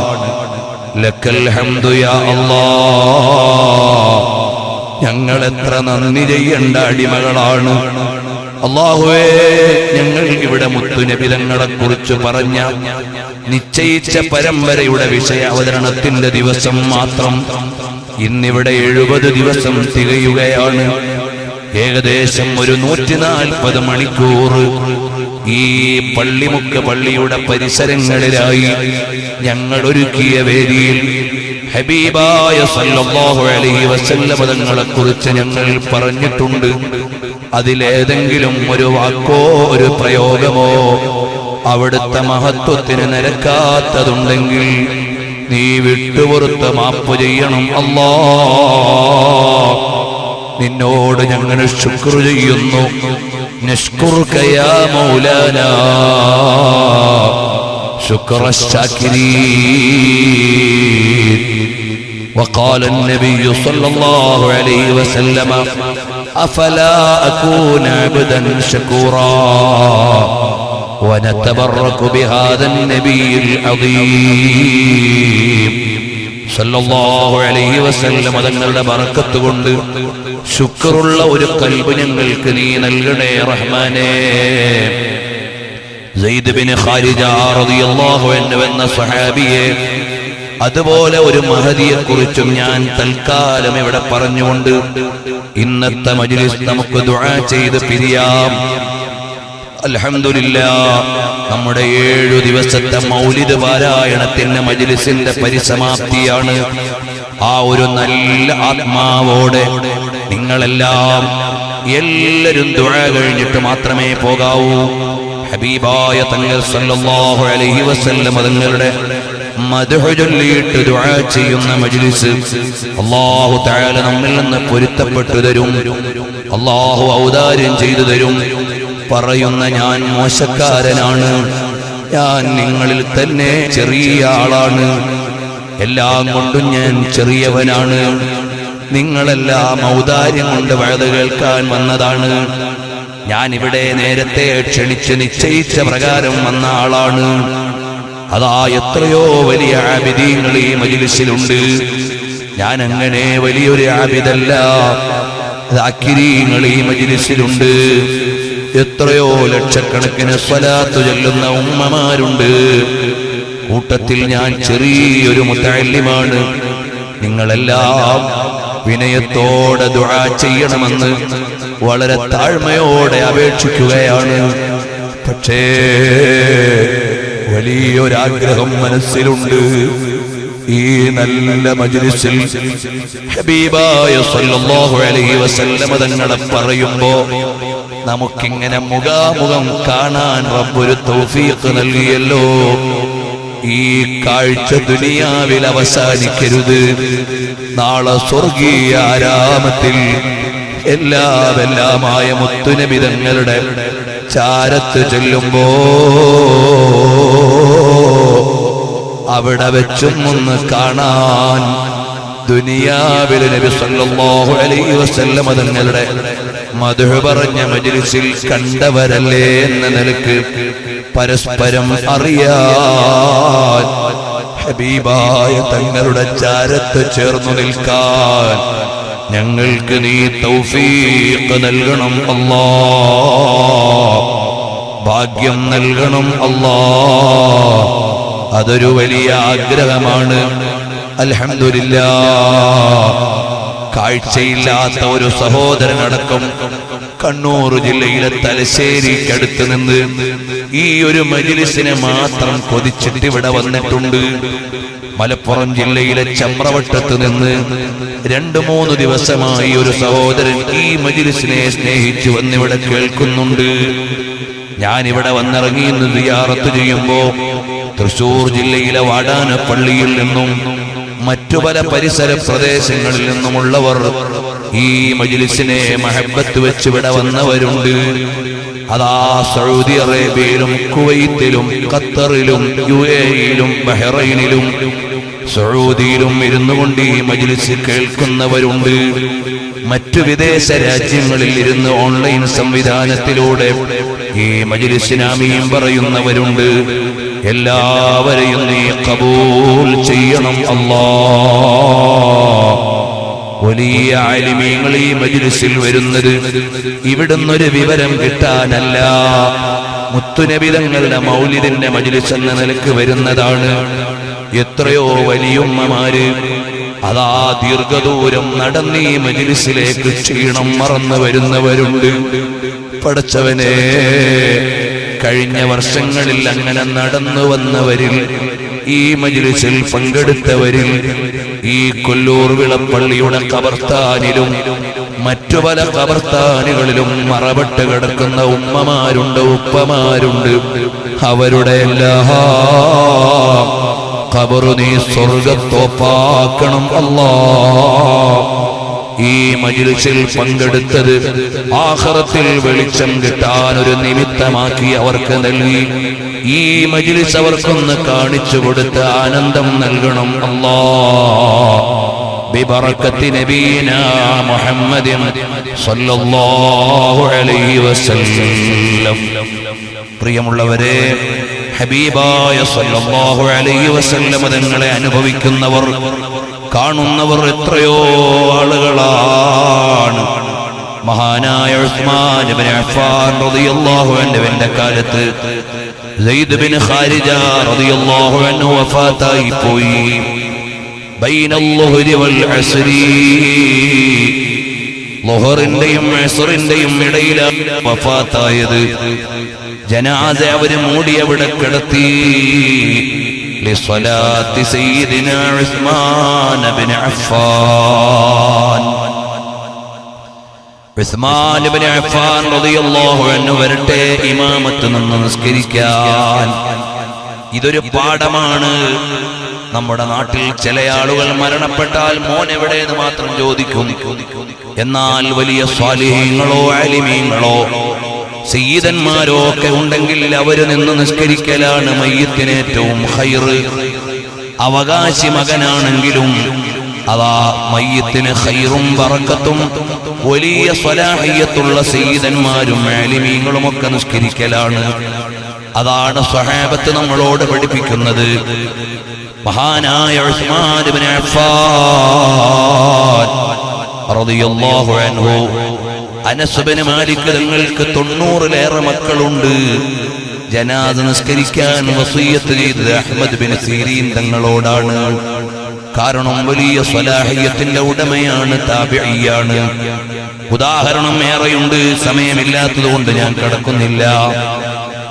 ലക്കൽ ഹംദു യാ അല്ലാഹ്. ഞങ്ങൾ എത്ര നന്ദി ചെയ്യേണ്ട അടിമകളാണ്. അല്ലാഹുവേ, ഞങ്ങൾ ഇവിടെ മുത്തുനബി തങ്ങളെ കുറിച്ച് പറഞ്ഞ നിശ്ചയിച്ച പരമ്പരയുടെ വിഷയ അവതരണത്തിന്റെ ദിവസം മാത്രം ഇന്നിവിടെ 70 ദിവസം തികയുകയാണ്. ഏകദേശം ഒരു 140 മണിക്കൂർ ഈ പള്ളിമുക്ക് പള്ളിയുടെ പരിസരങ്ങളിലായി ഞങ്ങൾ ഒരുക്കിയ വേദിയിൽ ഹബീബായ സല്ലല്ലാഹു അലൈഹി വസല്ലം തങ്ങളെ കുറിച്ച് ഞങ്ങൾ പറഞ്ഞിട്ടുണ്ട്. അതിലേതെങ്കിലും ഒരു വാക്കോ ഒരു പ്രയോഗമോ അവിടുത്തെ മഹത്വത്തിന് നിരക്കാത്തതുണ്ടെങ്കിൽ നീ വിട്ടുപുറത്ത് മാപ്പ് ചെയ്യണം അല്ലാഹ്. നിന്നോട് ഞങ്ങൾ ശുക്ർ ചെയ്യുന്നു. നഷ്കുറുക യാ മൗലാനാ ശുക്ര ശാകിരീൻ. وقال النبي صلى الله عليه وسلم أفلا أكون عبدا شكورا ونتبرك بهذا النبي العظيم صلى الله عليه وسلم. തങ്ങളുടെ ബറക്കത്ത് കൊണ്ട് ശുക്റുള്ള ഒരു ഖൽബ് ഞങ്ങൾക്ക് നീ നൽകണേ റഹ്മാനേ. സെയ്ദ് ബിൻ ഖാരിജ റളിയല്ലാഹു അൻഹു എന്ന സ്വഹാബിയെ, അതുപോലെ ഒരു മഹദിയെ കുറിച്ചും ഞാൻ തൽക്കാലം ഇവിടെ പറഞ്ഞുകൊണ്ട് ഇന്നത്തെ മജ്ലിസ് നമുക്ക് ദുആ ചെയ്ത് പിരിയാം. അൽഹംദുലില്ലാഹ്, നമ്മുടെ 7 ദിവസത്തെ മൗലിദ് പാരായണത്തിന്റെ മജ്ലിസിന്റെ പരിസമാപ്തിയാണ്. ആ ഒരു നല്ല ആത്മാവോടെ നിങ്ങളെല്ലാം എല്ലാവരും ദുആ കഴിഞ്ഞിട്ട് മാത്രമേ പോകാവൂ. ഹബീബായ തങ്ങൾ സല്ലല്ലാഹു അലൈഹി വസല്ലം തങ്ങളുടെ മദ്ഹ് ചൊല്ലിയിട്ട് ദുആ ചെയ്യുന്ന മജ്ലിസ് അല്ലാഹു തആല നമ്മിൽ നിന്ന് പൊരുത്തപ്പെട്ടു തരും. അല്ലാഹു ഔദാര്യം ചെയ്തു തരും. പറയുന്ന ഞാൻ മോശക്കാരനാണ്, ഞാൻ നിങ്ങളിൽ തന്നെ ചെറിയ ആളാണ്, എല്ലാം കൊണ്ടും ഞാൻ ചെറിയവനാണ്. നിങ്ങളെല്ലാം ഔദാര്യം കൊണ്ട് വഅദ് കേൾക്കാൻ വന്നതാണ്. ഞാൻ ഇവിടെ നേരത്തെ ക്ഷണിച്ച് നിശ്ചയിച്ച പ്രകാരം വന്ന ആളാണ്. അതാ എത്രയോ വലിയ ആബിദീങ്ങൾ ഈ മജ്ലിസിലുണ്ട്. ഞാൻ അങ്ങനെ വലിയൊരു ആബിദല്ല. ദാക്കിരീങ്ങൾ ഈ മജ്ലിസിലുണ്ട്. എത്രയോ ലക്ഷക്കണക്കിന് സ്വലാത്ത് ചൊല്ലുന്ന ഉമ്മമാരുണ്ട്. കൂട്ടത്തിൽ ഞാൻ ചെറിയൊരു മുതഅല്ലിമാണ്. നിങ്ങളെല്ലാം വിനയത്തോടെ ദുആ ചെയ്യണമെന്ന് വളരെ താഴ്മയോടെ അപേക്ഷിക്കുകയാണ്. പക്ഷേ വലിയൊരാഗ്രഹം മനസ്സിലുണ്ട്. ഈ നല്ല മജ്ലിസിൽ ഹബീബായ സല്ലല്ലാഹു അലൈഹി വസല്ലം തങ്ങളെ പറയുമ്പോ നമുക്കിങ്ങനെ മുഖാമുഖം കാണാൻ റബ്ബൊരു തൗഫീഖ് നൽകിയല്ലോ. ഈ കാഴ്ച ദുനിയാവിൽ അവസാനിക്കരുത്. നാളെ സ്വർഗീയ ആരാമത്തിൽ എല്ലാമെല്ലാമായ മുത്തുനബി തങ്ങളുടെ ചാരത്ത് ചെല്ലുമ്പോ അവിടെ വെച്ചും ഒന്ന് കാണാൻ ദുനിയാവിൽ നബി സല്ലല്ലാഹു അലൈഹി വസല്ലം തങ്ങളുടെ മദ്ഹ് പറഞ്ഞ മജ്ലിസിൽ കണ്ടവരല്ലേ എന്ന നിലക്ക് പരസ്പരം അറിയാൻ ഹബീബായ തങ്ങളുടെ ചാരത്ത് ചേർന്നു നിൽക്കാൻ ഞങ്ങൾക്ക് നീ തൗഫീഖ് നൽകണം അല്ലാഹ്. ഭാഗ്യം നൽകണം അല്ലാഹ്. അതൊരു വലിയ ആഗ്രഹമാണ്. അൽഹംദുലില്ലാഹ്, കാഴ്ചയില്ലാത്ത ഒരു സഹോദരനടക്കം കണ്ണൂർ ജില്ലയിലെ തലശ്ശേരിക്കടുത്ത് നിന്ന് ഈ ഒരു മജ്ലിസിനെ മാത്രം കൊതിച്ചിട്ട് ഇവിടെ വന്നിട്ടുണ്ട്. മലപ്പുറം ജില്ലയിലെ ചമ്രവട്ടത്ത് നിന്ന് 2-3 ദിവസമായി ഒരു സഹോദരൻ ഈ മജ്ലിസിനെ സ്നേഹിച്ചു വന്നിവിടെ കേൾക്കുന്നുണ്ട്. ഞാനിവിടെ വന്നിറങ്ങിയെന്ന് സിയാറത്ത് ചെയ്യുമ്പോ തൃശൂർ ജില്ലയിലെ വാടാനപ്പള്ളിയിൽ നിന്നും മറ്റു പല പരിസര പ്രദേശങ്ങളിൽ നിന്നുമുള്ളവർ ഈ മജ്ലിസിനെ മഹബത്ത് വെച്ച് ഇവിടെ വന്നവരുണ്ട്. അതാ സൗദി അറേബ്യയിലും കുവൈത്തിലും ഖത്തറിലും UAE-യിലും ബഹ്റൈനിലും സൗദിയിലും ഇരുന്നു കൊണ്ട് ഈ മജ്ലിസ് കേൾക്കുന്നവരുണ്ട്. മറ്റു വിദേശ രാജ്യങ്ങളിൽ ഇരുന്ന് ഓൺലൈൻ സംവിധാനത്തിലൂടെ ഈ മജ്ലിസിന് ആമീൻ പറയുന്നവരുണ്ട്. എല്ലാവരെയും നീ ഖബൂൽ ചെയ്യണം അല്ലാഹ്. വലിയ ആലിമീങ്ങൾ ഈ മജ്ലിസിൽ വരുന്നത് ഇവിടുന്നൊരു വിവരം കിട്ടാനല്ല, മുത്തുനബി തങ്ങളുടെ മൗലിദിന്റെ മജ്ലിസ് എന്ന നിലക്ക് വരുന്നതാണ്. എത്രയോ വലിയുമ്മമാര് അതാ ദീർഘദൂരം നടന്നീ മജ്ലിസിലേക്ക് ക്ഷീണം മറന്നു വരുന്നവരുണ്ട്. പടച്ചവനെ, കഴിഞ്ഞ വർഷങ്ങളിൽ അങ്ങനെ നടന്നു വന്നവരിൽ, ഈ മജ്ലിസിൽ പങ്കെടുത്തവരിൽ, ഈ കൊല്ലൂർ വിളപ്പള്ളിയുടെ ഖബർസ്ഥാനിലും മറ്റു പല ഖബർസ്ഥാനുകളിലും മറപെട്ട് കിടക്കുന്ന ഉമ്മമാരുണ്ട്, ഉപ്പമാരുണ്ട്. അവരുടെ എല്ലാം ഖബറ് നീ സ്വർഗത്തോപ്പാക്കണം അല്ലാഹ്. ഈ മജ്ലിസിൽ പങ്കെടുത്തത് ആഖിറത്തിൽ വെളിച്ചം കിട്ടാൻ ഒരു നിമിത്തമാക്കി അവർക്ക് നൽകി. ഈ മജ്ലിസ് അവർക്കൊന്ന് കാണിച്ചു കൊടുത്ത് ആനന്ദം നൽകണം അല്ലാഹ്. ബിബറകത്തി നബീന മുഹമ്മദിൻ സല്ലല്ലാഹു അലൈഹി വസല്ലം. പ്രിയമുള്ളവരെ, ഹബീബായ സല്ലല്ലാഹു അലൈഹി വസല്ലം തങ്ങളെ അനുഭവിക്കുന്നവർ, കാണുന്നവർ എത്രയോ ആളുകളാണ്. മഹാനായ ഉസ്മാൻ ഇബ്നു അഫ്ഫാൻ റളിയല്ലാഹു അൻഹുവിന്റെ കാലത്ത് സയ്യിദ് ബിൻ ഖാരിജ റളിയല്ലാഹു അൻഹു വഫാത്തായി പോയി. ബൈനൽ ളുഹ്രി വൽ അസ്രി, ളുഹറിന്റെയും അസ്റിന്റെയും ഇടയിലാണ് വഫാത്തായത്. ജനാസ അവര് മൂടി അവിടെ കിടത്തി. ലിസ്വലാത്തി സയ്യിദിനാ ഉസ്മാൻ ഇബ്നു അഫ്ഫാൻ. ഉസ്മാൻ ഇബ്നു അഫ്ഫാൻ റളിയല്ലാഹു അൻഹു വരട്ടെ ഇമാമത്ത് നിന്ന് നിസ്കരിക്കാൻ. ഇതൊരു പാഠമാണ്. നമ്മുടെ നാട്ടിൽ ചില ആളുകൾ മരണപ്പെട്ടാൽ മോൻ എവിടെയെന്ന് മാത്രം ചോദിക്കും. എന്നാൽ വലിയ സ്വാലിഹീങ്ങളോ ആലിമീങ്ങളോ സയ്യിദന്മാരോ ഒക്കെ ഉണ്ടെങ്കിൽ അവര് നിന്ന് നിസ്കരിക്കലാണ് മയ്യിത്തിന് ഏറ്റവും ഖൈറ്. അവകാശി മകനാണെങ്കിലും അതാ മയ്യിത്തിന് ഖൈറും ബറക്കത്തും വലിയ സ്വലാഹിയത്തുള്ള സയ്യിദന്മാരും ആലിമീങ്ങളും ഒക്കെ നിസ്കരിക്കലാണ്. അതാണ് സ്വഹാബത്ത് നമ്മളോട് പഠിപ്പിക്കുന്നത്. മഹാനായ ഉസ്മാൻ ഇബ്നു അഫ്ഫാൻ റളിയല്ലാഹു അൻഹു, അനസ് ഇബ്നു മാലിക് തങ്ങൾക്ക് 90-ലേറെ മക്കളുണ്ട്. ജനാസ നിസ്കരിക്കാൻ വസിയ്യത്ത് ചെയ്തത് അഹ്മദ് ബിൻ സീരീൻ തങ്ങളോടാണ്. കാരണം വലിയ സ്വലാഹിയത്തിന്റെ ഉടമയാണ്, താബിഈയാണ്. ഉദാഹരണം ഏറെയുണ്ട്, സമയമില്ലാത്തതുകൊണ്ട് ഞാൻ കടക്കുന്നില്ല.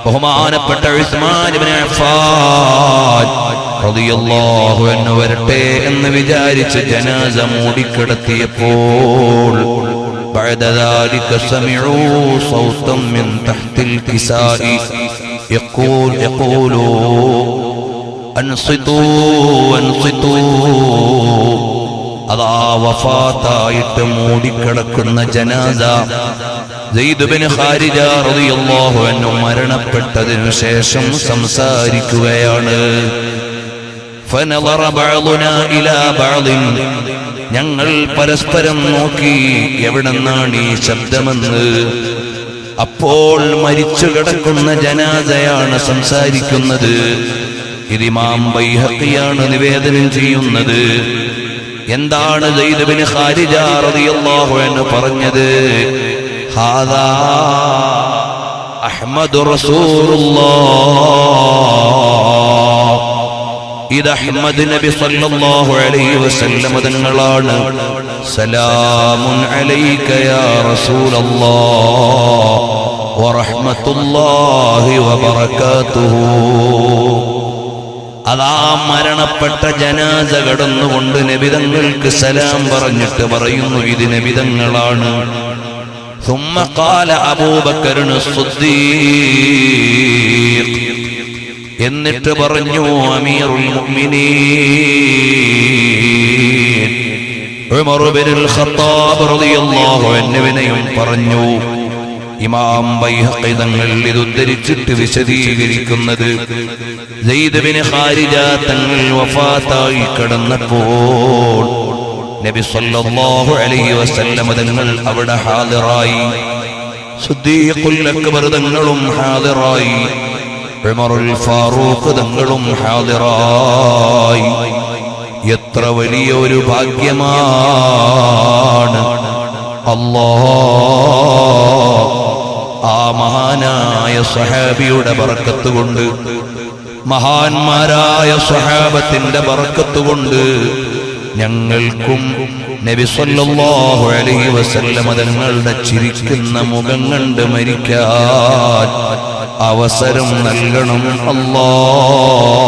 ബഹുമാനപ്പെട്ട ഉസ്മാൻ ഇബ്നു അഫ്ഫാൻ റളിയല്ലാഹു അൻഹു വരട്ടെ എന്ന് വിചാരിച്ച് ജനാസ മൂടിക്കിടത്തിയപ്പോൾ بعد ذلك سمعوا صوتا من تحت الكساء يقول أنصتوا. അതാ വഫാത്തായിട്ട് മൂടിക്കിടക്കുന്ന ജനാസ സയ്യിദ് ബിൻ ഖാരിജ റളിയല്ലാഹു അൻഹു മരണപ്പെട്ടതിനു ശേഷം സംസാരിക്കുകയാണ്. فنظر بعضنا إلى بعض, ഞങ്ങൾ പരസ്പരം നോക്കി എവിടെന്നാണ് ഈ ശബ്ദമെന്ന്. അപ്പോൾ മരിച്ചു കിടക്കുന്ന ജനാസയാണ് സംസാരിക്കുന്നത്. ഇത് ഇമാം ബൈഹഖിയാണ് നിവേദനം ചെയ്യുന്നത്. എന്താണ് സയ്യിദ് ബിൻ ഖാരിജ റളിയല്ലാഹു അൻഹു പറഞ്ഞത്? ഹാദാ അഹ്മദു റസൂലുള്ളാഹ്, ഇത് അഹ്മദ് നബി സല്ലല്ലാഹു അലൈഹി വസല്ലം തങ്ങളാണ്. സലാമുൻ അലൈക യാ റസൂലല്ലാഹ് വറഹ്മത്തുള്ളാഹി വബറകാതുഹു. അതാ മരണപ്പെട്ട ജനാസ കടന്നുകൊണ്ട് നബിതങ്ങൾക്ക് സലാം പറഞ്ഞിട്ട് പറയുന്നു, ഇത് നബിതങ്ങളാണ്. ثم قال أبو بكر الصديق, എന്നിട്ട് പറഞ്ഞു അമീറുൽ മുഅ്മിനീൻ ഉമർ ഇബ്നുൽ ഖത്താബ് റളിയല്ലാഹു അൻഹുവിനെയും പറഞ്ഞു. ഇമാം ബൈഹഖി തങ്ങൾ ഇത് ഉദ്ധരിച്ചിട്ട് വിശദീകരിക്കുന്നത് സയ്യിദ് ബിൻ ഖാരിജ തങ്ങൾ വഫാത്തായി കിടന്നപ്പോൾ നബി സല്ലല്ലാഹു അലൈഹി വസല്ലം തങ്ങൾ അവിടെ ഹാദിറായി. സിദ്ദീഖുൽ അക്ബർ തങ്ങളും ഹാദിറായി. ഉമറുൽ ഫാറൂഖ് തങ്ങളും ഹാദിറായി. എത്ര വലിയ ഒരു ഭാഗ്യമാണ്! അല്ലാഹ് ആ മഹാനായ സ്വഹാബിയുടെ ബറക്കത്ത് കൊണ്ട്, മഹാന്മാരായ സ്വഹാബത്തിന്റെ ബറക്കത്ത് കൊണ്ട് ഞങ്ങൾക്കും നബി സല്ലല്ലാഹു അലൈഹി വസല്ലം തങ്ങളുടെ ചിരിക്കുന്ന മുഖം കണ്ട് മരിക്കാൻ അവസരം നൽകണം അല്ലാഹ്.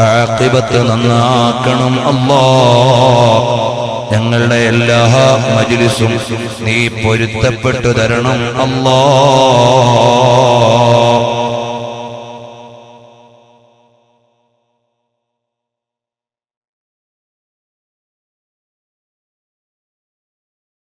ആഖിബത്ത് നന്നാക്കണം അല്ലാഹ്. ഞങ്ങളുടെ എല്ലാ മജ്ലിസും നീ പൊരുത്തപ്പെട്ടു തരണം അല്ലാഹ്.